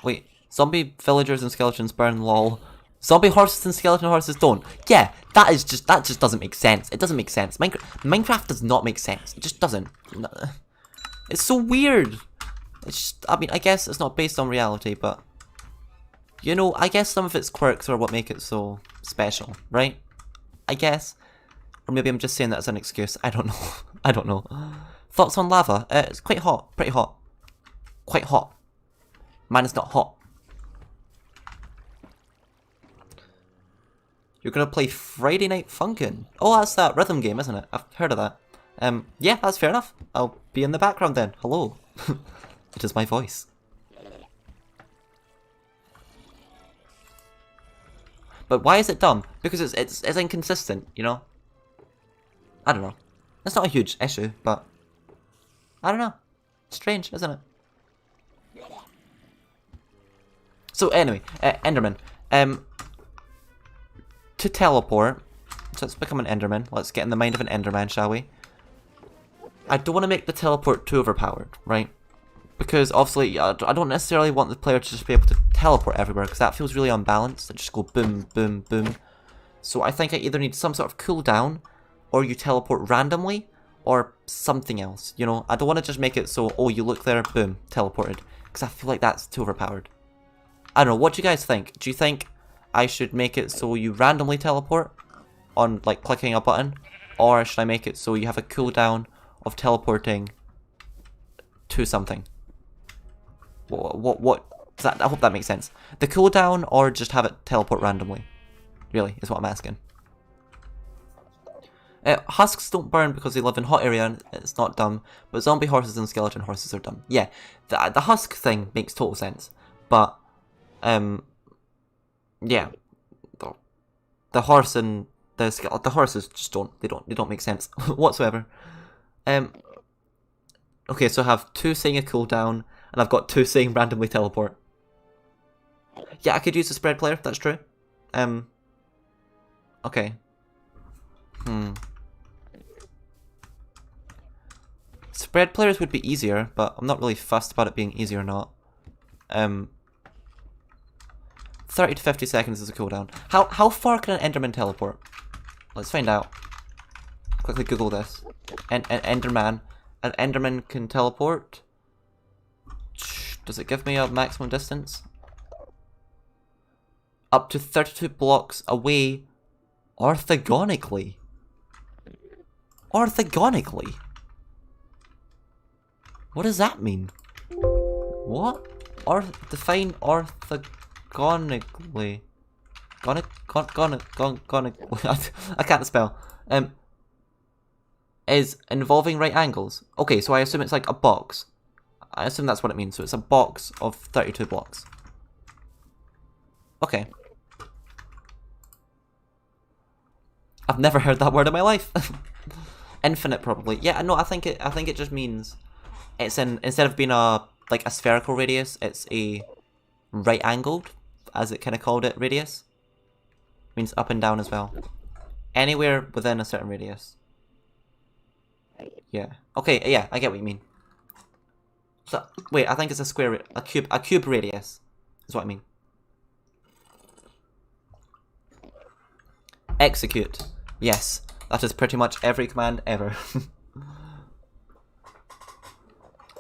Wait, zombie villagers and skeletons burn, lol. Zombie horses and skeleton horses don't. Yeah, that just doesn't make sense. It doesn't make sense. Minecraft does not make sense. It just doesn't. It's so weird. It's just, I mean, I guess it's not based on reality, but... You know, I guess some of its quirks are what make it so special, right? I guess. Or maybe I'm just saying that as an excuse. I don't know. I don't know. Thoughts on lava? It's quite hot. Pretty hot. Quite hot. Mine is not hot. You're gonna play Friday Night Funkin'? Oh, that's that rhythm game, isn't it? I've heard of that. Yeah, that's fair enough. I'll be in the background then. Hello. It is my voice. But why is it dumb? Because it's inconsistent, you know? I don't know. It's not a huge issue, but... I don't know. It's strange, isn't it? So anyway, Enderman. To teleport, so let's become an Enderman. Let's get in the mind of an Enderman, shall we? I don't want to make the teleport too overpowered, right? Because obviously, I don't necessarily want the player to just be able to teleport everywhere, because that feels really unbalanced. I just go boom, boom, boom. So I think I either need some sort of cooldown, or you teleport randomly, or something else, you know? I don't want to just make it so, oh, you look there, boom, teleported. Because I feel like that's too overpowered. I don't know, what do you guys think? Do you think I should make it so you randomly teleport on, like, clicking a button? Or should I make it so you have a cooldown of teleporting to something. What does that, I hope that makes sense. The cooldown or just have it teleport randomly? Really, is what I'm asking. Husks don't burn because they live in hot area and it's not dumb, but zombie horses and skeleton horses are dumb. Yeah, the husk thing makes total sense, but yeah, the horse and the horses just don't make sense whatsoever. Okay, so I have 2 saying a cooldown and I've got 2 saying randomly teleport. Yeah, I could use a spread player. That's true. Okay. Spread players would be easier, but I'm not really fussed about it being easy or not. 30 to 50 seconds is a cooldown. How far can an Enderman teleport? Let's find out. Quickly Google this. Enderman. An Enderman can teleport. Does it give me a maximum distance? Up to 32 blocks away orthogonically. Orthogonically? What does that mean? What? Define orthogonically. I can't spell. Is involving right angles. Okay, so I assume it's like a box. I assume that's what it means. So it's a box of 32 blocks. Okay. I've never heard that word in my life. Infinite, probably. Yeah, no, I think it just means it's instead of being a spherical radius, it's a right angled, as it kind of called it, radius. Means up and down as well. Anywhere within a certain radius. Yeah. Okay. Yeah, I get what you mean. So wait, I think it's a square, a cube radius, is what I mean. Execute. Yes, that is pretty much every command ever.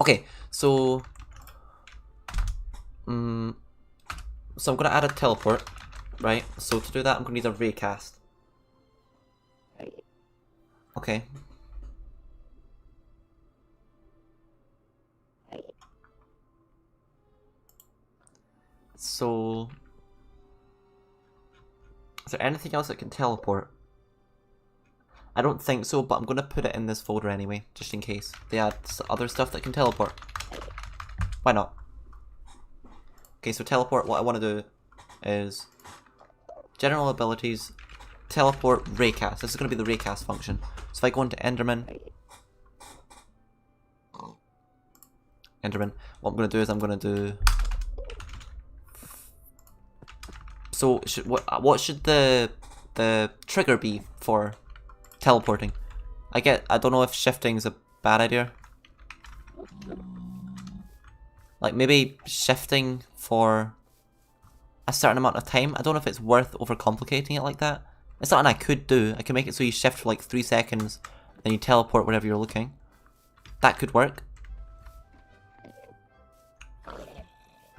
Okay, so I'm gonna add a teleport, right? So to do that, I'm gonna need a raycast. Okay. So, is there anything else that can teleport? I don't think so, but I'm going to put it in this folder anyway, just in case they add other stuff that can teleport. Why not? Okay, so teleport, what I want to do is general abilities, teleport, raycast. This is going to be the raycast function. So if I go into Enderman, what I'm going to do is I'm going to do... So what should the trigger be for teleporting? I don't know if shifting is a bad idea. Like maybe shifting for a certain amount of time. I don't know if it's worth overcomplicating it like that. It's something I could do. I can make it so you shift for like 3 seconds, then you teleport wherever you're looking. That could work.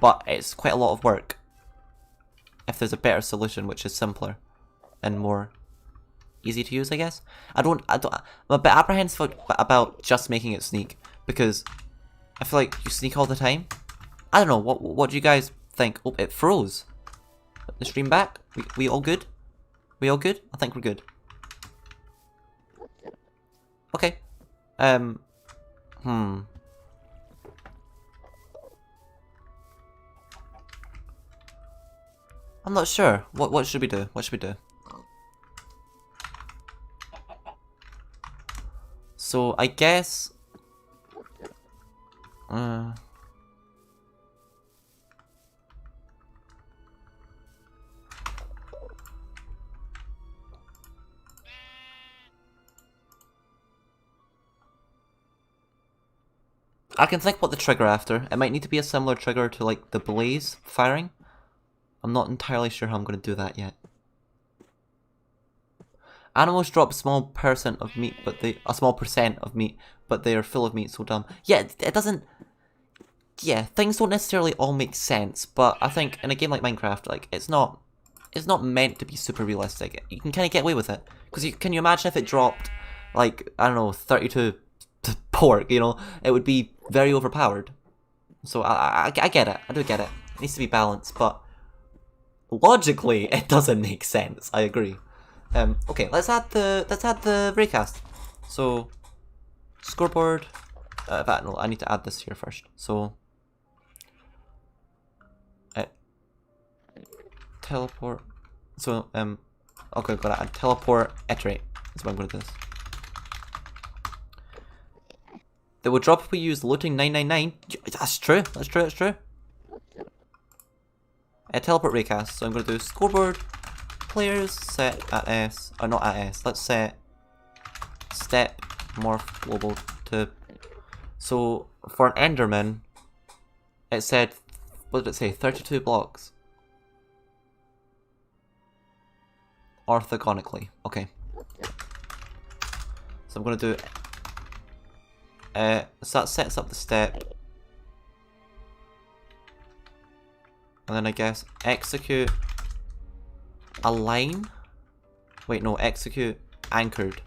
But it's quite a lot of work. If there's a better solution which is simpler and more easy to use, I guess. I'm a bit apprehensive about just making it sneak, because I feel like you sneak all the time. I don't know, what do you guys think? Oh, it froze. The stream back? We all good? We all good? I think we're good. Okay. I'm not sure. What should we do? What should we do? So I guess I can think what the trigger after. It might need to be a similar trigger to like the blaze firing. I'm not entirely sure how I'm going to do that yet. Animals drop a small percent of meat, but they are full of meat. So dumb. Yeah, it doesn't. Yeah, things don't necessarily all make sense, but I think in a game like Minecraft, like it's not meant to be super realistic. You can kind of get away with it, because can you imagine if it dropped like, I don't know, 32 pork, you know, it would be very overpowered. So I get it, I do get it. It needs to be balanced, but logically it doesn't make sense. I agree. Okay, let's add the raycast. So scoreboard. No, I need to add this here first. So teleport. So okay, gotta add teleport iterate. That's what I'm gonna do this. They will drop if we use looting 999. That's true. That's true. That's true. Teleport raycast. So I'm gonna do scoreboard players set at S, or not at S. Let's set step morph global to. So for an Enderman, it said, what did it say? 32 blocks. Orthogonically. Okay. So I'm gonna do. So that sets up the step. And then I guess execute align. Wait, no, execute anchored.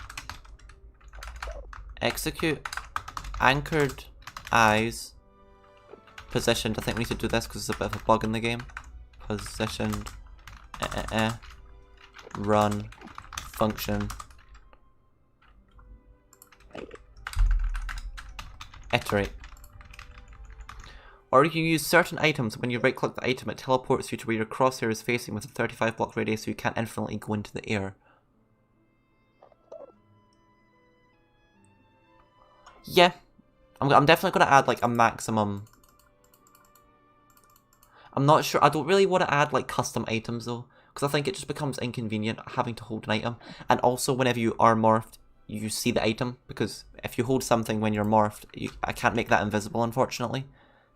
Execute anchored eyes. Positioned. I think we need to do this because there's a bit of a bug in the game. Positioned. Run. Function. Iterate. Or you can use certain items. When you right click the item, it teleports you to where your crosshair is facing with a 35 block radius so you can't infinitely go into the air. Yeah. I'm definitely going to add like a maximum. I'm not sure. I don't really want to add like custom items though, because I think it just becomes inconvenient having to hold an item. And also whenever you are morphed, you see the item, because if you hold something when you're morphed, I can't make that invisible, unfortunately.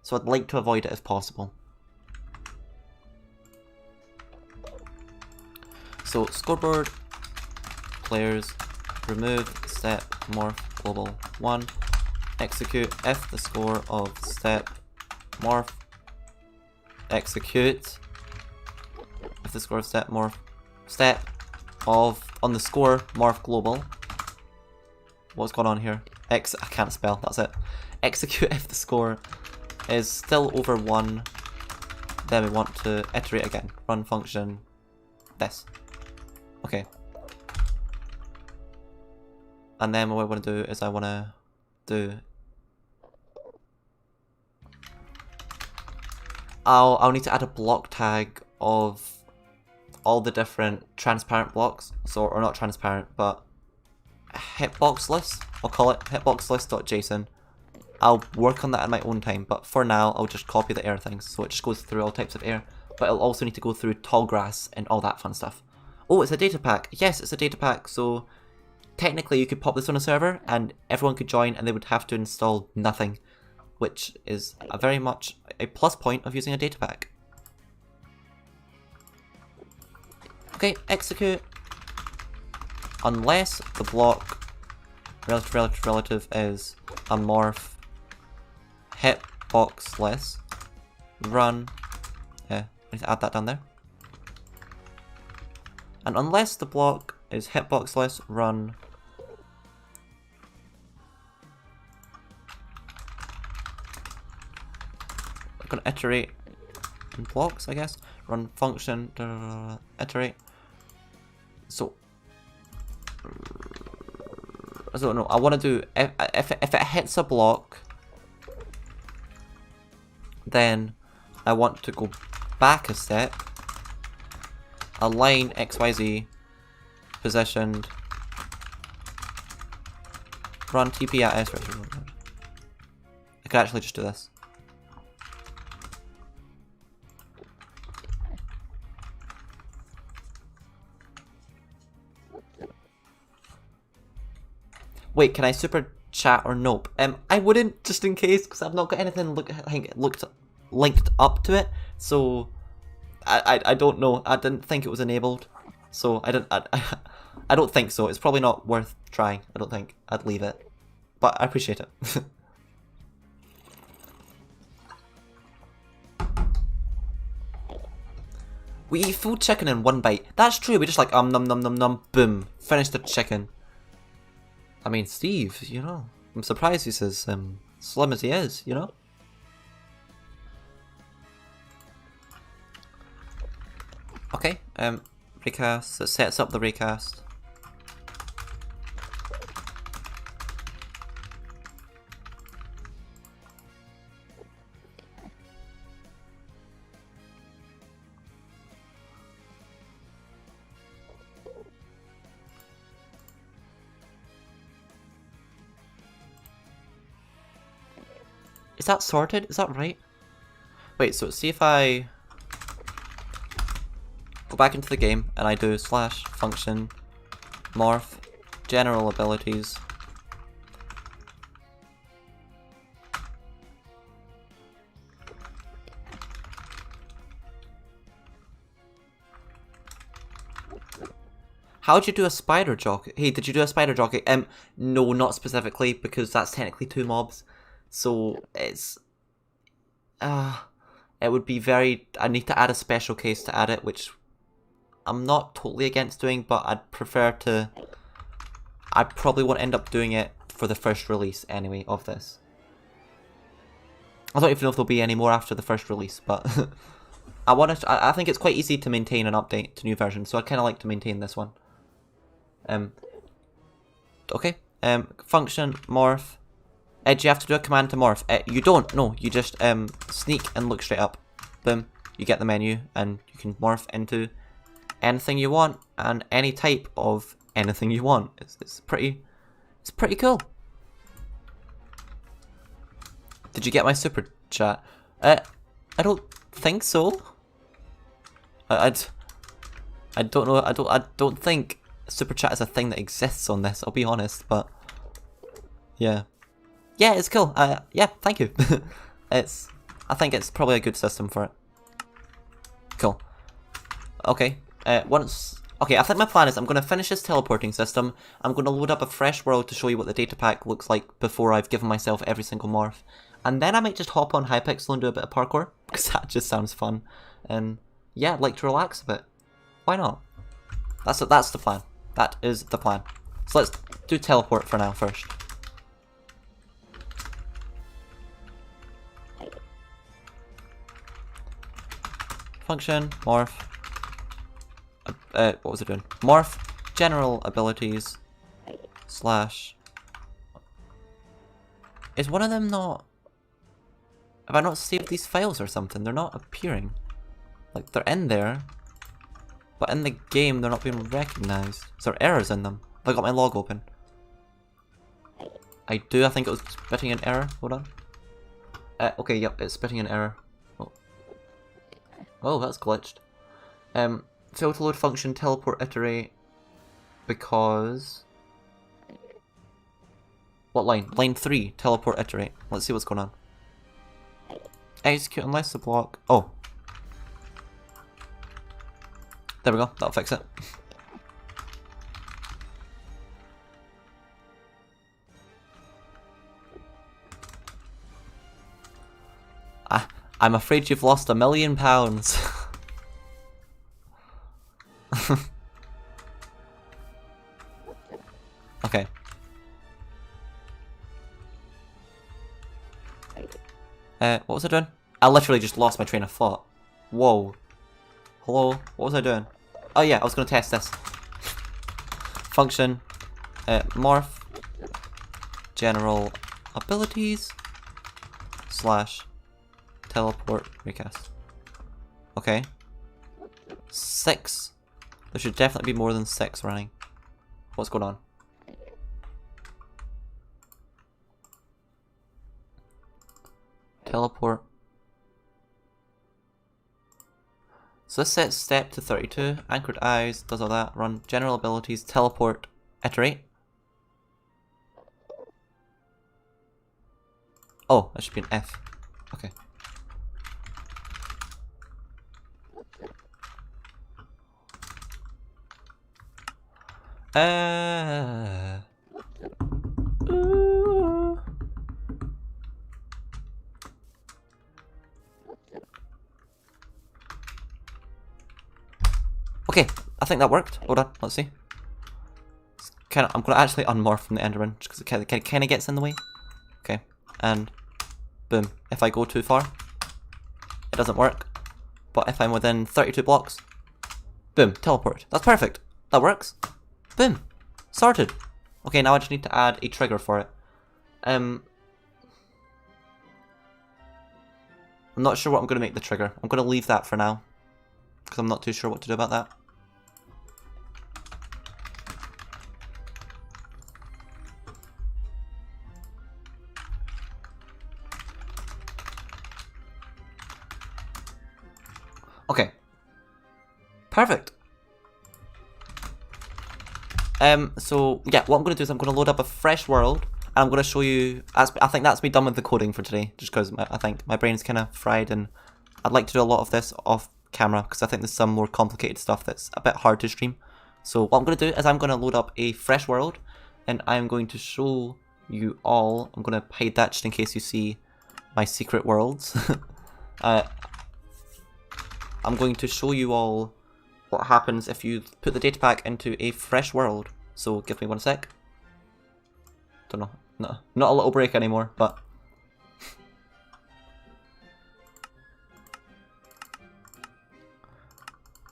So I'd like to avoid it if possible. So scoreboard, players, remove step morph global 1, execute if the score of step morph, execute if the score of step morph, step of on the score morph global. What's going on here? I can't spell, that's it. Execute if the score is still over 1. Then we want to iterate again. Run function. This. Okay. And then what I want to do is I want to do. I'll need to add a block tag of all the different transparent blocks. So, or not transparent, but hitbox list. I'll call it hitboxlist.json. I'll work on that at my own time, but for now I'll just copy the air things, so it just goes through all types of air. But it'll also need to go through tall grass and all that fun stuff. Oh, it's a data pack. Yes, it's a data pack, so technically you could pop this on a server and everyone could join and they would have to install nothing, which is a very much a plus point of using a data pack. Okay, execute. Unless the block relative is a morph hitboxless run. I need to add that down there. And unless the block is hitboxless run I'm gonna iterate in blocks, I guess. Run function iterate. So I don't know. I want to do if it hits a block, then I want to go back a step, align XYZ, positioned, run TP at S. I could actually just do this. Wait, can I super chat or nope? I wouldn't, just in case, because I've not got anything linked up to it. So I don't know. I didn't think it was enabled, so I don't think so. It's probably not worth trying. I don't think. I'd leave it, but I appreciate it. We eat full chicken in one bite. That's true. We just like num num num num boom. Finish the chicken. I mean, Steve, you know, I'm surprised he's as slim as he is, you know? Okay, recast, it sets up the recast. Is that sorted? Is that right? Wait, so see if I go back into the game and I do slash function morph general abilities. How'd you do a spider jockey? Hey, did you do a spider jockey? No, not specifically, because that's technically 2 mobs. So it's it would be very, I need to add a special case to add it, which I'm not totally against doing, but I'd prefer to, I probably won't end up doing it for the first release anyway of this. I don't even know if there'll be any more after the first release, but I think it's quite easy to maintain an update to new versions, so I'd kind of like to maintain this one. Okay, function morph. Do you have to do a command to morph? You don't, no, you just sneak and look straight up. Boom, you get the menu and you can morph into anything you want and any type of anything you want. It's pretty cool. Did you get my super chat? I don't think so. I don't know. I don't think super chat is a thing that exists on this. I'll be honest, but yeah. Yeah, it's cool. Yeah, thank you. I think it's probably a good system for it. Cool. Okay. Okay, I think my plan is I'm going to finish this teleporting system. I'm going to load up a fresh world to show you what the data pack looks like before I've given myself every single morph. And then I might just hop on Hypixel and do a bit of parkour, because that just sounds fun. And yeah, I'd like to relax a bit. Why not? That's the plan. That is the plan. So let's do teleport for now first. Function, morph, what was it doing? Morph, general abilities, slash, is one of them not, have I not saved these files or something? They're not appearing. Like, they're in there, but in the game they're not being recognized. Is there errors in them? Have I got my log open? I do, I think it was spitting an error, hold on. Okay, yep, it's spitting an error. Oh, that's glitched. Fail to load function, teleport, iterate, because... What line? Line 3, teleport, iterate. Let's see what's going on. Execute unless the block... Oh. There we go, that'll fix it. I'm afraid you've lost £1 million. Okay. What was I doing? I literally just lost my train of thought. Whoa. Hello? What was I doing? Oh yeah, I was going to test this. Function. Morph. General abilities. Slash. Teleport recast. Okay. 6. There should definitely be more than 6 running. What's going on? Teleport. So this sets step to 32. Anchored eyes, does all that. Run general abilities, teleport, iterate. Oh, that should be an F. Okay. Okay, I think that worked. Hold on, let's see. I'm gonna actually unmorph from the Enderman just because it kind of gets in the way. Okay, and boom. If I go too far, it doesn't work. But if I'm within 32 blocks, boom, teleport. That's perfect. That works. Boom, sorted. Okay, now I just need to add a trigger for it. I'm not sure what I'm gonna make the trigger. I'm gonna leave that for now because I'm not too sure what to do about that. Okay. Perfect. So yeah, what I'm going to do is I'm going to load up a fresh world, and I'm going to show you, I think that's me done with the coding for today, just because I think my brain's kind of fried, and I'd like to do a lot of this off camera, because I think there's some more complicated stuff that's a bit hard to stream. So what I'm going to do is I'm going to load up a fresh world, and I'm going to show you all, I'm going to hide that just in case you see my secret worlds. I'm going to show you all what happens if you put the data pack into a fresh world. So give me 1 sec. Don't know, no, not a little break anymore, but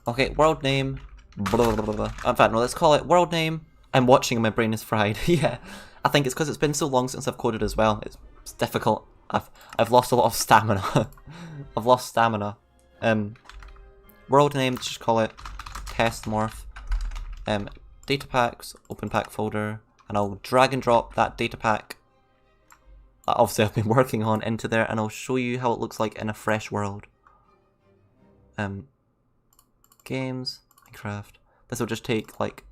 okay, world name. Blah, blah, blah, blah. In fact, no, let's call it world name. I'm watching and my brain is fried. Yeah, I think it's because it's been so long since I've coded as well. It's difficult. I've lost a lot of stamina. I've lost stamina. World name, just call it test morph. Datapacks, open pack folder, and I'll drag and drop that data pack that obviously I've been working on into there, and I'll show you how it looks like in a fresh world. Games, Minecraft. This will just take like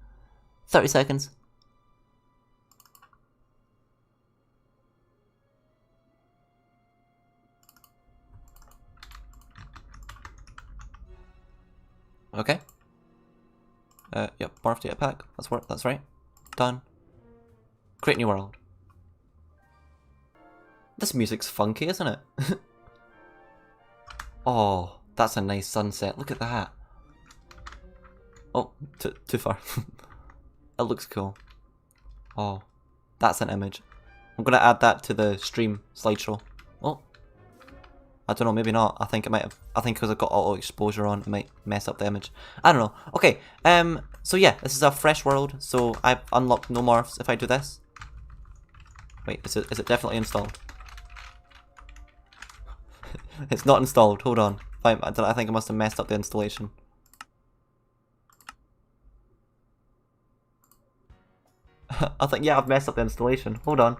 30 seconds. Okay. Yep, Morph data pack. That's right. Done. Create new world. This music's funky, isn't it? Oh, that's a nice sunset. Look at that. Oh, too far. It looks cool. Oh, that's an image. I'm gonna add that to the stream slideshow. Oh. I don't know, maybe not. I think it might have. I think because I've got auto exposure on, it might mess up the image. I don't know. Okay, so yeah, this is a fresh world. So I've unlocked no morphs if I do this. Wait, is it definitely installed? It's not installed. Hold on. I think I must have messed up the installation. I think, yeah, I've messed up the installation. Hold on.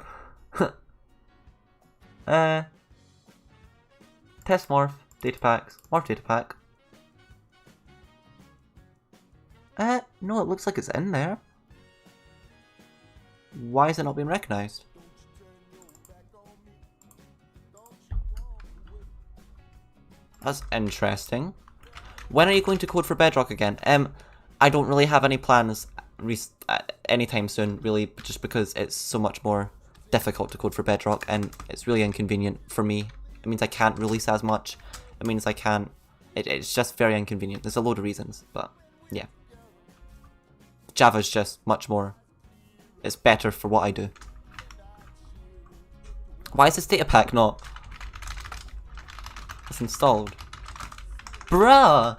Test morph, datapacks, morph datapack. No, it looks like it's in there. Why is it not being recognized? That's interesting. When are you going to code for Bedrock again? I don't really have any plans anytime soon, really, just because it's so much more difficult to code for Bedrock, and it's really inconvenient for me. It means I can't release as much. It means I can't. It's just very inconvenient. There's a load of reasons, but yeah. Java's just much more. It's better for what I do. Why is this data pack not? It's installed. Bruh!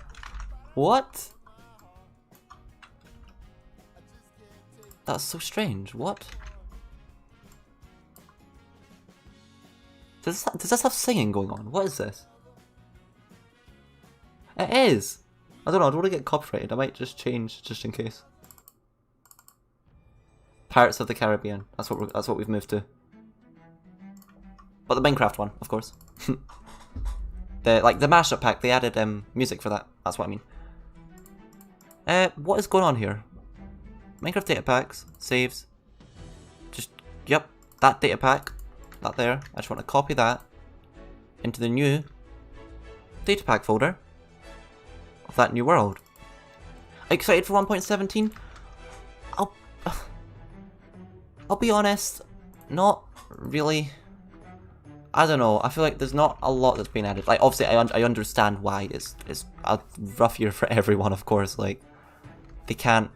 What? That's so strange. What? Does this have singing going on? What is this? It is! I don't know, I don't want to get copyrighted. I might just change just in case. Pirates of the Caribbean. That's what we've moved to. But the Minecraft one, of course. The mashup pack, they added music for that. That's what I mean. What is going on here? Minecraft data packs, saves. Just, yep, that data pack. That there. I just want to copy that into the new data pack folder of that new world. Are you excited for 1.17? I'll be honest, not really. I don't know. I feel like there's not a lot that's been added. Like, obviously, I understand why it's a rough year for everyone. Of course, like they can't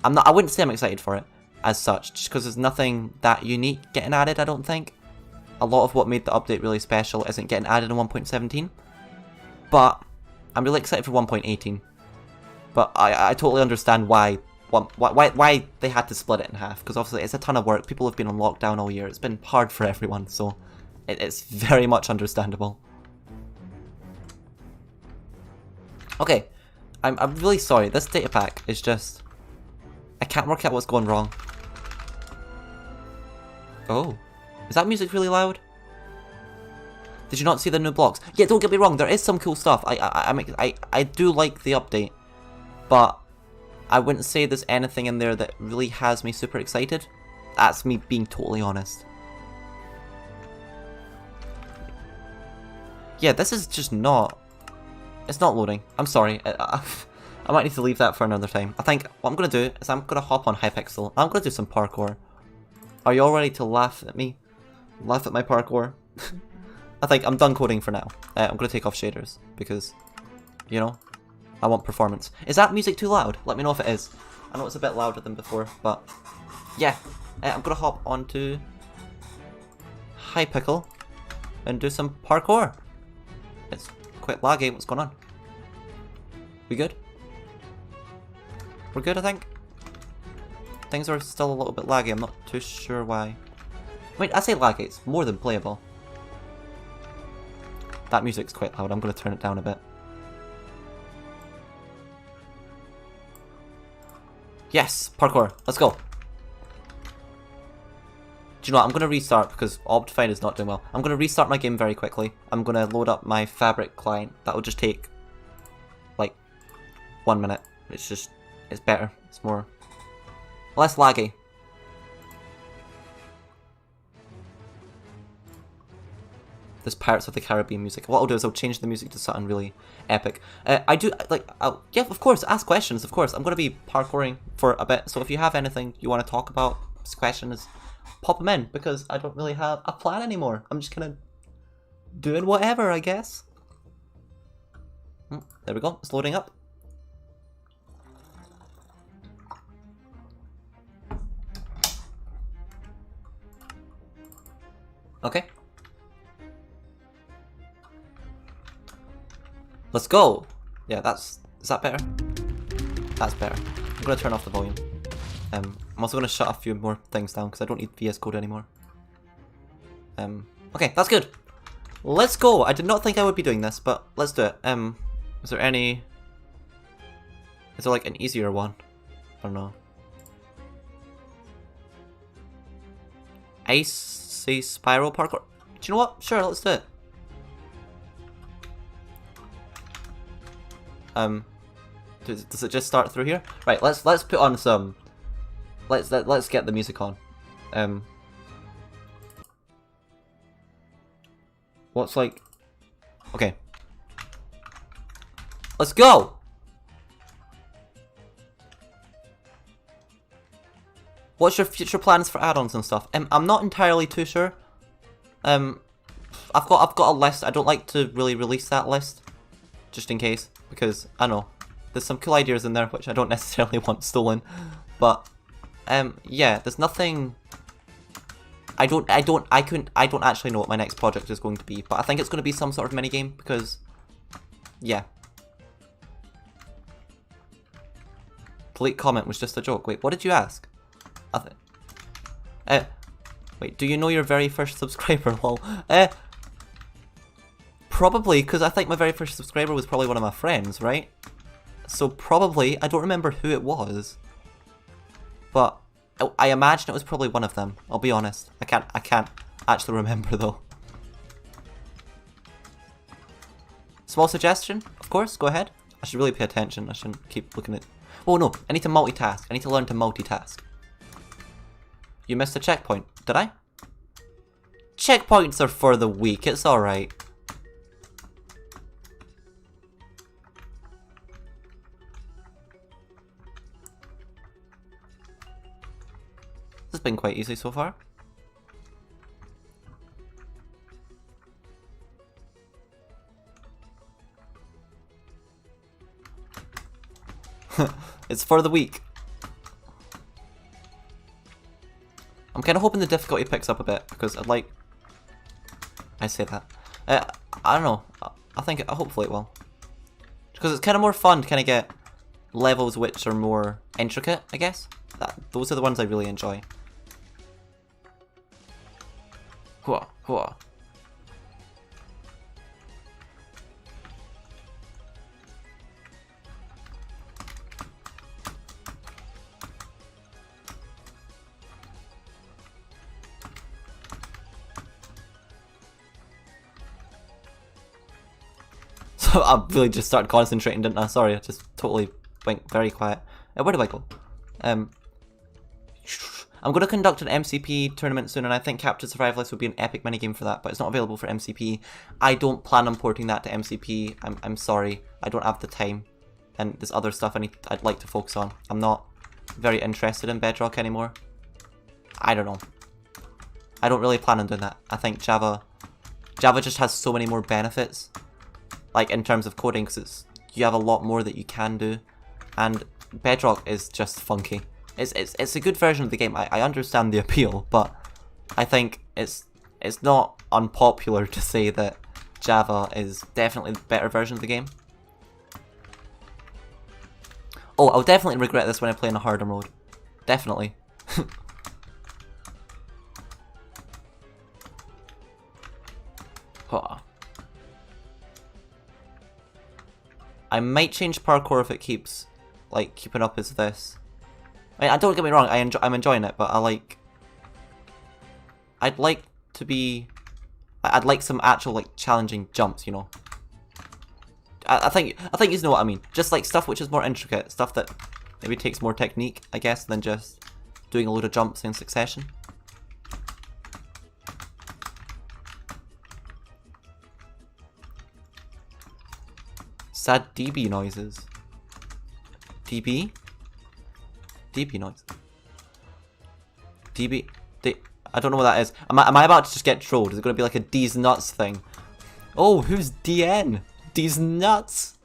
I wouldn't say I'm excited for it as such, just because there's nothing that unique getting added, I don't think. A lot of what made the update really special isn't getting added in 1.17. But I'm really excited for 1.18. But I totally understand why they had to split it in half, because obviously it's a ton of work. People have been on lockdown all year. It's been hard for everyone, so it's very much understandable. Okay, I'm really sorry. This data pack is just... I can't work out what's going wrong. Oh, is that music really loud? Did you not see the new blocks? Yeah, don't get me wrong. There is some cool stuff. I do like the update, but I wouldn't say there's anything in there that really has me super excited. That's me being totally honest. Yeah, this is just not... It's not loading. I'm sorry. I might need to leave that for another time. I think what I'm going to do is I'm going to hop on Hypixel. I'm going to do some parkour. Are you all ready to laugh at me? Laugh at my parkour? I think I'm done coding for now. I'm going to take off shaders because, you know, I want performance. Is that music too loud? Let me know if it is. I know it's a bit louder than before, but yeah. I'm going to hop onto Hypixel and do some parkour. It's quite laggy. What's going on? We good? We're good, I think. Things are still a little bit laggy. I'm not too sure why. Wait, I say laggy. It's more than playable. That music's quite loud. I'm going to turn it down a bit. Yes, parkour. Let's go. Do you know what? I'm going to restart because Optifine is not doing well. I'm going to restart my game very quickly. I'm going to load up my Fabric client. That will just take like 1 minute. It's better. It's more... less laggy. This Pirates of the Caribbean music. What I'll do is I'll change the music to something really epic. I do, like, yeah, of course, ask questions, of course. I'm going to be parkouring for a bit, so if you have anything you want to talk about, questions, pop them in, because I don't really have a plan anymore. I'm just kind of doing whatever, I guess. There we go, it's loading up. Okay. Let's go! Yeah, is that better? That's better. I'm gonna turn off the volume. I'm also gonna shut a few more things down because I don't need VS Code anymore. Okay, that's good! Let's go! I did not think I would be doing this, but let's do it. Is there like an easier one? I don't know. Icy spiral parkour? Do you know what? Sure, let's do it. Does it just start through here? Right, let's put on some... Let's get the music on. What's like... Okay. Let's go! What's your future plans for add-ons and stuff? I'm not entirely too sure. I've got a list. I don't like to really release that list, just in case, because I know there's some cool ideas in there which I don't necessarily want stolen. But yeah, there's nothing. I don't actually know what my next project is going to be, but I think it's going to be some sort of minigame because, yeah. Delete comment was just a joke. Wait, what did you ask? Wait, do you know your very first subscriber? Lol. Probably, because I think my very first subscriber was probably one of my friends, right? So probably, I don't remember who it was, but I imagine it was probably one of them. I'll be honest. I can't actually remember though. Small suggestion, of course. Go ahead. I should really pay attention. I shouldn't keep looking at. Oh no! I need to multitask. I need to learn to multitask. You missed a checkpoint. Did I? Checkpoints are for the weak. It's alright. This has been quite easy so far. It's for the weak. I'm kind of hoping the difficulty picks up a bit, because I'd like... I say that. I don't know. I think, hopefully it will. Because it's kind of more fun to kind of get levels which are more intricate, I guess. Those are the ones I really enjoy. Hua, hua. So I really just started concentrating, didn't I? Sorry, I just totally went very quiet. Where do I go? I'm going to conduct an MCP tournament soon, and I think Capture Survivalist would be an epic minigame for that, but it's not available for MCP. I don't plan on porting that to MCP. I'm sorry. I don't have the time. And there's other stuff I'd like to focus on. I'm not very interested in Bedrock anymore. I don't know. I don't really plan on doing that. I think Java just has so many more benefits. Like, in terms of coding, because you have a lot more that you can do, and Bedrock is just funky. It's a good version of the game. I understand the appeal, but I think it's not unpopular to say that Java is definitely the better version of the game. Oh, I'll definitely regret this when I play in a harder mode. Definitely. I might change parkour if it keeps, like, keeping up as this. I mean, don't get me wrong, I'm enjoying it, but I'd like some actual, like, challenging jumps, you know. I think you know what I mean. Just, like, stuff which is more intricate, stuff that maybe takes more technique, I guess, than just doing a load of jumps in succession. Sad DB noises. DB? DB noise. DB. I don't know what that is. Am I about to just get trolled? Is it going to be like a D's nuts thing? Oh, who's DN? D's nuts.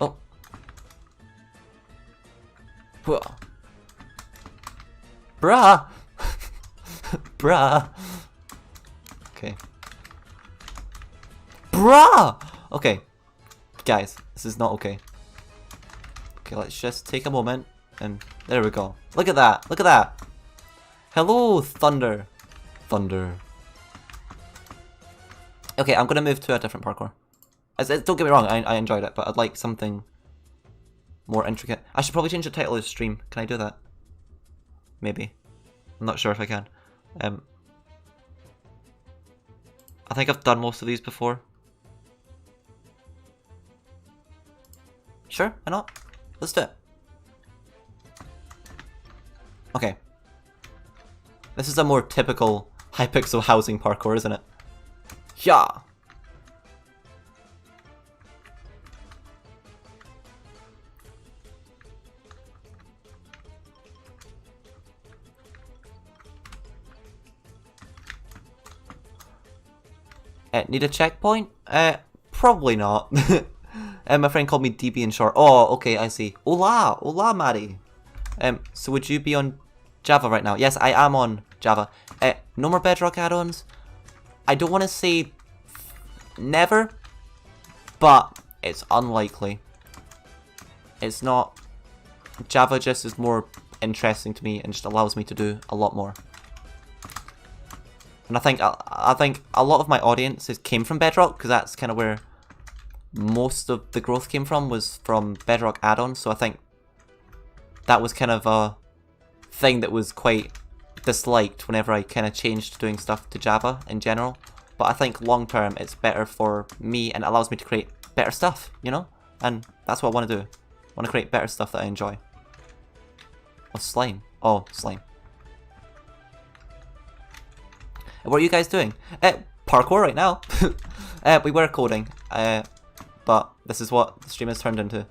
Oh. Bruh. Bruh. Okay. Bruh! Okay. Guys, this is not okay. Okay, let's just take a moment, and there we go. Look at that! Look at that! Hello, Thunder! Thunder. Okay, I'm gonna move to a different parkour. Don't get me wrong, I enjoyed it, but I'd like something more intricate. I should probably change the title of the stream. Can I do that? Maybe. I'm not sure if I can. I think I've done most of these before. Sure, why not? Let's do it. Okay. This is a more typical Hypixel housing parkour, isn't it? Yeah. Need a checkpoint? Probably not. My friend called me DB in short. Oh, okay, I see. Hola! Hola, Maddie! So would you be on Java right now? Yes, I am on Java. No more Bedrock add-ons? I don't want to say never, but it's unlikely. It's not... Java just is more interesting to me and just allows me to do a lot more. And I think a lot of my audience came from Bedrock, because that's kind of where most of the growth came from, was from Bedrock add-ons, so I think that was kind of a thing that was quite disliked whenever I kind of changed doing stuff to Java in general. But I think long term it's better for me and it allows me to create better stuff, you know? And that's what I want to do. I want to create better stuff that I enjoy. Oh, slime. Oh, slime. What are you guys doing? Parkour right now. We were coding, but this is what the stream has turned into.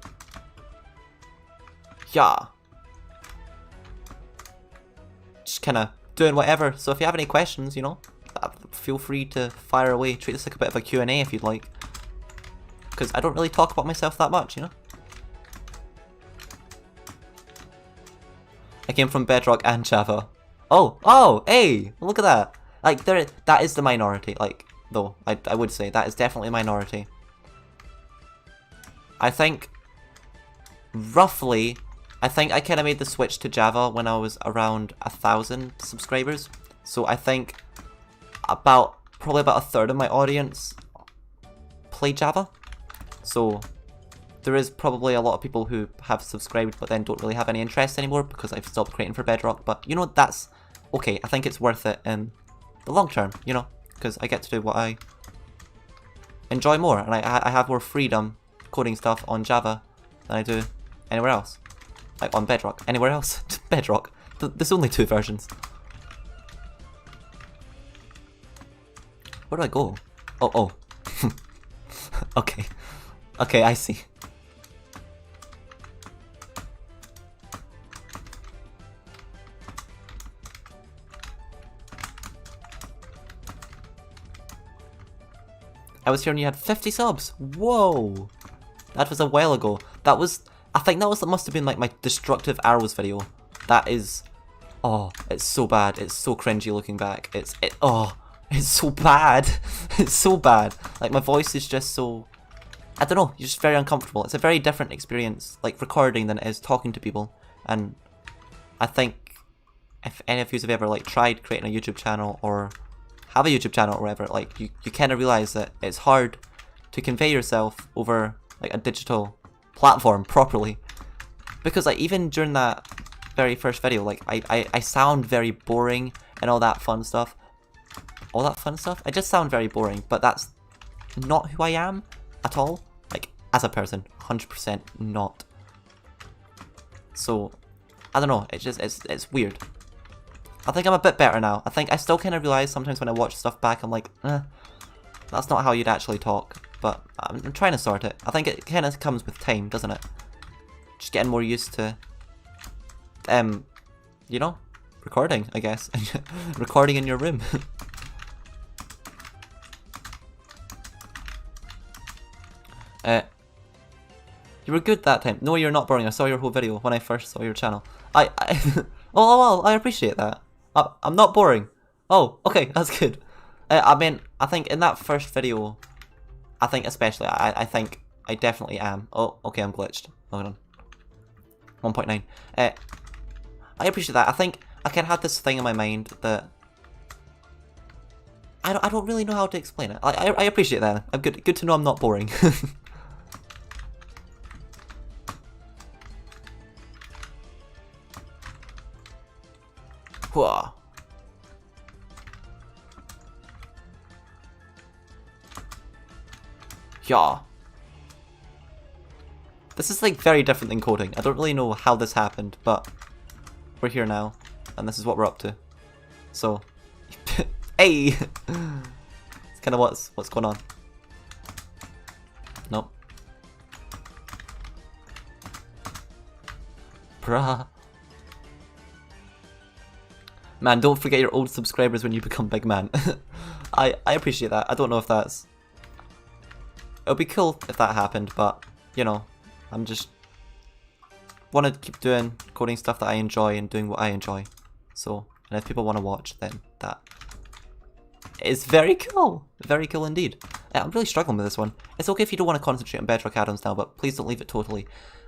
Yeah. Just kind of doing whatever. So if you have any questions, you know, feel free to fire away. Treat this like a bit of a Q&A if you'd like. Because I don't really talk about myself that much, you know. I came from Bedrock and Java. Oh, hey, look at that. Like, that is the minority, like, though, I would say, that is definitely a minority. I think, roughly, I think I kind of made the switch to Java when I was around 1,000 subscribers. So I think probably about a third of my audience play Java. So there is probably a lot of people who have subscribed but then don't really have any interest anymore because I've stopped creating for Bedrock. But, you know, that's okay. I think it's worth it in the long term, you know, because I get to do what I enjoy more, and I have more freedom coding stuff on Java than I do anywhere else. Like on Bedrock. Anywhere else? Bedrock. There's only 2 versions. Where do I go? Oh. Okay. Okay, I see. I was here when you had 50 subs. Whoa! That was a while ago. I think that must have been like my destructive arrows video. That is, oh, it's so bad. It's so cringy looking back. It's so bad. It's so bad. Like my voice is just so, I don't know, you're just very uncomfortable. It's a very different experience, like recording, than it is talking to people. And I think if any of you have ever like tried creating a YouTube channel or have a YouTube channel or whatever, like you kind of realize that it's hard to convey yourself over like a digital platform properly, because like even during that very first video, like I sound very boring and all that fun stuff. I just sound very boring, but that's not who I am at all, like as a person. 100% not. So I don't know, it's weird. I think I'm a bit better now. I think I still kind of realize sometimes when I watch stuff back, I'm like, that's not how you'd actually talk. But I'm trying to sort it. I think it kind of comes with time, doesn't it? Just getting more used to, you know, recording, I guess. Recording in your room. You were good that time. No, you're not boring. I saw your whole video when I first saw your channel. Oh, I appreciate that. I'm not boring. Oh, okay, that's good. I mean, I think in that first video, I think especially, I think I definitely am. Oh, okay, I'm glitched. Hold on. 1.9. I appreciate that. I think I kind of had this thing in my mind that I don't really know how to explain it. I appreciate that. I'm good to know I'm not boring. Whoa. Yeah. This is like very different than coding. I don't really know how this happened, but we're here now, and this is what we're up to. So, hey, it's kind of what's going on. Nope. Bruh. Man, don't forget your old subscribers when you become big man. I appreciate that. I don't know if that's... It would be cool if that happened, but, you know, I'm just... want to keep doing coding stuff that I enjoy and doing what I enjoy. So, and if people want to watch, then that is very cool. Very cool indeed. I'm really struggling with this one. It's okay if you don't want to concentrate on Bedrock addons now, but please don't leave it totally.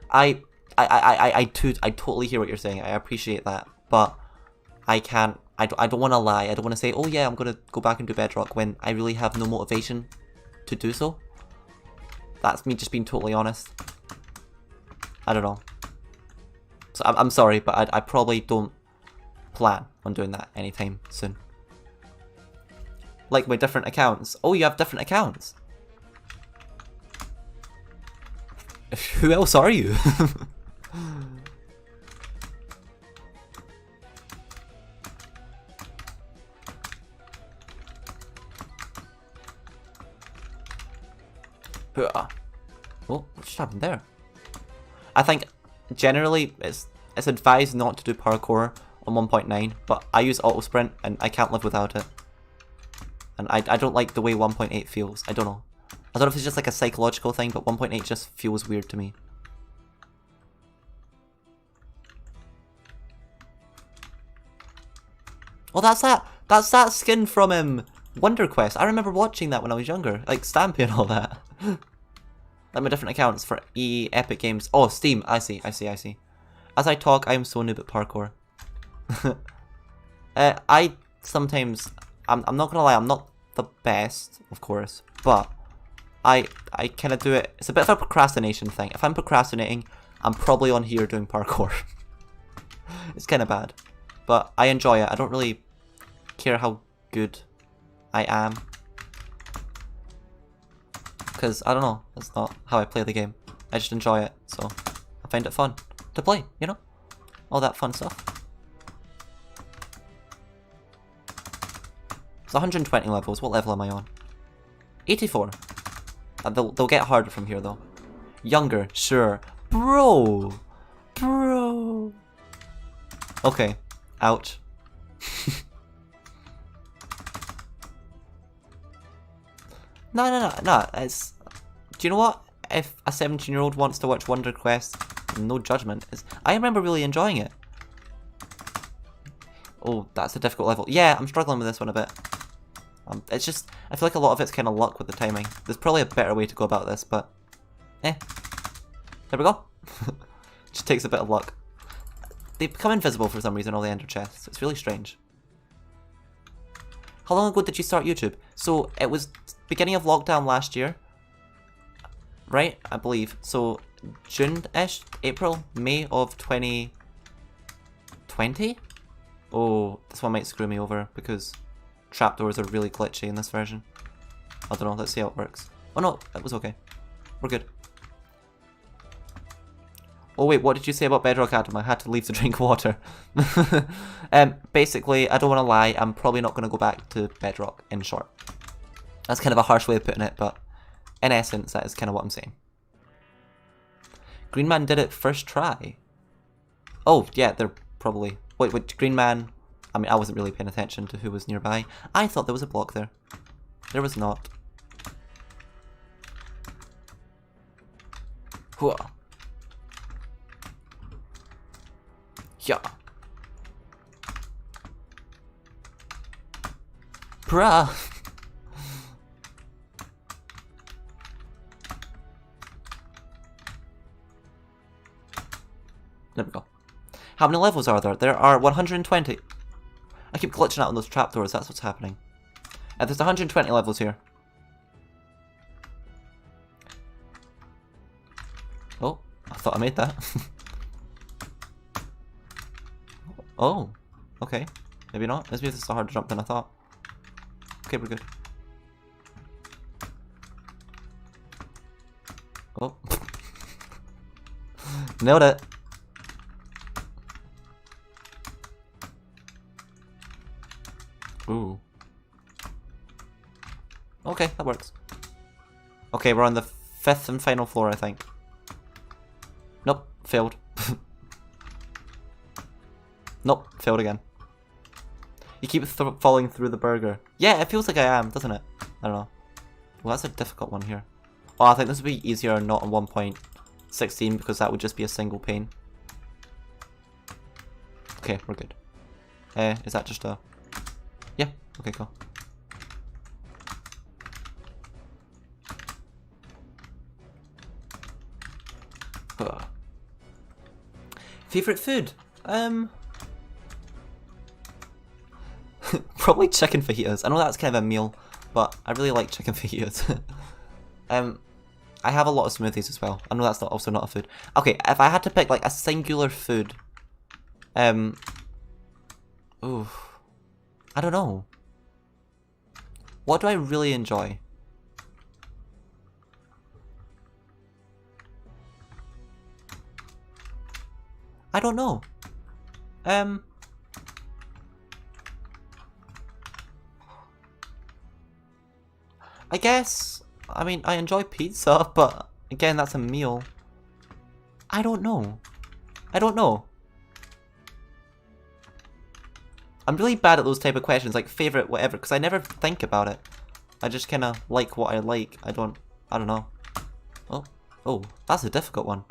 I totally hear what you're saying. I appreciate that, but I don't want to lie. I don't want to say, oh yeah, I'm going to go back and do Bedrock when I really have no motivation to do so. That's me just being totally honest. I don't know. So I'm sorry, but I probably don't plan on doing that anytime soon. Like my different accounts. Oh, you have different accounts. Who else are you? Oh, what just happened there? I think generally it's advised not to do parkour on 1.9, but I use auto sprint and I can't live without it. And I don't like the way 1.8 feels. I don't know. I don't know if it's just like a psychological thing, but 1.8 just feels weird to me. Oh, that's that skin from Wonder Quest. I remember watching that when I was younger, like Stampy and all that. Like my different accounts for Epic Games. Oh, Steam. I see. As I talk, I am so noob at parkour. I sometimes, I'm not gonna lie, I'm not the best, of course, but I kind of do it. It's a bit of a procrastination thing. If I'm procrastinating, I'm probably on here doing parkour. It's kind of bad, but I enjoy it. I don't really care how good I am, because I don't know, that's not how I play the game. I just enjoy it, so I find it fun to play, you know? All that fun stuff. It's 120 levels. What level am I on? 84. They'll get harder from here though. Younger, sure. Bro! Okay. Ouch. No. It's... Do you know what? If a 17-year-old wants to watch Wonder Quest, no judgment. I remember really enjoying it. Oh, that's a difficult level. Yeah, I'm struggling with this one a bit. It's just... I feel like a lot of it's kind of luck with the timing. There's probably a better way to go about this, but... There we go. Just takes a bit of luck. They become invisible for some reason, all the ender chests. It's really strange. How long ago did you start YouTube? So, it was beginning of lockdown last year. Right? I believe. So, June-ish? April? May of 2020? Oh, this one might screw me over because trapdoors are really glitchy in this version. I don't know, let's see how it works. Oh no, it was okay. We're good. Oh wait, what did you say about Bedrock, Adam? I had to leave to drink water. Basically, I don't want to lie, I'm probably not going to go back to Bedrock, in short. That's kind of a harsh way of putting it, but in essence, that is kind of what I'm saying. Green Man did it first try. Oh, yeah, they're probably... Wait, Green Man... I mean, I wasn't really paying attention to who was nearby. I thought there was a block there. There was not. Whoa. Yeah. Bruh. There we go. How many levels are there? There are 120. I keep glitching out on those trapdoors, that's what's happening. There's 120 levels here. Oh, I thought I made that. Oh, okay. Maybe not. Maybe this is a harder jump than I thought. Okay, we're good. Oh. Nailed it. Ooh. Okay, that works. Okay, we're on the 5th and final floor, I think. Nope, failed. Nope, failed again. You keep falling through the burger. Yeah, it feels like I am, doesn't it? I don't know. Well, that's a difficult one here. Oh, I think this would be easier not on 1.16 because that would just be a single pane. Okay, we're good. Is that just a... Yeah, okay, cool. Favorite food? Probably chicken fajitas. I know that's kind of a meal, but I really like chicken fajitas. I have a lot of smoothies as well. I know that's also not a food. Okay, if I had to pick like a singular food, ooh, I don't know. What do I really enjoy? I don't know. I guess, I mean, I enjoy pizza, but again, that's a meal. I don't know. I don't know. I'm really bad at those type of questions, like favorite whatever, because I never think about it. I just kind of like what I like. I don't know. Oh, that's a difficult one.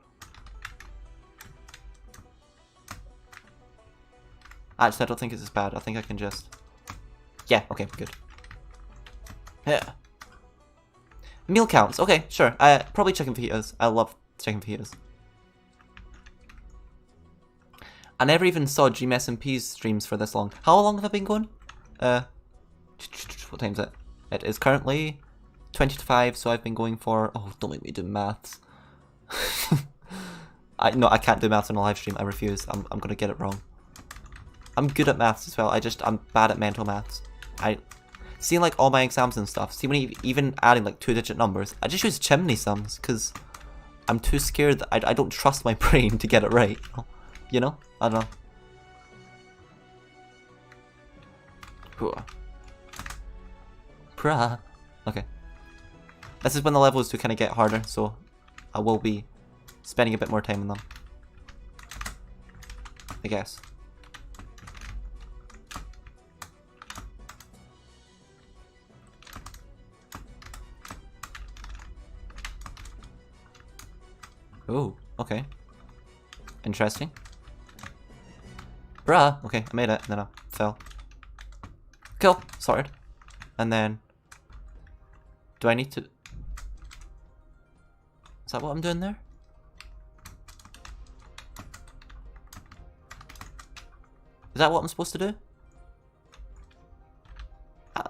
Actually, I don't think it's as bad. I think I can just... Yeah, okay, good. Yeah. Meal counts. Okay, sure. Probably chicken fajitas. I love chicken fajitas. I never even saw GMSMP's streams for this long. How long have I been going? What time is it? It is currently 20 to 5, so I've been going for... Oh, don't make me do maths. No, I can't do maths on a live stream. I refuse. I'm gonna get it wrong. I'm good at maths as well. I'm bad at mental maths. See, like, all my exams and stuff. See, when even adding, like, 2-digit numbers, I just use chimney sums, because I'm too scared that I don't trust my brain to get it right. You know? I don't know. Bruh. Okay. This is when the levels do kind of get harder, so I will be spending a bit more time on them. I guess. Oh, okay. Interesting. Bruh. Okay, I made it, and then I fell. Cool. Sorted. And then... Do I need to... Is that what I'm doing there? Is that what I'm supposed to do?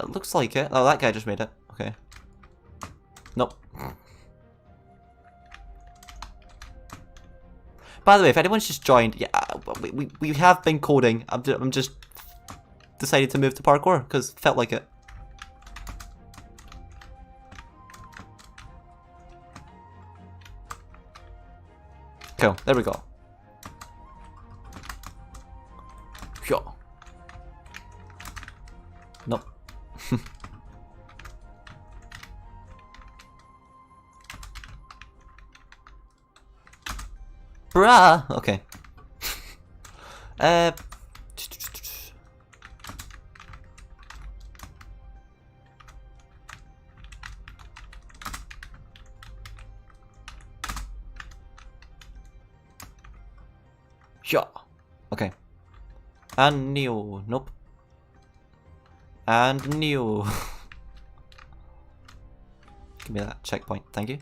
It looks like it. Oh, that guy just made it. Okay. Nope. By the way, if anyone's just joined, yeah, we have been coding. I'm just decided to move to parkour because felt like it. Cool. There we go. Sure. Nope. Bruh! Okay. Sure. Okay. And Neo. Nope. And Neo. Give me that checkpoint. Thank you.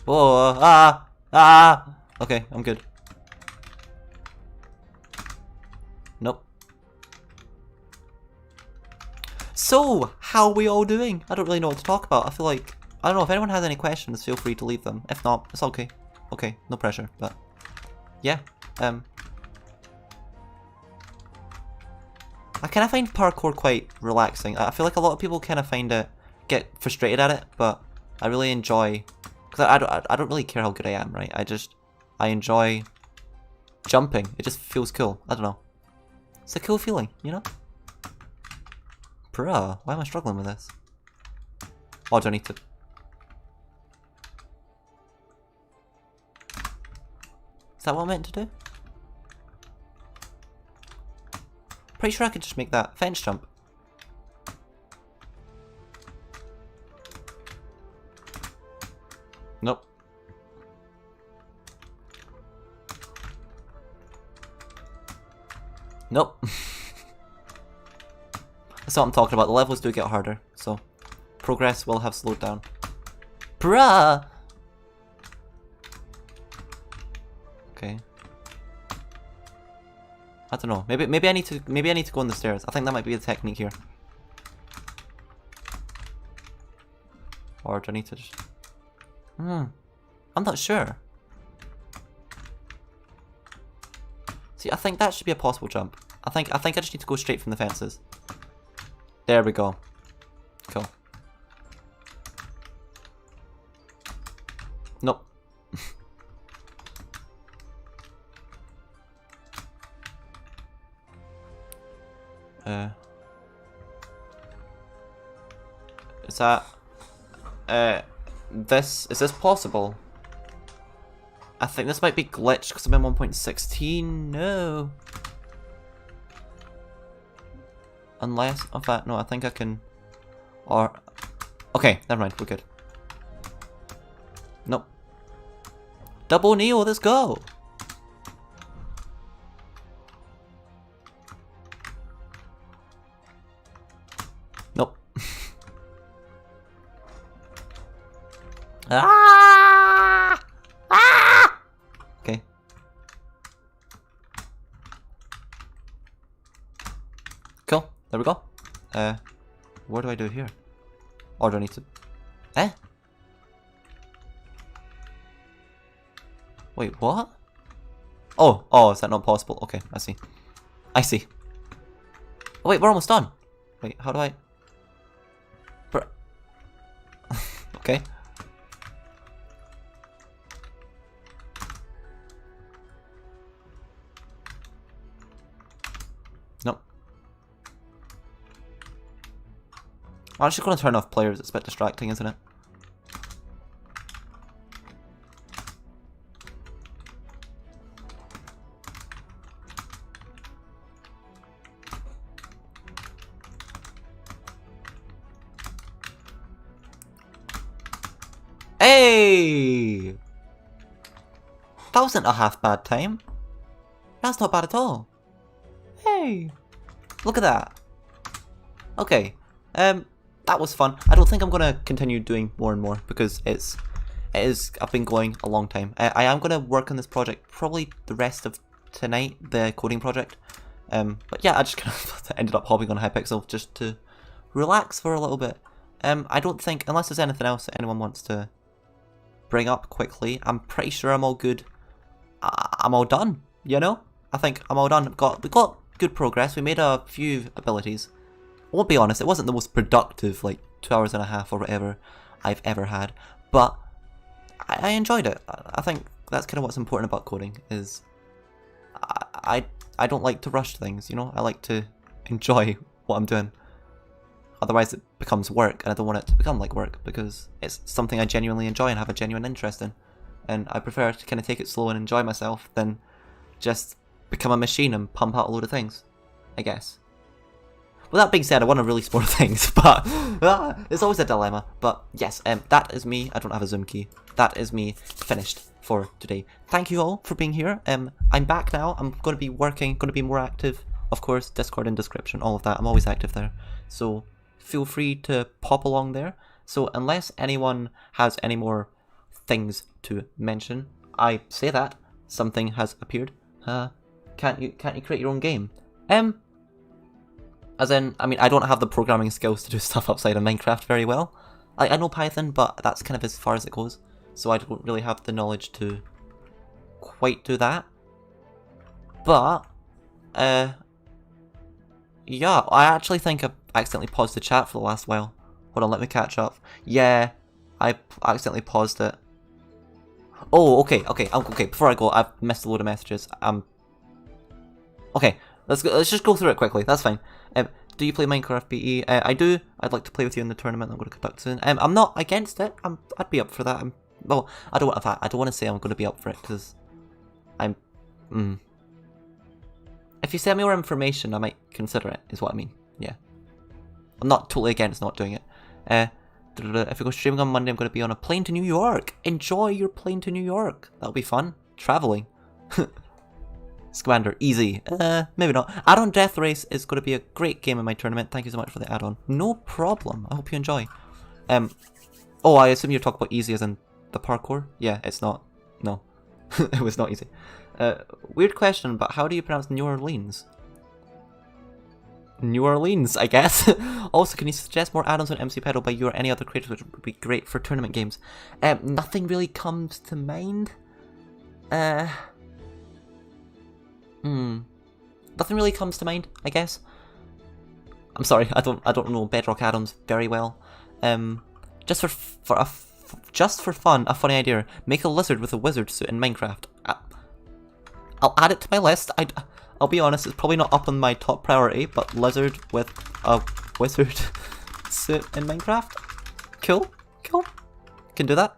Whoa. Ah! Ah! Okay, I'm good. Nope. So, how are we all doing? I don't really know what to talk about. I feel like... I don't know, if anyone has any questions, feel free to leave them. If not, it's okay. Okay, no pressure, but... Yeah, I kind of find parkour quite relaxing. I feel like a lot of people kind of get frustrated at it, but I really enjoy... Because I don't really care how good I am, right? I enjoy jumping. It just feels cool. I don't know. It's a cool feeling, you know? Bruh, why am I struggling with this? Oh, do I need to... Is that what I meant to do? Pretty sure I could just make that fence jump. Nope. Nope. That's what I'm talking about. The levels do get harder, so progress will have slowed down. Bruh! Okay. I don't know. Maybe I need to go on the stairs. I think that might be the technique here. Or do I need to just... I'm not sure. See, I think that should be a possible jump. I think I just need to go straight from the fences. There we go. Cool. Nope. Is that... Is this possible? I think this might be glitched because I'm in 1.16. No. Unless, in fact, no, I think I can... Or... Okay, never mind, we're good. Nope. Double Neo, let's go! Ah! Ah! Okay. Cool. There we go. What do I do here? Or do I need to... Eh? Wait, what? Oh, is that not possible? Okay, I see. I see. Oh wait, we're almost done. Wait, how do I... Okay. Nope. I'm actually going to turn off players, it's a bit distracting, isn't it? Hey! That wasn't a half bad time. That's not bad at all. Hey! Look at that. Okay. That was fun. I don't think I'm gonna continue doing more and more because I've been going a long time. I am gonna work on this project probably the rest of tonight, the coding project. But yeah, I just kind of ended up hopping on Hypixel just to relax for a little bit. I don't think, unless there's anything else that anyone wants to bring up quickly, I'm pretty sure I'm all good. I'm all done, you know? I think I'm all done. We got good progress. We made a few abilities. I won't be honest, it wasn't the most productive, like, 2 hours and a half or whatever I've ever had, but I enjoyed it. I think that's kind of what's important about coding, is I don't like to rush things, you know? I like to enjoy what I'm doing. Otherwise it becomes work, and I don't want it to become like work, because it's something I genuinely enjoy and have a genuine interest in. And I prefer to kind of take it slow and enjoy myself than just become a machine and pump out a load of things, I guess. With that being said, I want to release more things, but it's always a dilemma. But yes, that is me. I don't have a zoom key. That is me finished for today. Thank you all for being here. I'm back now. I'm going to be working, going to be more active. Of course, Discord in description, all of that. I'm always active there. So feel free to pop along there. So unless anyone has any more things to mention, I say that something has appeared. Can't you create your own game? As in, I mean, I don't have the programming skills to do stuff outside of Minecraft very well. I know Python, but that's kind of as far as it goes. So I don't really have the knowledge to quite do that. But, yeah, I actually think I accidentally paused the chat for the last while. Hold on, let me catch up. Yeah, I accidentally paused it. Oh, okay, before I go, I've missed a load of messages. Okay, let's just go through it quickly, that's fine. Do you play Minecraft BE? I do. I'd like to play with you in the tournament I'm going to conduct soon. I'm not against it. I'd be up for that. Well, I don't want to say I'm going to be up for it, because if you send me more information, I might consider it, is what I mean. Yeah. I'm not totally against not doing it. If we go streaming on Monday, I'm going to be on a plane to New York. Enjoy your plane to New York. That'll be fun. Traveling. Scamander, easy. Maybe not. Add-on Death Race is going to be a great game in my tournament. Thank you so much for the add-on. No problem. I hope you enjoy. Oh, I assume you're talking about easy as in the parkour? Yeah, it's not. No. It was not easy. Weird question, but how do you pronounce New Orleans? New Orleans, I guess. Also, can you suggest more add-ons on MC Pedal by you or any other creators, which would be great for tournament games? Nothing really comes to mind. Nothing really comes to mind, I guess. I'm sorry, I don't know Bedrock add-ons very well. Just for fun, a funny idea: make a lizard with a wizard suit in Minecraft. I'll add it to my list. I'll be honest, it's probably not up on my top priority, but lizard with a wizard suit in Minecraft. Cool. Can do that.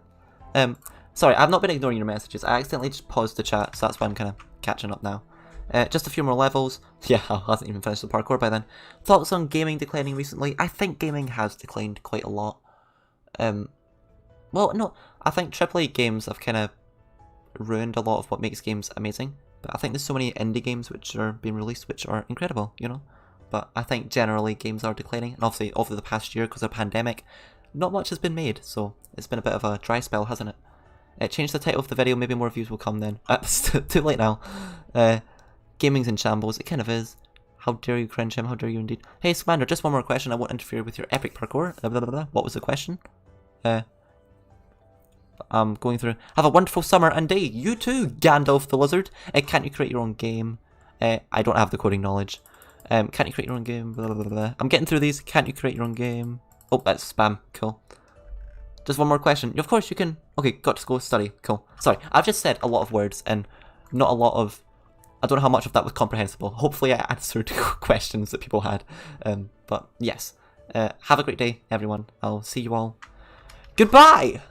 Sorry, I've not been ignoring your messages. I accidentally just paused the chat, so that's why I'm kind of catching up now. Just a few more levels. Yeah, I hasn't even finished the parkour by then. Thoughts on gaming declining recently? I think gaming has declined quite a lot. Well, no, I think AAA games have kind of ruined a lot of what makes games amazing. But I think there's so many indie games which are being released which are incredible, you know? But I think generally games are declining. And obviously over the past year, because of the pandemic, not much has been made, so it's been a bit of a dry spell, hasn't it? Change the title of the video, maybe more views will come then. It's too late now. Gaming's in shambles, it kind of is. How dare you cringe him, how dare you indeed. Hey Scander, just one more question, I won't interfere with your epic parkour. Blah, blah, blah, blah. What was the question? I'm going through. Have a wonderful summer and day. You too, Gandalf the Lizard. Can't you create your own game? I don't have the coding knowledge. Can't you create your own game? Blah, blah, blah, blah. I'm getting through these. Can't you create your own game? Oh, that's spam. Cool. Just one more question. Of course you can. Okay, got to go study. Cool. Sorry, I've just said a lot of words and not a lot of. I don't know how much of that was comprehensible. Hopefully I answered questions that people had. But yes. Have a great day, everyone. I'll see you all. Goodbye!